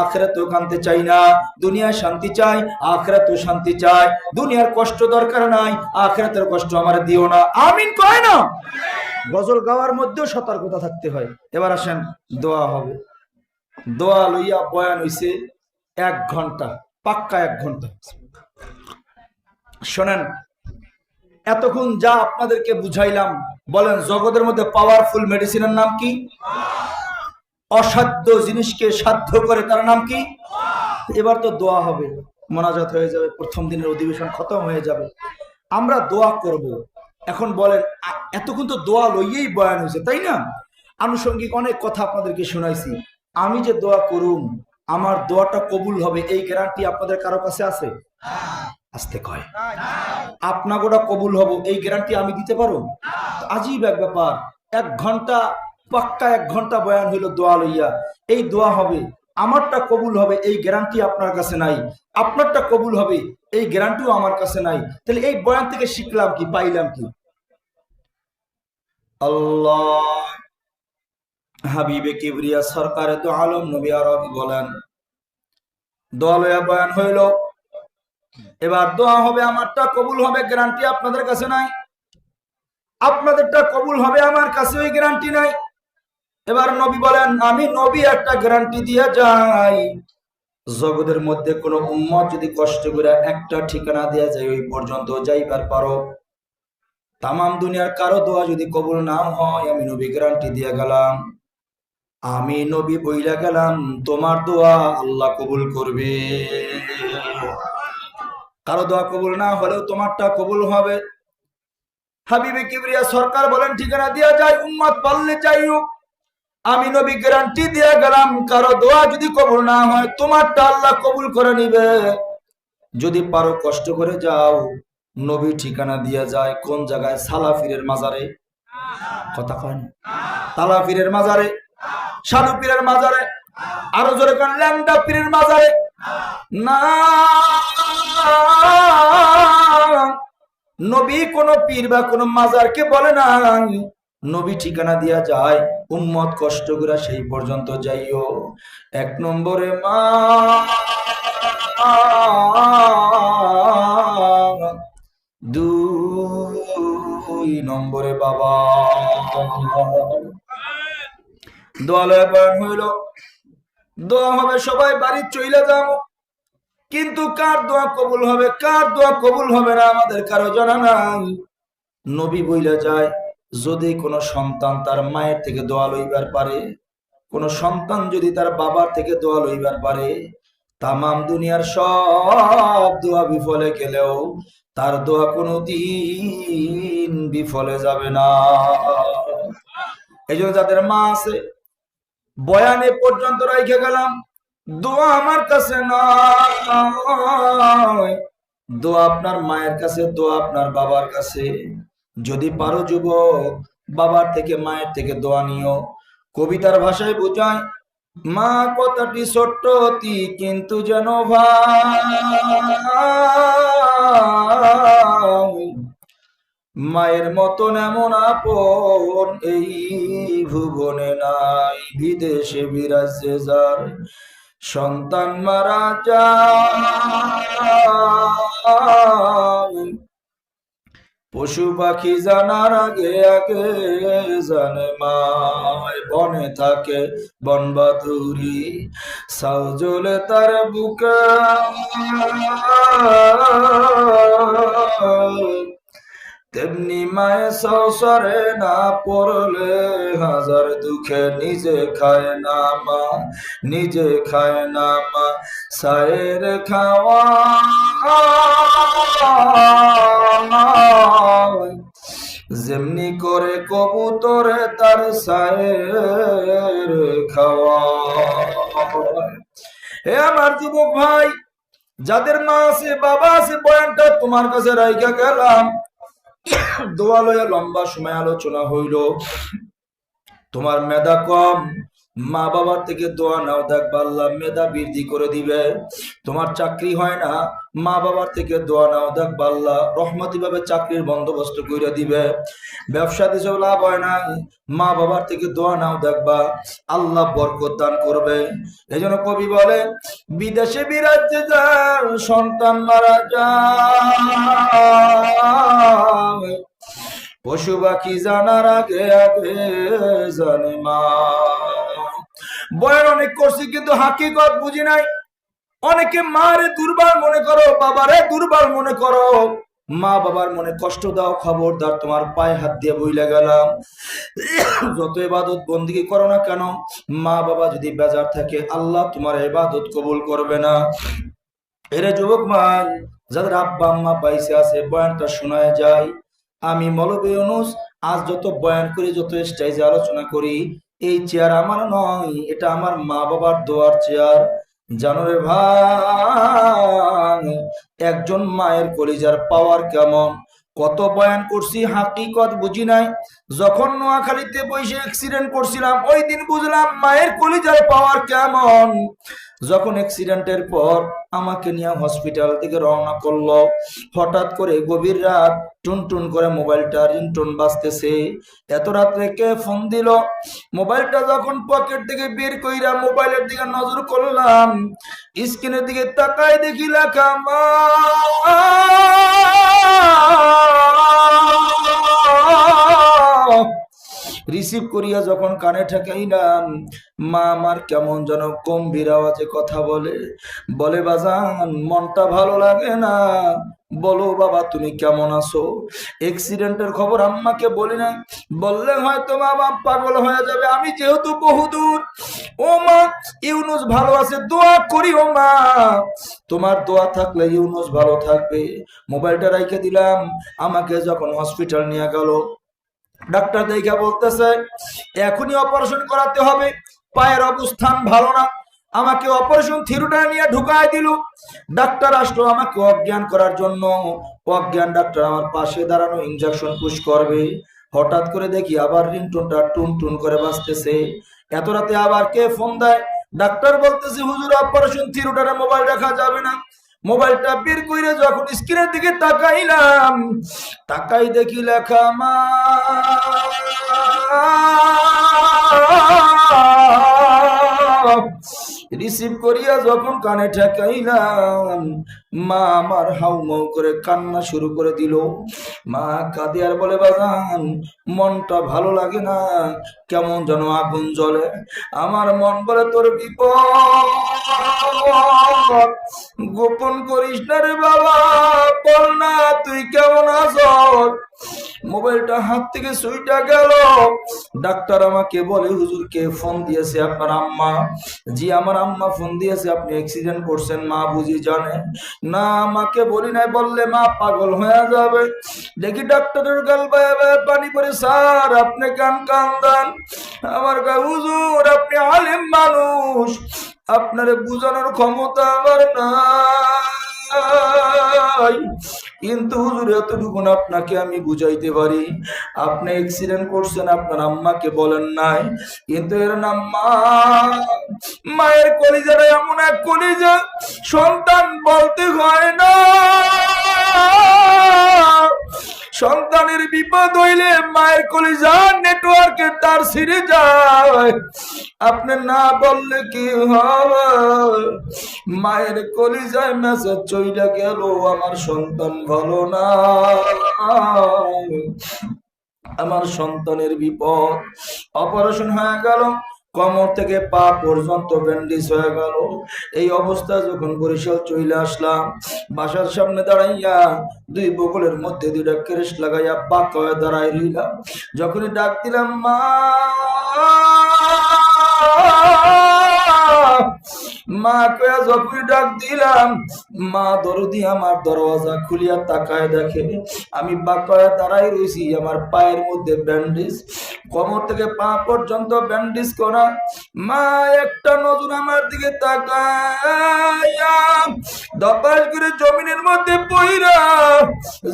আখিরাতেও কাঁদতে চাই না। দুনিয়ায় শান্তি চাই, আখিরাতেও শান্তি চাই। দুনিয়ার কষ্ট দরকার নাই, আখিরাতের কষ্ট আমার দিও না। আমিন কয় না? গজল গাওয়ার মধ্যেও সতর্কতা থাকতে হয়। এবার আসেন, দোয়া হবে। দোয়া লইয়া বয়ান হইছে 1 ঘন্টা, পাক্কা 1 ঘন্টা। শোনেন, এতক্ষণ যা আপনাদেরকে বুঝাইলাম, বলেন জগতের মধ্যে পাওয়ারফুল মেডিসিনের নাম কি? অসাধ্য জিনিসকে সাধ্য করে, তার নাম কি? এবার তো দোয়া হবে, মোনাজাত হয়ে যাবে, প্রথম দিনের অধিবেশন খতম হয়ে যাবে, আমরা দোয়া করব। এখন বলেন, এতক্ষণ তো দোয়া লইয়েই বয়ান হয়েছে, তাই না? আনুষঙ্গিক অনেক কথা আপনাদেরকে শোনাইছি। আমি যে দোয়া করুম, আমার দোয়াটা কবুল হবে, এই গ্যারান্টি আপনাদের কারো কাছে আছে? আসতে কয় আপনাগোটা কবুল হব, এই গ্যারান্টি আমি দিতে পারো? আজীব এক ব্যাপার। 1 ঘন্টা, পাক্কা 1 ঘন্টা বয়ান হইলো দোয়া লইয়া। এই দোয়া হবে, আমারটা কবুল হবে, এই গ্যারান্টি আপনার কাছে নাই। আপনারটা কবুল হবে, এই গ্যারান্টিও আমার কাছে নাই। তাহলে এই বয়ান থেকে শিখলাম কি, পাইলাম কি? আল্লাহ হাবিবে কিবরিয়া সরকারে তো আলম নবী আরবি বলেন, দোয়া লইয়া বয়ান হইল, এবার দোয়া হবে, আমারটা কবুল হবে, গ্যারান্টি আপনাদের কাছে নাই। আপনাদেরটা কবুল হবে, আমার কাছে ওই গ্যারান্টি নাই। এবার নবী বলেন, আমি নবী একটা গ্যারান্টি দিয়ে যাই, জগতের মধ্যে কোন উম্মত যদি কষ্ট করে একটা ঠিকানা দেয়া যায়, ওই পর্যন্ত যাইবার পারো। তামাম দুনিয়ার কারো দোয়া যদি কবুল না হয়, আমি নবী গ্যারান্টি দিয়ে গেলাম, আমি নবী বইলা গেলাম, তোমার দোয়া আল্লাহ কবুল করবে। কারো দোয়া কবুল না হলেও তোমারটা কবুল হবে। হাবিবে কিবরিয়া সরকার বলেন, ঠিকানা দিয়া যায়, উম্মত বললে যাইও, আমি নবী গ্যারান্টি দিয়ে গেলাম, কারো দোয়া যদি কবুল না হয়, তোমারটা আল্লাহ কবুল করে নিবে। যদি পারো কষ্ট করে যাও। নবী ঠিকানা দিয়ে যায় কোন জায়গায়? সালাফিরের মাজারে। কথা কয় না? তালাফিরের মাজারে, সাধু পীরের মাজারে, আরো জোরে কোন ল্যাংডা পীরের মাজারে না। নবী কোন পীর বা কোন মাজারকে বলে না, নবী ঠিকানা দিয়া যায়, উম্মত কষ্ট করে সেই পর্যন্ত যাইও। 1 নম্বরে মা, 2 নম্বরে বাবা। দোয়ালয় বয়ান হইল, দোয়া হবে, সবাই বাড়ি চইলা যাবো, কিন্তু কার দোয়া কবুল হবে, কার দোয়া কবুল হবে না, আমাদের কারো জানা নাই। নবী বইলা যায়, যদি কোনো সন্তান তার মায়ের থেকে দোয়া লইবার পারে, কোন সন্তান যদি তার বাবার থেকে দোয়া লইবার পারে, তামাম দুনিয়ার সব দোয়া বিফলে গেলেও তার দোয়া কোনোদিন বিফলে যাবে না। এই জন্য যাদের মা আছে, বয়ানে পর্যন্ত রেখে গেলাম, দোয়া আমার কাছে নয়, দোয়া আপনার মায়ের কাছে, দোয়া আপনার বাবার কাছে। যদি পারো যুবক, বাবার থেকে মায়ের থেকে দোয়া নিও। কবিতার ভাষায় বোঝায়, মা কথাটি ছোট্ট অতি কিন্তু যেন ভাই, মায়ের মতন এমন আপন এই ভুবনে নাই। বিদেশে বিরাজে যার সন্তান মারা যায়, পশু পাখি জানার আগে আগে জানে মায়। বনে থাকে বনবাদুরি, সাউ জ্বলে তার বুকে, তেমনি মায়ে সংসারে না পড়লে হাজার দুঃখে নিজে খায় না মা, নিজে খায় না মা। সায়ের খাওয়া যেমনি করে কবুতরে তার সায়ের খাওয়া। হে আমার যুবক ভাই, যাদের মা আছে বাবা আছে, বয়ানটা তোমার কাছে রাইখা গেলাম। দোয়া লইয়া লম্বা সময় আলোচনা হইল, তোমার মেধা কম, মা বাবার থেকে দোয়া নাও, দেখবা আল্লাহ মেধা বৃদ্ধি করে দিবে। তোমার চাকরি হয় না, মা বাবার থেকে দোয়া নাও, দেখবা আল্লাহ রহমতি ভাবে চাকরির বন্দোবস্ত করে দিবে। ব্যবসা দিয়েও লাভ হয় না, মা বাবার থেকে দোয়া নাও, দেখবা আল্লাহ বরকত দান করবে। এই জন্য কবি বলে, বিদেশে বিরাজ্যে যার সন্তান মারা যায়, পশু পাখি জানার আগে আগে জানে মা। বয়ান অনেক করছি কিন্তু হাকিকত বুঝি নাই। অনেকে মারে দুর্বল মনে করো, বাবারে দুর্বল মনে করো, মা বাবার মনে কষ্ট দাও, খবরদার তোমার পায়ে হাত দিয়ে বইলে গেলাম। যত ইবাদত বন্দিগি করো না কেন, মা বাবা যদি বেজার থাকে আল্লাহ তোমার ইবাদত কবুল করবে না। এরে যুবক ভাই, যাদের আব্বা আম্মা বাইসে আছে বয়ানটা শোনায় যায়। আমি মৌলভী ইউনূস আজ যত বয়ান করি, যত স্টেজে আলোচনা করি, এই চেয়ার আমার নয়, এটা আমার মা বাবার দোয়ার চেয়ার। জানো রে ভাই, একজন মায়ের কলিজার পাওয়ার কেমন। কত বয়ান করছি, হাকিকত বুঝি নাই। যখন নোয়াখালীতে বসে অ্যাক্সিডেন্ট করছিলাম, ওই দিন বুঝলাম মায়ের কলিজার পাওয়ার কেমন। যখন অ্যাক্সিডেন্টের পর আমাকে নিয়ে হসপিটাল থেকে রওনা করলো, হঠাৎ করে গভীর রাত, টুনটুন করে মোবাইলটা রিংটোন বাজতেছে। এত রাত্রে কে ফোন দিল? মোবাইলটা যখন পকেট থেকে বের কইরা মোবাইলের দিকে নজর করলাম, স্ক্রিনের দিকে তাকায় দেখি লেখা মা। রিসিভ করিয়া যখন কানে ঠেকাইলাম, মা আমার কেমন যেন গম্ভীর আওয়াজে কথা বলে। বলে, বাজান মনটা ভালো লাগে না, বলো বাবা তুমি কেমন আছো। অ্যাক্সিডেন্টের খবর আম্মাকে বলি না, বললে হয়তো বাবা পাগল হয়ে যাবে। আমি যেহেতু বহুদূর, ও মা ইউনূস ভালো আছে, দোয়া করি ও মা, তোমার দোয়া থাকলে ইউনূস ভালো থাকবে। মোবাইলটা রাইখে দিলাম। আমাকে যখন হসপিটাল নিয়ে গেল, ডাক্তার দেখা বলতেছে এখনই অপারেশন করাতে হবে, পায়ের অবস্থান ভালো না। আমাকে অপারেশন থিয়েটারে নিয়ে ঢুকায় দিল। ডাক্তার আসলো আমাকে অজ্ঞান করার জন্য। অজ্ঞান ডাক্তার আমার পাশে দাঁড়ানো, ইনজেকশন পুশ করবে। হঠাৎ করে দেখি আবার রিংটোনটা টুন টুন করে বাজতেছে। এত রাতে আবার কে ফোন দেয়? ডাক্তার বলতেছে হুজুর অপারেশন থিয়েটারে মোবাইল রাখা যাবে না। মোবাইলটা বের করে যখন স্ক্রিনের দিকে তাকাইলাম, তাকাই দেখি লেখা মা। রিসিভ করিয়া যখন কানে ঠেকাইলাম, মা আমার হাউমাউ করে কান্না শুরু করে দিল। মা কাঁদে আর বলে, বাজান মনটা ভালো লাগে না, কেমন যেন আগুন জ্বলে। আমার মন বলে, তোর বিপদ গোপন করিস না রে বাবা, বল না তুই কেমন আছো। মোবাইলটা হাত থেকে সুইটা গেল। ডাক্তার আমাকে বলে, হুজুরকে ফোন দিয়েছে আপনার আম্মা। জি আমার আম্মা ফোন দিয়েছে, আপনি অ্যাক্সিডেন্ট করছেন। মা বুঝি জানে না? আমাকে বলি নাই, বললে মা পাগল হয়ে যাবে। দেখি ডাক্তারের গাল বায়ে বায়ে পানি পড়ে, স্যার আপনি কান দেন। আমার গায়ে, হুজুর আপনি আলেম মানুষ, আপনারে বুঝানোর ক্ষমতা আমার নাই, কিন্তু হুজুর এতটুকু আপনাকে আমি বুঝাইতে পারি, আপনি অ্যাক্সিডেন্ট করছেন, আপনার আম্মাকে বলেন নাই, কিন্তু এর নাম মা। মায়ের কলিজাটা এমন এক কলিজা, সন্তান বলতে হয় না। সন্তানের বিপদ হইলে মায়ের কলিজার নেটওয়ার্কে তার ছিঁড়ে যায়। আপনি না বললে কি হবে? মায়ের কলিজায় মেসেজ চইলা গেল, আমার সন্তান ভালো না, আমার সন্তানের বিপদ। অপারেশন হয়ে গেল, কোমর থেকে পা পর্যন্ত ব্যান্ডেজ হয়ে গেল। এই অবস্থা যখন বরিশাল চলে আসলাম, বাসার সামনে দাঁড়াইয়া দুই বগলের মধ্যে দুইটা ক্রেশ লাগাইয়া বাঁক হয়ে দাঁড়াই রইলাম। যখনই ডাক দিলাম মা, মা কয়া যখনই ডাক দিলাম, মা দরদি আমার দরওয়াজা খুলিয়া তাকায় দেখে আমি বাঁকা দাঁড়াই রয়েছি, আমার পায়ের মধ্যে ব্যান্ডেজ, কোমর থেকে পা পর্যন্ত ব্যান্ডেজ করা। মা একটা নজর আমার দিকে তাকায়া দপাস করে জমিনের মধ্যে পইরা,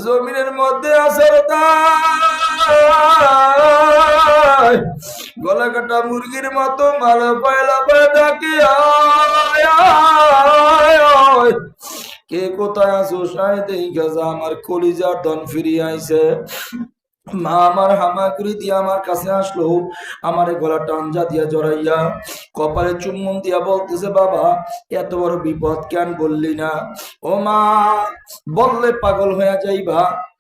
জমিনের মধ্যে আসার দায় গলা কাটা মুরগির মতো মালা পায়লা পায় ডাকে আয় আয় আয়। কে কোথায় আছো সাই দেই গাজা আমার কলিজার ধন ফিরিয়ে আইছে। মা আমার হামাগুড়ি দিয়ে আমার কাছে আসলো, আমার গলা টানজা দিয়া জড়াইয়া কপালে চুম্বন দিয়া বলতেছে, বাবা এত বড় বিপদ কেন বললি না? ও মা, বললে পাগল হয়ে যাইবা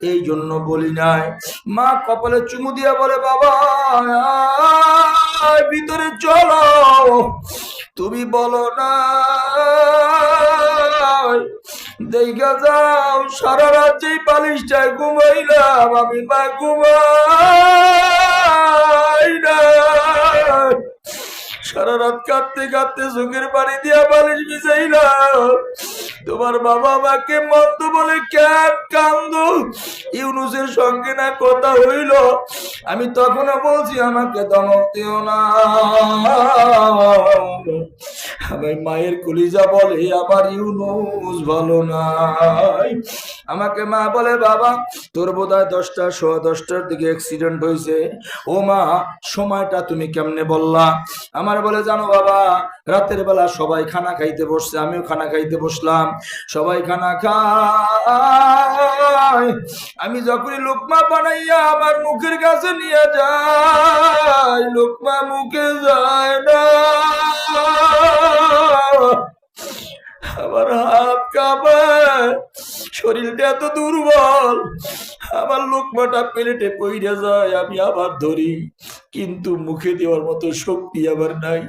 এই জন্য বলি নাই। মা কপালে চুমু দিয়া বলে, বাবা আয়, ভিতরে চলো, তুমি বলো না দেখা যাও সারা রাত যেই বালিশটায় ঘুমাইলাম আমি মা ঘুমাই না। সারা রাত কাঁদতে কাঁদতে চোখের পানি দিয়া বালিশ ভিজাইলাম। তোমার বাবা আমাকে মন্দ বলে কেন কান্দ? ইউনুসের সঙ্গে না কথা হইল, আমি তখনও বলছি আমাকে ধমক দিও না। আমার মায়ের কলিজা বলে আমার ইউনুস ভালো নাই। আমাকে মা বলে, বাবা তোর বোধহয় 10টা 10:15টার দিকে অ্যাক্সিডেন্ট হয়েছে। ও মা, সময়টা তুমি কেমনে বললা? আমার বলে, জানো বাবা, রাতের বেলা সবাই খানা খাইতে বসছে, আমিও খানা খাইতে বসলাম। সবাই খানা খায়, আমি যখনই লোকমা বানাইয়া আমার মুখের কাছে নিয়ে যাই, লোকমা মুখে যায় না। আমার হাত কাঁপে, শরীরটা এত দুর্বল, আমার লোকমাটা প্লেটে পইড়ে যায়, আমি আবার ধরি, কিন্তু মুখে দেওয়ার মতো শক্তি আবার নাই।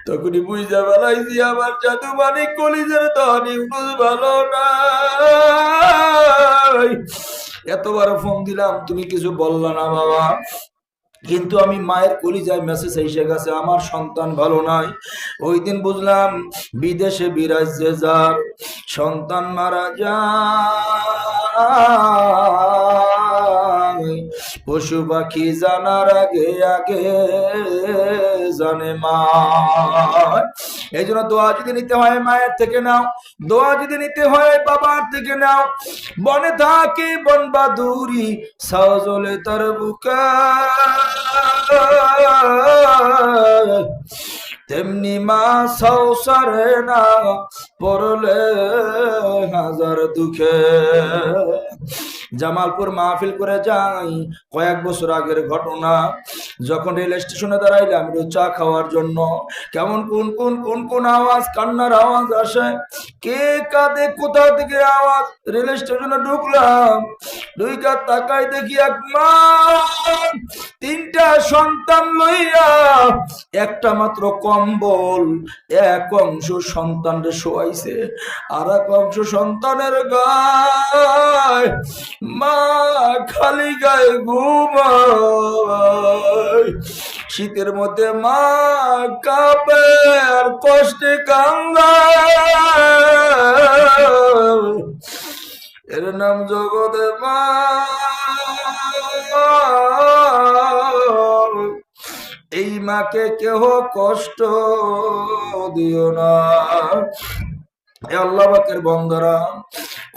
তখনই বুঝতে পারলাইছি আমার জাদু মানে কলিজার ধন ইউনুস ভালো নাই। এতবার ফোন দিলাম, তুমি কিছু বললা না বাবা, কিন্তু আমি মায়ের কলিজায় মেসেজ এসে গেছে আমার সন্তান ভালো নাই। ওই দিন বুঝলাম বিদেশে বিরাজে যার সন্তান মারা যায়, পশু পাখি জানার আগে আগে জানে মা। এই জন্য দোয়া যদি নিতে হয় মায়ের থেকে নাও, দোয়া যদি নিতে হয় বাবার থেকে নাও। বনে থাকে বন বাদুরি, সাজলে তার বুকা, তেমনি মা সংসারে না পড়লে হাজার দুঃখে। জামালপুর মাহফিল করে যাই, কয়েক বছর আগের ঘটনা। যখন রেল স্টেশনে দাঁড়াইলাম একটু চা খাওয়ার জন্য, কেমন কোন কোন কোন কোন আওয়াজ, কান্নার আওয়াজ আসে। কে কাঁদে, কোথা থেকে আওয়াজ? রেল স্টেশনে ঢুকলাম, ঢুইকা তাকাই দেখি এক মা 3টা সন্তান লইয়া, একটা মাত্র কম্বল, এক অংশ সন্তানরে শোয়াইছে, আর এক অংশ সন্তানের গায়ে। মা খালি গায়ে ঘুমায়, শীতের মধ্যে মা কাঁপে আর কষ্টে কান্দায়, এর নাম জগতে মা। এই মাকে কেহ কষ্ট দিও না। আল্লাহ পাকের বান্দারা,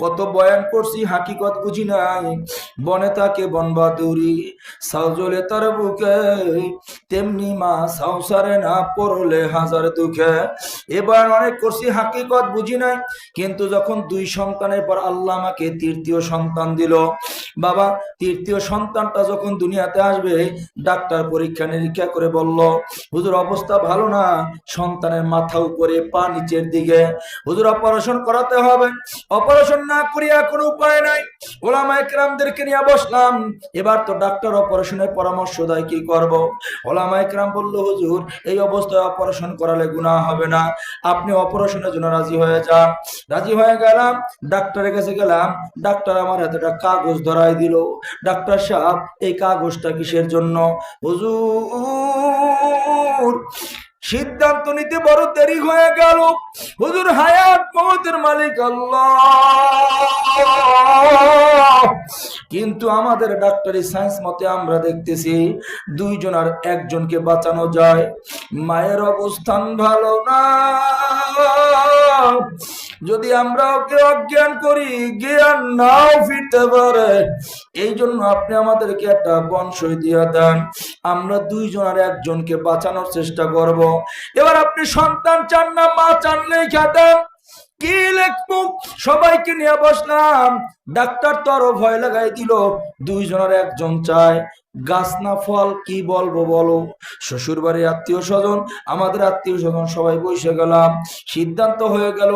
কত বয়ান করছি, হাকিকত বুঝি নাই। বনে থাকে বনবাদুরি, সাউজলে তার বুকে, তেমনি মা সংসারে না পড়লে হাজার দুঃখে। এবার অনেক করছি, হাকিকত বুঝি নাই। কিন্তু যখন 2 সন্তানের পর আল্লাহ আমাকে 3য় সন্তান দিল, বাবা 3য় সন্তানটা যখন দুনিয়াতে আসবে, ডাক্তার পরীক্ষা নিরীক্ষা করে বলল, হুজুর অবস্থা ভালো না, সন্তানের মাথা উপরে পা নিচের দিকে, হুজুর অপারেশন করাতে হবে। অপারেশন না করিয়া কোনো উপায় নাই। ওলামায়ে কেরামদেরকে নিয়ে বসলাম, এবার তো ডাক্তার অপারেশনের পরামর্শ দেয়, কি করব? ওলামায়ে কেরাম বলল, হুজুর এই অবস্থায় অপারেশন করালে গুনাহ হবে না, আপনি অপারেশনের জন্য রাজি হয়ে যান। রাজি হয়ে গেলাম, ডাক্তারের কাছে গেলাম। ডাক্তার আমার হাতে একটা কাগজ ধরাই দিল। ডাক্তার সাহেব, এই কাগজটা কিসের জন্য? হুজুর সিদ্ধান্ত নিতে বড় দেরি হয়ে গেল, হুজুর হায়াত মওতের মালিক আল্লাহ। কিন্তু আমাদের ডাক্তারি সায়েন্স মতে আমরা দেখতেছি 2 জনের একজনকে বাঁচানো যায়। মায়ের অবস্থান ভালো না, যদি আমরা ওকে অজ্ঞান করি, জ্ঞান নাও ফিরতে পারে। এই জন্য আপনি আমাদেরকে একটা বংশই দিয়ে দেন, আমরা দুইজন আর একজনকে বাঁচানোর চেষ্টা করব। এবার আপনি সন্তান চান না মা চান, লেখা দেন। কি লিখবো? সবাইকে নিয়ে বসলাম, ডাক্তার তো আরো ভয় লাগাই দিল, দুইজনের একজন চায়। গাছ না ফল, কি বলবো বলো? শ্বশুর বাড়ির আত্মীয় স্বজন, আমাদের আত্মীয় স্বজন সবাই বসে গেলাম। সিদ্ধান্ত হয়ে গেল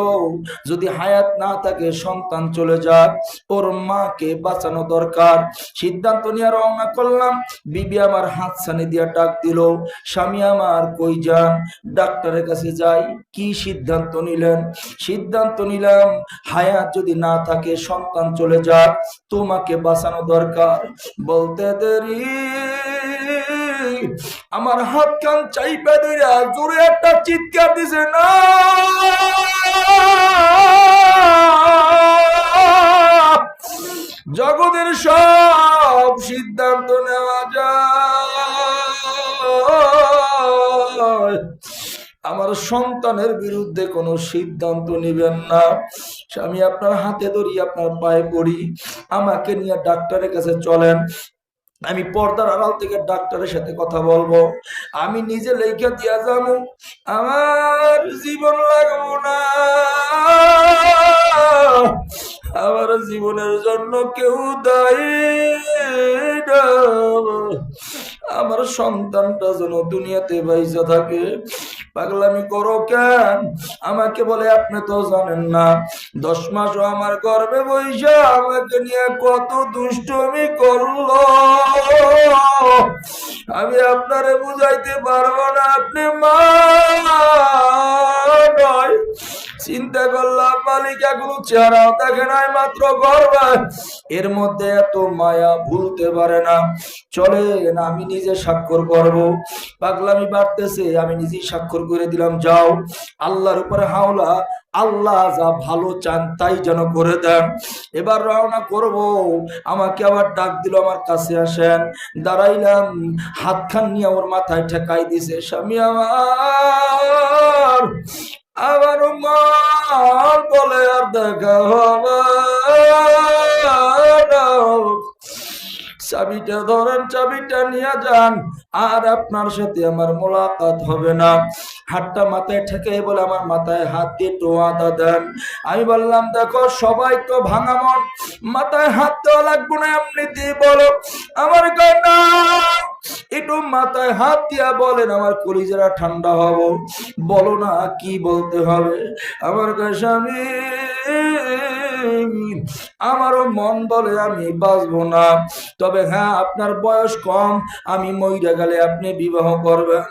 যদি হায়াত না থাকে, সন্তান চলে যাক, ওর মাকে বাঁচানো দরকার। সিদ্ধান্ত নিয়ে রওনা করলাম। বিবি আমার হাত ছানি দিয়া ডাক দিল, স্বামী আমার কই যান? ডাক্তারের কাছে যাই। কি সিদ্ধান্ত নিলেন? সিদ্ধান্ত নিলাম হায়াত যদি না থাকে, সন্তান চলে যাক, তোমাকে বাঁচানো দরকার। বলতে দেরি আমার হাত কান চাইপা ধইরা জোরে একটা চিৎকার দিছে, না জগতের সব সিদ্ধান্ত নেওয়া যায়, আমার সন্তানের বিরুদ্ধে কোনো সিদ্ধান্ত নিবেন না। স্বামী আপনার হাতে ধরি, আপনার পায়ে পড়ি, আমাকে নিয়ে ডাক্তারের কাছে চলেন। আমি পর্দার আড়াল থেকে ডাক্তারের সাথে কথা বলবো, আমি নিজে লেখা দিয়া যাবো, আমার জীবন লাগবো না, আমার জীবনের জন্য কেউ দায়ী না, আমার সন্তানটা যেন দুনিয়াতে বাইজা থাকে। পাগলামি করো কেন? আমাকে বলে আপনি তো জানেন না 10 মাসও আমার গর্ভে বইসা আমাকে নিয়ে কত দুষ্টমি করলো, আমি আপনারে বুঝাইতে পারবো না, আপনি মা নয়। চিন্তা করলাম মালিক এখনো চেহারাও দেখে নাই, মাত্র গর্ভে, এর মধ্যে এত মায়া ভুলতে পারে না। চলেন আমি নিজে স্বাক্ষর করবো। পাগলামি বাড়তেছে, আমি নিজেই স্বাক্ষর করে দিলাম, যাও আল্লাহর উপরে হাওলা, আল্লাহ যা ভালো চান তাই যেন করে দেন। এবার রওনা করব। আমাকে আবার ডাক দিল, আমার কাছে আসেন। দাঁড়াইলাম, হাতখান নিয়ে ওর মাথায় ঠেকাই দিছে, স্বামী আমার আবার মন বলে আর দেখা হবে না। চাবিটা ধরেন, চাবিটা নিয়ে যান, আর আপনার সাথে আমার মোলাকাত হবে না। হাতটা মাথায় ঠেকে বলে আমার মাথায় হাত দিয়ে টোয়াদা দেন। আমি বললাম দেখো সবাই তো ভাঙা মন, মাথায় হাত দেওয়া লাগবে না, এমনি দিয়ে বলো। আমার না, একটু মাথায় হাত দিয়া বলেন, আমার কলিজারা ঠান্ডা হব। বলো না কি বলতে হবে? আমার স্বামী আমারও মন বলে আমি বাঁচবো না, তবে হ্যাঁ আপনার বয়স কম, আমি মইরা গেলে আপনি বিবাহ করবেন।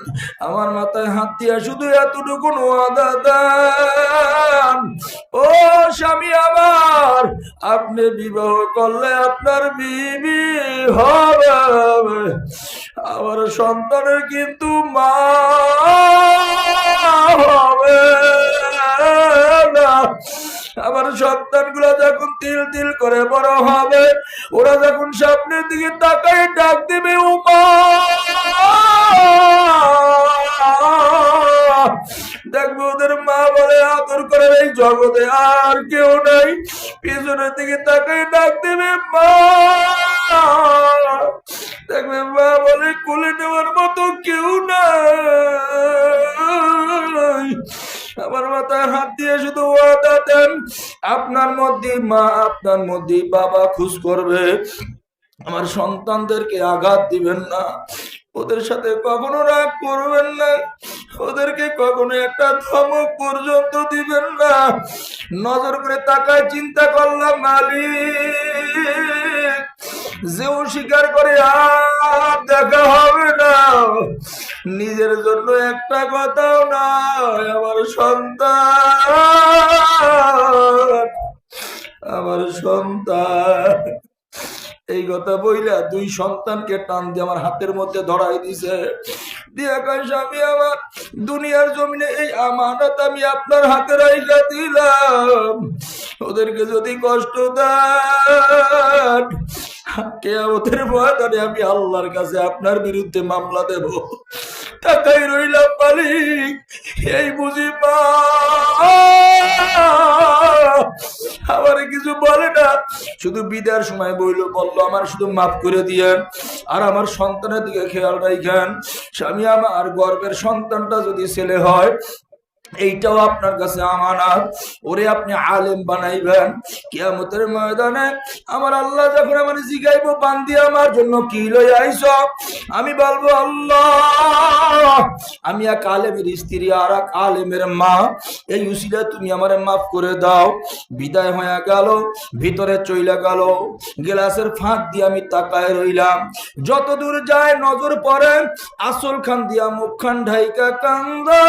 আমার মাথায় হাত দিয়া শুধু এতটুকু ওয়াদা দেন, ও স্বামী আমার, আপনি বিবাহ করলে আপনার বিবি হবে, আমার সন্তানের কিন্তু মা হবে না। আমার সন্তানগুলো যখন তিল তিল করে বড় হবে, ওরা যখন স্বপ্নের দিকে তাকায় ডাক দিবে উমা, দেখবো ওদের মা বলে আদর করে এই জগতে আর কেউ নাই। পিছনের দিকে তাকায় ডাক দিবে মা, দেখবে মা বলে কোলে নেওয়ার মতো কেউ নাই। আমার মাথায় হাত দিয়ে শুধু ওয়াদা দেন, আপনার মধ্যে মা, আপনার মধ্যে বাবা খুশ করবে। আমার সন্তানদেরকে আঘাত দিবেন না, ওদের সাথে কখনো রাগ করবেন না, ওদেরকে কখনো একটা ধমক পর্যন্ত দিবেন না। নজর করে তাকায় চিন্তা করলাম মালিক যেও স্বীকার করে আর দেখা হবে না, নিজের জন্য একটা কথাও নয়, আমার সন্তান, আমার সন্তান। এই কথা বইলা 2 সন্তানকে টান দিয়ে আমার হাতের মধ্যে ধরাই দিছে, দিয়া কয় স্বামী আমার, দুনিয়ার জমিনে এই আমানত আমি আপনার হাতে রাইখা দিলাম, ওদেরকে যদি কষ্ট দেন কিয়ামতের ময়দানে আমি আল্লাহর কাছে আপনার বিরুদ্ধে মামলা দেব। তাকাই রইলাম মালিক, এই বুঝি মা আমার কিছু বলে না, শুধু বিদায়ের সময় বললো আমার শুধু মাফ করে দিয়েন, আর আমার সন্তানের দিকে খেয়াল রাখেন। স্বামী, আমার গর্বের সন্তানটা যদি ছেলে হয়, এইটাও আপনার কাছে আমানত, ওরে আপনি আলেম বানাইবেন। কিয়ামতের ময়দানে আমার আল্লাহ যখন আমার জিগাইবো, বান্দি আমার জন্য কি লই আইছ, আমি বলবো আল্লাহ, আমি এক আলেমের স্ত্রী আর এক আলেমের মা, এই উসিলা তুমি আমারে মাফ করে দাও। বিদায় হয়ে গেল, ভিতরে চইলা গেল, গ্লাসের ফাঁক দিয়ে আমি তাকায় রইলাম। যত দূর যায় নজর পড়ে, আসল খান দিয়া মুখ খান ঢাইকা কান্দা,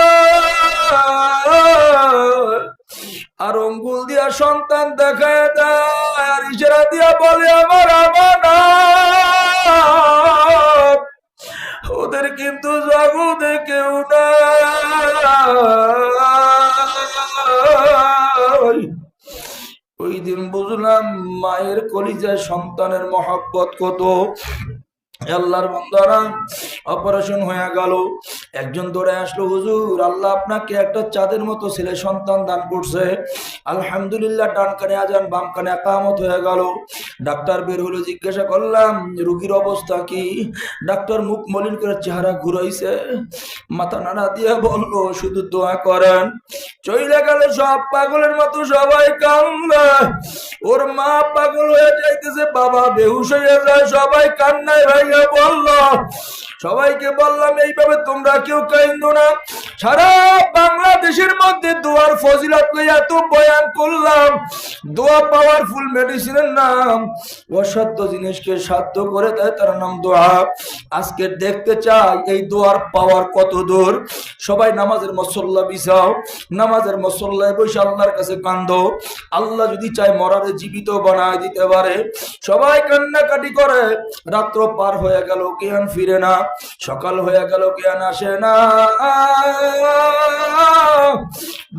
আর অঙ্গুল দিয়া সন্তান দেখায় দেয়, আর ইশারা দিয়া বলে আমার আমানত। ওদের কিন্তু জগতে কেউ নাই। ওই দিন বুঝলাম মায়ের কলিজায় সন্তানের মহব্বত কত। আল্লাহর বান্দারা, অপারেশন হয়ে গেল, একজন দৌড়ে আসলো, হুজুর আল্লাহ আপনাকে একটা চাঁদের মতো ছেলে সন্তান দান করছে, আলহামদুলিল্লাহ। ডান কানে আজান, বাম কানে ইকামত হয়ে গেল। ডাক্তার বের হলো, জিজ্ঞাসা করলাম রোগীর অবস্থা কি? ডাক্তার মুখ মলিন করে চেহারা ঘুরাইছে, মাথা নাড়া দিয়ে বললো শুধু দোয়া করেন। চইলে গেল সব পাগলের মতো সবাই কান্দে, ওর মা পাগল হয়ে যাইতেছে, বাবা বেহুশ হয়ে যায়, সবাই কান্নায় ভাইয়া বলল। সবাইকে বললাম এইভাবে তোমরা কেউ কাইন্দো না। সারা বাংলাদেশের মধ্যে দোয়ার ফজিলত লইয়া এত বয়ান করলাম। দোয়া পাওয়ারফুল মেডিসিনের নাম, অসাধ্য জিনিসকে সাধ্য করে দেয়, তার নাম দোয়া। আজকে দেখতে চাই এই দোয়ার পাওয়ার কত দূর। সবাই নামাজের মুসল্লা বিছাও, নামাজের মুসল্লায় বসে আল্লাহর কাছে কান্দো। আল্লাহ যদি চায় মরারে জীবিত বানায় দিতে পারে। সবাই কান্নাকাটি করে। রাত্র পার হয়ে গেল, জ্ঞান ফিরে না, সকাল হয়ে গেল, জ্ঞান আসে না,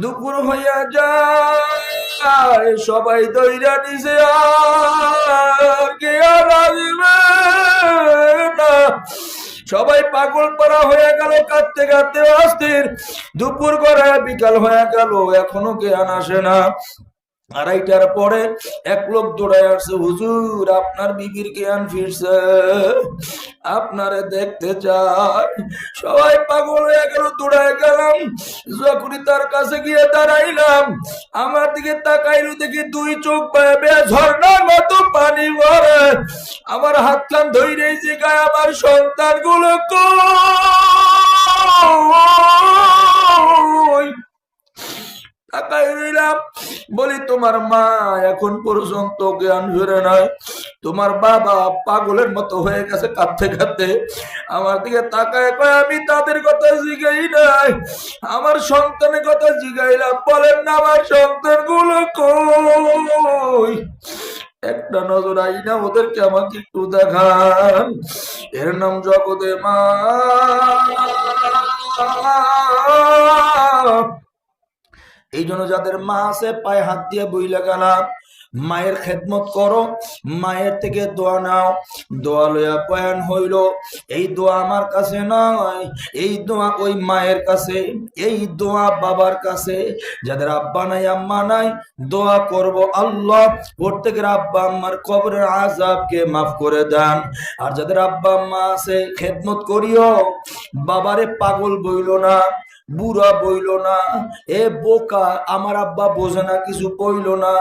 দুপুর হইয়া যায়, সবাই দইরা নিছে, আর জ্ঞান আসবে না। সবাই পাগল পাড়া হয়ে গেল, কাঁদতে কাঁদতে অস্থির। দুপুর করে বিকাল হয়ে গেল, এখনো জ্ঞান আসে না। 2:30টার পরে এক লোক দৌড়ায় আসছে, হুজুর আপনার বিবির জ্ঞান ফিরছে, আপনারে দেখতে চাই। সবাই পাগল হয়ে গেল, দৌড়ায় গেলাম। যখনই তার কাছে গিয়ে দাঁড়াইলাম, আমার দিকে তাকাইলো, দেখি দুই চোখ বেয়ে ঝর্ণার মতো পানি ভরে। আমার হাত কান ধইরেই জিগায়, আমার সন্তান গুলো কই? তাকাই রইলাম, বলি তোমার মা এখন পর্যন্ত জ্ঞান ফিরে নাই, তোমার বাবা পাগলের মতো হয়ে গেছে কাঁদতে কাঁদতে। আমার দিকে তাকায় কয়, আমি তাদের কথা জিগাই নাই, আমার সন্তানের কথা জিগাইলাম। বলেন না আমার সন্তান গুলো কই? একটা নজর আইনা ওদেরকে আমাকে একটু দেখান। এর নাম জগতে মা। এই জন্য যাদের মা আছে পায়ে হাত দিয়ে বইলা গেলাম, মায়ের খেদমত করো, মায়ের থেকে দোয়া নাও। দোয়া লইয়া বয়ান হইল, এই দোয়া আমার কাছে নয়, এই দোয়া ওই মায়ের কাছে, এই দোয়া বাবার কাছে। যাদের আব্বা নাই আম্মা নাই, দোয়া করব আল্লাহ প্রত্যেকের আব্বা আম্মার কবরের আযাবকে মাফ করে দেন। আর যাদের আব্বা আম্মা আছে, খেদমত করিও, বাবারে পাগল বইল না, বুড়া বইল না, এ বোকা আমার আব্বা বোঝে না কিছু বইল না।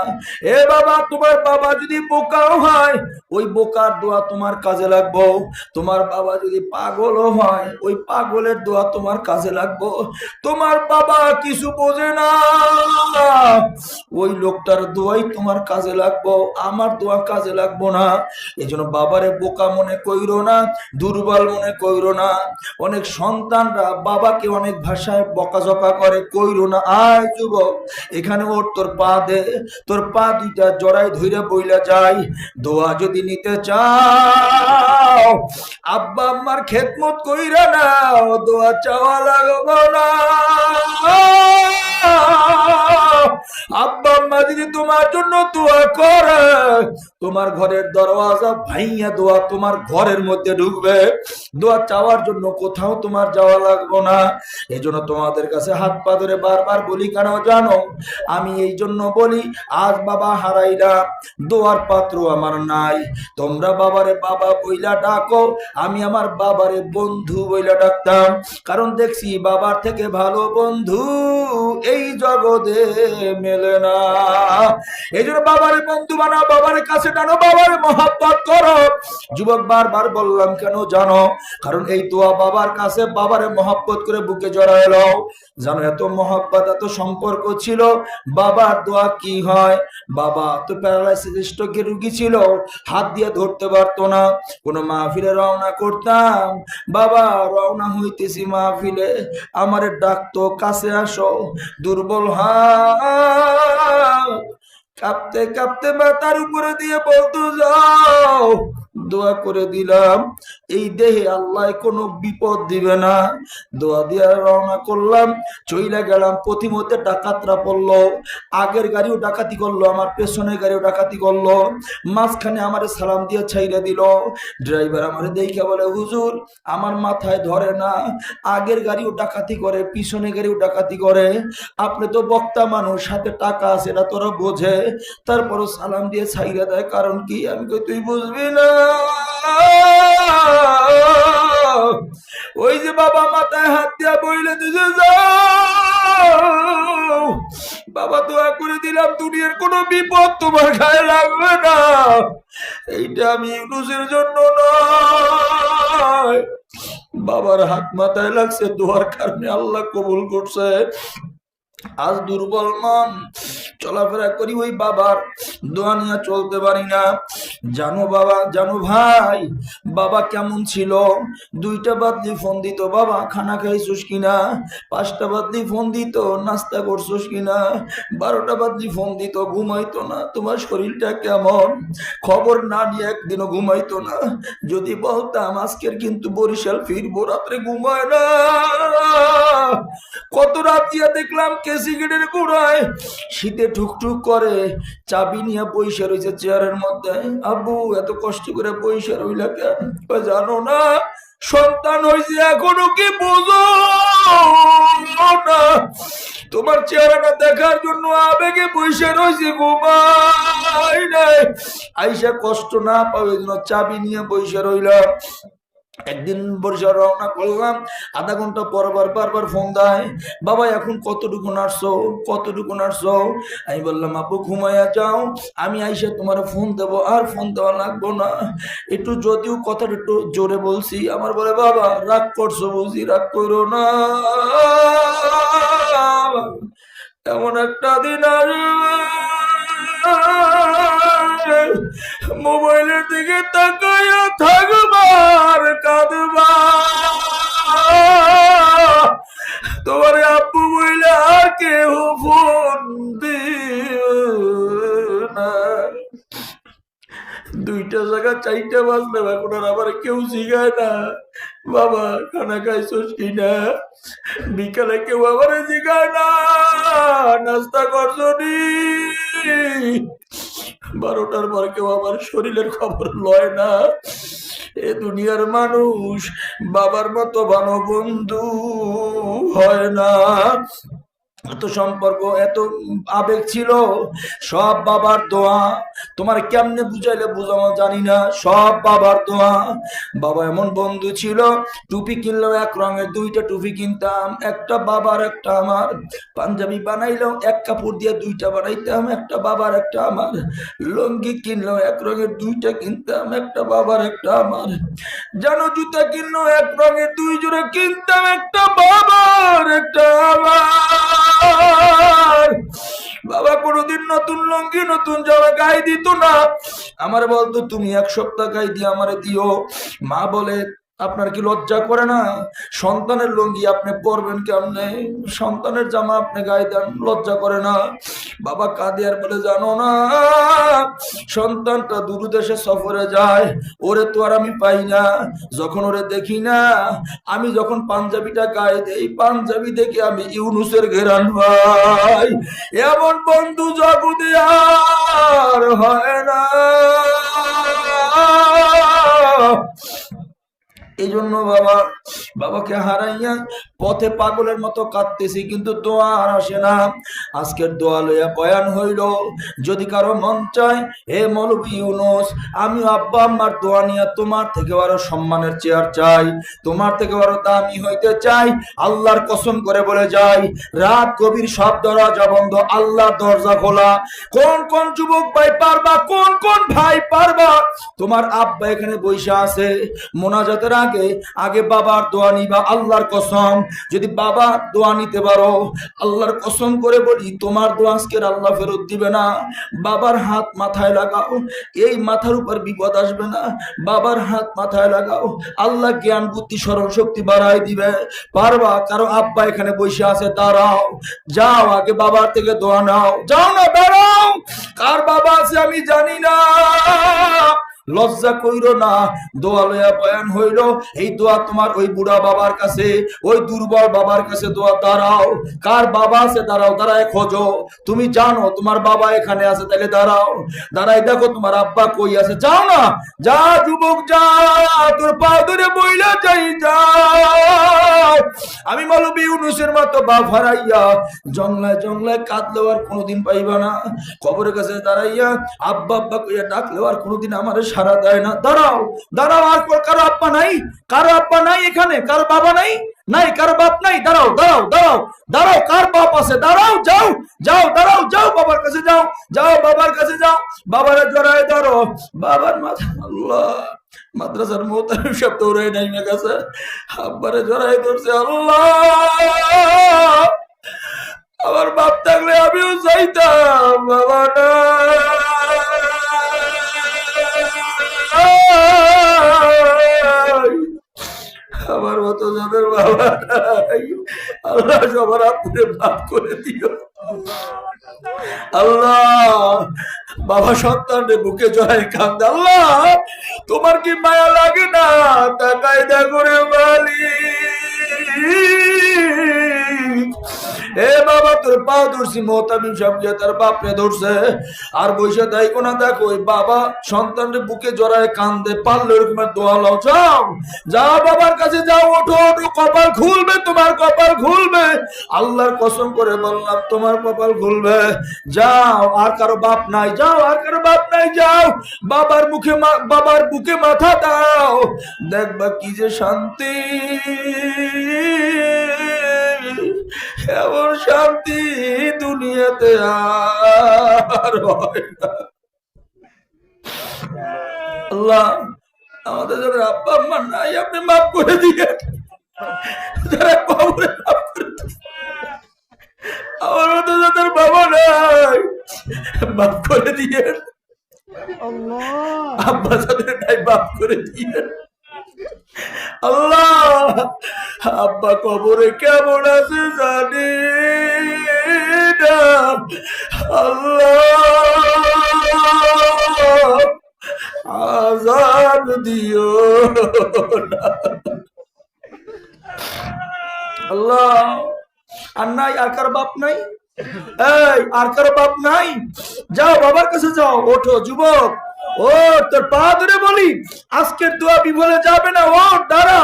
এ বাবা, তোমার বাবা যদি বোকাও হয়, ওই বোকার দোয়া তোমার কাজে লাগবো। তোমার বাবা যদি পাগলও হয়, ওই পাগলের দোয়া তোমার কাজে লাগবো। তোমার বাবা কিছু বোঝে না, ওই লোকটার দোয়াই তোমার কাজে লাগবো, আমার দোয়া কাজে লাগবো না। এই জন্য বাবারে বোকা মনে কইরো না, দুর্বল মনে কইরো না। অনেক সন্তানরা বাবাকে অনেক ভাষায় বকাঝকা করে, কইরো না। আয় যুবক, এখানে ওর তোর পা দে, তোর পা দুইটা জড়াই ধইরা বইলা যায়। দোয়া যদি নিতে চাও, আব্বা আম্মার খেদমত কইরা নাও, দোয়া চাওয়া লাগবো না। আব্বা আম্মা যদি তোমার জন্য দোয়া করে, তোমার ঘরের দরওয়াজা ভাইয়া দোয়া তোমার ঘরের মধ্যে ঢুকবে। দোয়া চাওয়ার জন্য কোথাও তোমার যাওয়া লাগবে না। এই জন্য তোমাদের কাছে হাত পা ধরে বারবার বলি, কেন জানো? আমি এই জন্য বলি, আজ বাবা হারাইলা, দোয়ার পাত্র আমার নাই। তোমরা বাবারে বাবা বইলা ডাকো, আমি আমার বাবারে বন্ধু বইলা ডাকতাম। কারণ দেখছি বাবার থেকে ভালো বন্ধু এই জগতে মেলে না। এই জন্য বাবারে বন্ধু বানাও, বাবারে কাছে টানো, বাবারে মহব্বত করো। যুবক বারবার বললাম কেন জানো? কারণ এই দোয়া বাবার কাছে বাবারে মহব্বত করে বুকে জড়ায় এলো। জানো এত মহব্বত এত সম্পর্ক ছিল। বাবার দোয়া কি হয়? বাবা তো প্যারালাইসিস স্ট্রোকের রোগী ছিল, হাত দিয়ে ধরতে পারতো না। কোনো মাহফিলে রওনা করতাম, বাবা রওনা হইতেছি মাহফিলে, আমারে ডাকতো কাছে আসো, দুর্বল হাত কাঁপতে কাঁপতে মাথার উপরে দিয়ে বলতো যাও, দোয়া করে দিলাম এই দেহে আল্লাহ কোনো বিপদ দিবে না। দোয়া দিয়ে রওনা করলাম, চইলা গেলাম। পথিমধ্যে ডাকাতরা পড়লো, আগের গাড়িও ডাকাতি করলো, আমার পেছনের গাড়িও ডাকাতি করলো। মাঝখানে আমার সালাম দিয়ে ছাইরা দিল। ড্রাইভার আমারে দেখে বলে, হুজুর আমার মাথায় ধরে না, আগের গাড়িও ডাকাতি করে পিছনের গাড়িও ডাকাতি করে, আপনি তো বক্তা মানুষ, হাতে টাকা আছে এটা তোরা বোঝে, তারপরও সালাম দিয়ে ছাইরা দেয়, কারণ কি? আমি কই তুই বুঝবি না। ওই যে বাবা মাথায় হাত দিয়া বইলে দিছে, যাও বাবা দোয়া করে দিলাম দুনিয়ার কোনো বিপদ তোমার গায়ে লাগবে না। এইটা আমি ইউনুসের জন্য নয়, বাবার হাত মাথায় লাগছে, দোয়ার কারণে আল্লাহ কবুল করছে। আজ দুর্বল মন চলাফেরা করি, ওই বাবার দোয়া নিয়ে চলতে পারি না। জানো বাবা, জানো ভাই, বাবা কেমন ছিল? 2টা বাদলি ফোন দিত, বাবা খানা খাইছিস কিনা? 5টা বাদলি ফোন দিত, নাস্তা করছিস কিনা? 12টা বাদলি ফোন দিত, ঘুমাইতো না, তোমার শরীরটা কেমন? খবর না নিয়ে একদিনও ঘুমাইতো না। যদি বলতাম আজকের কিন্তু বরিশাল ফিরবো, রাত্রে ঘুমায় না। কত রাত দিয়ে দেখলাম সিগারেটের গুড়ায় শীতে ঠুকঠুক করে, চাবি নিয়ে বইসা রয়েছে চেয়ারের মধ্যে। আব্বু এত কষ্ট করে বইসা রইলা কেন? জানো না সন্তান হয়েছে এখনো কি বুঝো না? তোমার চেহারাটা দেখার জন্য আবেগে বইসা রয়েছে, ঘুমাই নাই। আইসা কষ্ট না পাবে জন্য চাবি নিয়ে বইসা রইলাম। একদিন বরিশাল রওনা করলাম, আধা ঘন্টা পর বারবার ফোন দেয়, বাবা এখন কতটুকু নাড়ছো, কতটুকু নাড়ছো? আমি বললাম আপু ঘুমাইয়া যাও, আমি আইসা তোমার ফোন দেবো। আর ফোন দেওয়া লাগবো না, একটু যদিও কথাটা একটু জোরে বলছি। আমার বলে বাবা রাগ করছো বুঝি, রাগ করো না, এমন একটা দিন মোবাইলের দিকে তাকাইয়া থাকবার কাঁদবা, তোমার আব্বু বইলে আর কেউ ফোন দিও না। 2টা জায়গা 4টা বাজলে এখন আর আবার কেউ জিগায় না বাবা খানা খাইছিস কিনা। বিকালে কেউ আবার জিগায় না নাস্তা করছনি। 12টার পর কেউ আমার শরীরের খবর লয় না। এ দুনিয়ার মানুষ বাবার মতো ভালো বন্ধু হয় না। এত সম্পর্ক এত আবেগ ছিল, সব বাবার দোয়া। তোমার কেমনে বুঝাইলে বুঝানো জানি না, সব বাবার দোয়া। বাবা এমন বন্ধু ছিল, টুপি কিনলেও এক রঙের 2টা টুপি কিনতাম, একটা বাবার একটা আমার। পাঞ্জাবি বানাইলেও এক কাপড় দিয়ে 2টা বানাইতাম, একটা বাবার একটা আমার। লুঙ্গি কিনলেও এক রঙের 2টা কিনতাম, একটা বাবার একটা আমার। জানো জুতা কিনলেও এক রঙের 2 জোড়া কিনতাম, একটা বাবার একটা আমার। বাবা কোনোদিন নতুন লুঙ্গি নতুন জামা গায়ে দিত না, আমার বলতো তুমি 1 সপ্তাহ গায়ে দিয়ে আমারে দিও। মা বলে আপনার কি লজ্জা করে না? সন্তানের লুঙ্গি আপনি পরবেন কেমনে? সন্তানের জামা আপনি গায়ে দেন, লজ্জা করে না? বাবা কাঁদে আর বলে, জানো না সন্তানটা দূরদেশে সফরে যায়, ওরে তো আর আমি পাই না। যখন ওরে দেখি না, আমি যখন পাঞ্জাবিটা গায়ে দেই, পাঞ্জাবি দেখে আমি ইউনুসের ঘেরান পাই। এমন বন্ধু জগতে আর হয় না। এই জন্য বাবাকে হারাইয়া পথে পাগলের মতো কাঁদতেছি, কিন্তু দোয়া আর আসে না। আজকের দোয়া লইয়া বয়ান হইল, যদি কারো মন চায়, হে মৌলভী ইউনুস, আমি আব্বা আম্মার দোয়া নিয়ে তোমার থেকে আরো সম্মানের চেয়ার চাই, তোমার থেকে আরো দামি হইতে চাই। আল্লাহর কসম করে বলে যাই, রাত গভীর সব দরজা বন্ধ, আল্লাহর দরজা খোলা। কোন কোন যুবক ভাই পারবা, কোন কোন ভাই পারবা? তোমার আব্বা এখানে বৈশা আছে, মোনাজাতের আগে বাবার দোয়া নিবা। আল্লাহর কসম, যদি বাবার দোয়া নিতে পারো, আল্লাহর কসম করে বলি, তোমার দোয়া আজকের আল্লাহ ফেরত দিবে না। বাবার হাত মাথায় লাগাও, এই মাথার উপর বিপদ আসবে না। বাবার হাত মাথায় লাগাও, আল্লাহ জ্ঞান বুদ্ধি স্মরণ শক্তি বাড়াই দিবে। পারবা? কারো আব্বা এখানে বসে আছে, দাঁড়াও, যাও আগে বাবার থেকে দোয়া নাও। যাও না, দাঁড়াও। কার বাবা আছে আমি জানি না, লজ্জা কইরো না। দোয়া লইয়া বয়ান হইল, এই দোয়া তোমার ওই বুড়া বাবার কাছে, ওই দুর্বল বাবার কাছে দোয়া। দাঁড়াও, কার বাবা আছে দাঁড়াও, দাঁড়ায় খোঁজো। তুমি জানো তোমার বাবা এখানে আছে, তাহলে দাঁড়াও, দাঁড়াই দেখো তোমার আব্বা কই আছে। যাও না, যা যুবক যা, তোর পা ধরে বইলা যাই, যাও। আমি মৌলভী ইউনুসের মতো বাপ হারাইয়া জংলায় জংলায় কাঁদলেও আর কোনোদিন পাইবা না। কবরের কাছে দাঁড়াইয়া আব্বা আব্বা কইয়া ডাকলেও আর কোনোদিন আমার সারা দেয় না। দাঁড়াও, দাঁড়াও। আর কারো আব্বা নাই? কারো আব্বা নাই এখানে? কারো বাবা নাই? নাই, কারো বাপ নাই? দাঁড়াও, দাঁড়াও, দাঁড়াও, দাঁড়াও। কার বাপ আছে? দাঁড়াও, যাও, যাও, দাঁড়াও, যাও বাবার কাছে যাও, যাও বাবার কাছে যাও। বাবারে জড়ায় ধরো, বাবার মাথা। আল্লাহ, মাদ্রাসার মোহতামিম সব দৌড়ে নাইমে গেছে, আব্বারে জড়ায় ধরছে। আল্লাহ, আমার বাপ থাকলে আমিও চাইতাম, বাবা না। আমার মতো যাদের বাবা নাই, আল্লাহ সবার আপনি মাফ করে দিও। আল্লাহ, বাবা সন্তানের বুকে জড়ায় কান্দে। আল্লাহ, তোমার কি মায়া লাগে না? তাকাই দেখো রে মালিক। এ বাবা, তোর পা ধরছি, মোহতামিম সাহেব তার বাপরে ধরছে আর বসে তাই কোনা দেখো, ওই বাবা সন্তানের বুকে জড়ায় কান্দে। পারলে ওরকম দোয়া লাও, যাও, যাও বাবার কাছে যাও, ওঠো, ওঠো, কপাল খুলবে, তোমার কপাল খুলবে। আল্লাহর কসম করে বললাম, তোমার কপাল খুলবে। যাও, আর কারো বাপ নাই? যাও, আর কারো বাপ নাই? যাও, বাবার বুকে মাথা দাও, দেখবা কি যে শান্তি। এমন শান্তি দুনিয়াতে আর হয় না। আল্লাহ, আমাদের যারা আব্বা আম্মা নাই, আপনি মাফ করে দিয়ে, যারা কবরে মাফ করে দিয়ে, আমার মতো যাদের বাবা নাই, মাফ করে দিয়ে, আব্বা যাদের নাই, মাফ করে দিয়ে। আল্লাহ, আব্বা কবরে কেমন আছে জানি না। আল্লাহ, আযাব দিও না। আল্লাহ, আর নাই? আর কারো বাপ নাই? এই, আর কারো বাপ নাই? যাও বাবার কাছে যাও, ওঠো যুবক, ও তোর পা ধরে বলি, আজকের দোয়া বিফলে যাবে না। ও দাঁড়া,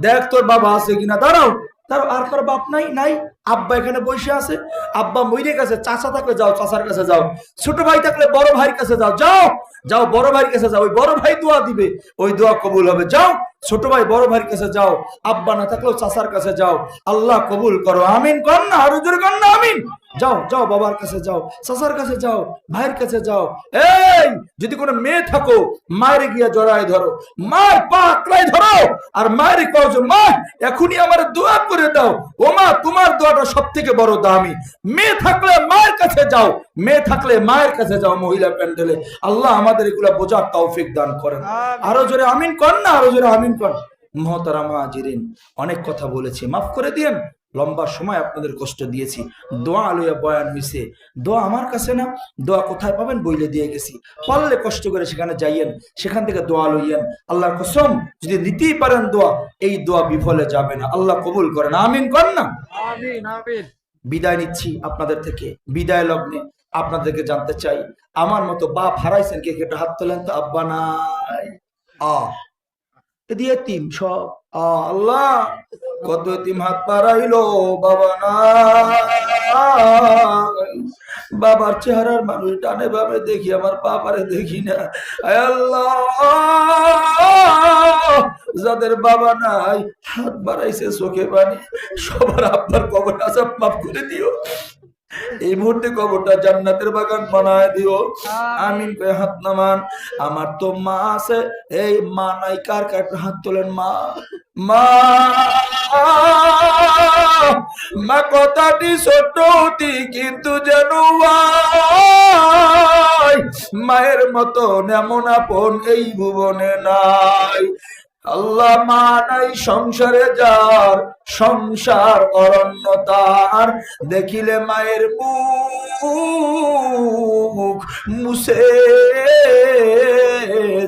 দেখ তোর বাবা আছে কিনা। দাঁড়াও, দাঁড়াও। আর কারো বাপ নাই? নাই। আব্বা এখানে বসে আছে, আব্বা মইরে গেছে। চাচা থাকলে যাও, চাচার কাছে যাও। ছোট ভাই থাকলে বড় ভাইয়ের কাছে যাও, যাও, যাও বড় ভাইয়ের কাছে যাও, ওই বড় ভাই দোয়া দিবে, ওই দোয়া কবুল হবে। যাও, ছোট ভাই বড় ভাইয়ের কাছে যাও, আব্বা না থাকলেও চাচার কাছে যাও, আল্লাহ কবুল করো। আমিন কর না, আরো জোরে কর না, আমিন। যাও, যাও বাবার কাছে যাও, চাচার কাছে যাও, ভাইয়ের কাছে যাও। এই, যদি কোনো মেয়ে থাকো, মায়ের গিয়া জড়ায় ধরো, মায়ের পা আঁকড়ায় ধরো, আর মায়ের কও যে মা এখনই আমার দোয়া করে দাও। ও মা, তোমার দোয়াটা সব থেকে বড় দামি। মেয়ে থাকলে মায়ের কাছে যাও, মেয়ে থাকলে মায়ের কাছে যাও, মহিলা প্যান্ডেলে। আল্লাহ আমাদের এগুলা বোঝার তৌফিক দান করেন। আরো জোরে আমিন কর না, আরো জোরে আমিন কর। মহতারামা হাজিরিন, অনেক কথা বলেছি, মাফ করে দিয়েন। লম্বা সময় আপনাদের কষ্ট দিয়েছি। দোয়া লইয়া বয়ান হইছে, দোয়া আমার কাছে না, দোয়া কোথায় পাবেন বইলে দিয়ে গেছি। পারলে কষ্ট করে সেখানে যাইয়েন, সেখান থেকে দোয়া লইয়েন। আল্লাহর কসম, যদি নিতেই পারেন দোয়া, এই দোয়া বিফলে যাবে না। আল্লাহ কবুল করেন, আমিন কর না। বিদায় নিচ্ছি আপনাদের থেকে। বিদায় লগ্নে আপনাদেরকে জানতে চাই, আমার মতো বাপ হারাইছেন কে? কেটে হাত তোলেন তো। আব্বা নাই, দিয়ে তিম সব। আল্লাহ, কত তিম হাত পারাইলো, বাবা নাই। বাবার চেহারার মানুষ ডানে বামে দেখি, আমার বাবারে দেখি না। আল্লাহ, যাদের বাবা নাই, হাত বাড়াইছে চোখে পানি, সবার আপনার কবর আজাব মাফ করে দিও। এই মুহূর্তে কবরটা জান্নাতের বাগান বানায় দিও। আমিন কয়ে হাত নামান। আমার তো মা আছে, এই মা নাই কার? কার হাত তোলেন। মা, মা, মা কথাটি ছোট অতি কিন্তু যেন মায়ের মতো এমন আপন এই ভুবনে নাই। আল্লাহ, মা নাই সংসারে যার, সংসার অরণ্য তার, দেখিলে মায়ের মুখ মুছে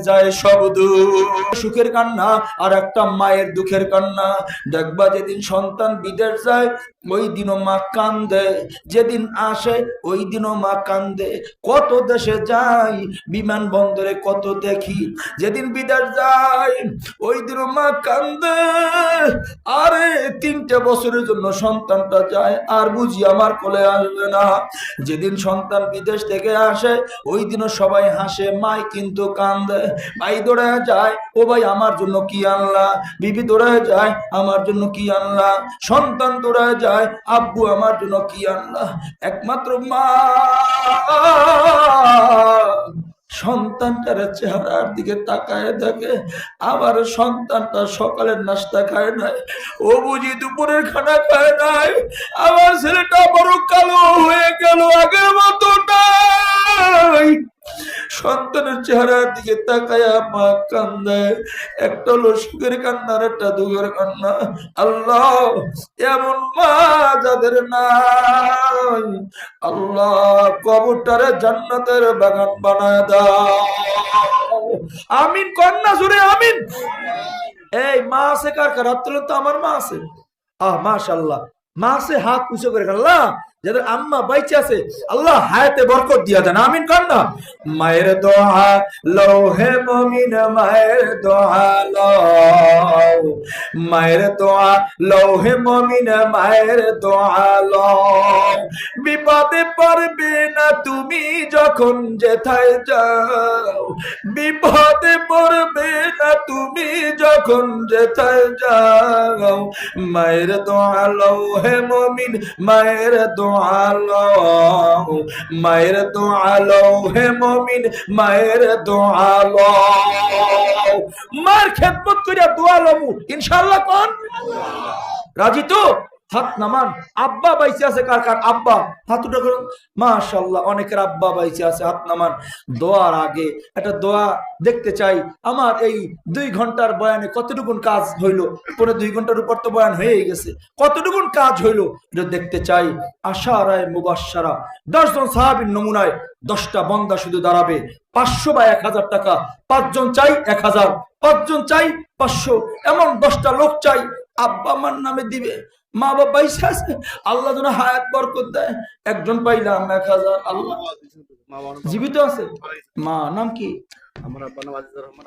যায় সব দুঃখ। সুখের কান্না আর একটা মায়ের দুঃখের কান্না। দেখবা যেদিন সন্তান বিদেশ যায়, ওই দিনও মা কান্দে, যেদিন আসে ওই দিনও মা কান্দে। কত দেশে যাই, বিমানবন্দরে কত দেখি, যেদিন বিদেশ যায় ওই দিনও মা কান্দে। আরে 3টে বছরের জন্য সন্তানটা যায়, আর বুঝি আমার কোলে আসবে না। যেদিন সন্তান বিদেশ থেকে আসে ওই দিনও সবাই হাসে, মাই কিন্তু কান্দে। ভাই দৌড়ে যায়, ও ভাই আমার জন্য কি আনলা? বিবি দৌড়ে যায়, আমার জন্য কি আনলা? সন্তান দৌড়ে যায়, আব্বু আমার জন্য কি আনলা? একমাত্র মা সন্তানটার চেহারার দিকে তাকায় থাকে। আবার সন্তানটা সকালের নাস্তা খায় নাই, ও বুঝি দুপুরের খানা খায় নাই। আমার ছেলেটা বড় কালো হয়ে গেল, আগের মতো নাই। সন্তানের চেহারার দিকে তাকায়া মা কান্দে। একটা হলো সুখের কান্না, আর একটা দুঃখের কান্না। আল্লাহ, এমন মা যাদের নাই, আল্লাহ কবরটারে জান্নাতের বাগান বানায় দাও। আমিন কন্যা জুড়ে আমিন। এই মা আছে কার? কার হাত তুলেন তো। আমার মা আছে। মাশাআল্লাহ, মা আছে, হাত উঁচু করে। আল্লাহ, যাদের আম্মা বাইচে আছে, আল্লাহ হায়াতে বরকত দিয়া দেন। আমিন কান্না। মায়ের দোয়া লও হে মুমিন, মায়ের দোয়া লও, মায়ের দোয়া লও হে মুমিন, মায়ের দোয়া লও। বিপদে পড়বে না তুমি যখন যেথায় যাও, বিপদে পড়বে না তুমি যখন যেথায় যাও। মায়ের দোয়া লও হে মুমিন, মায়ের দোয়া লও, মায়ের দোয়া লও হে মুমিন, মায়ের দোয়া লও। মার খেদমত করিয়া দোয়া লমু ইনশাআল্লাহ। কোন রাজি তো? হাত নামান। আব্বা বাইচে আছে কার? কার আব্বা? হাত উঠে করুন। মাশাআল্লাহ, অনেকের আব্বা বাইচে আছে, হাত নামান। দোয়ার আগে একটা দোয়া দেখতে চাই। আমার এই 2 ঘন্টার বয়ানে কতটুকুন কাজ হইল? পরে 2 ঘন্টার উপর তো বয়ান হয়ে গেছে, কতটুকুন কাজ হইল এটা দেখতে চাই। আশারায়ে মুবাশশারা 10 জন সাহাবীর নমুনায় 10টা বান্দা শুধু দাঁড়াবে। 500 বা 1000 টাকা। 5 জন চাই 1000, 5 জন চাই 500, এমন 10টা লোক চাই। আব্বা আমার নামে দিবে, মা বাবা ইচ্ছা আছে, আল্লাহ যেন হায়াত বরকত দেয়। একজন পাইলাম 1000। আল্লাহ জীবিত আছে। মা নাম কি? আমার আব্বা নাম আজিজুর রহমান।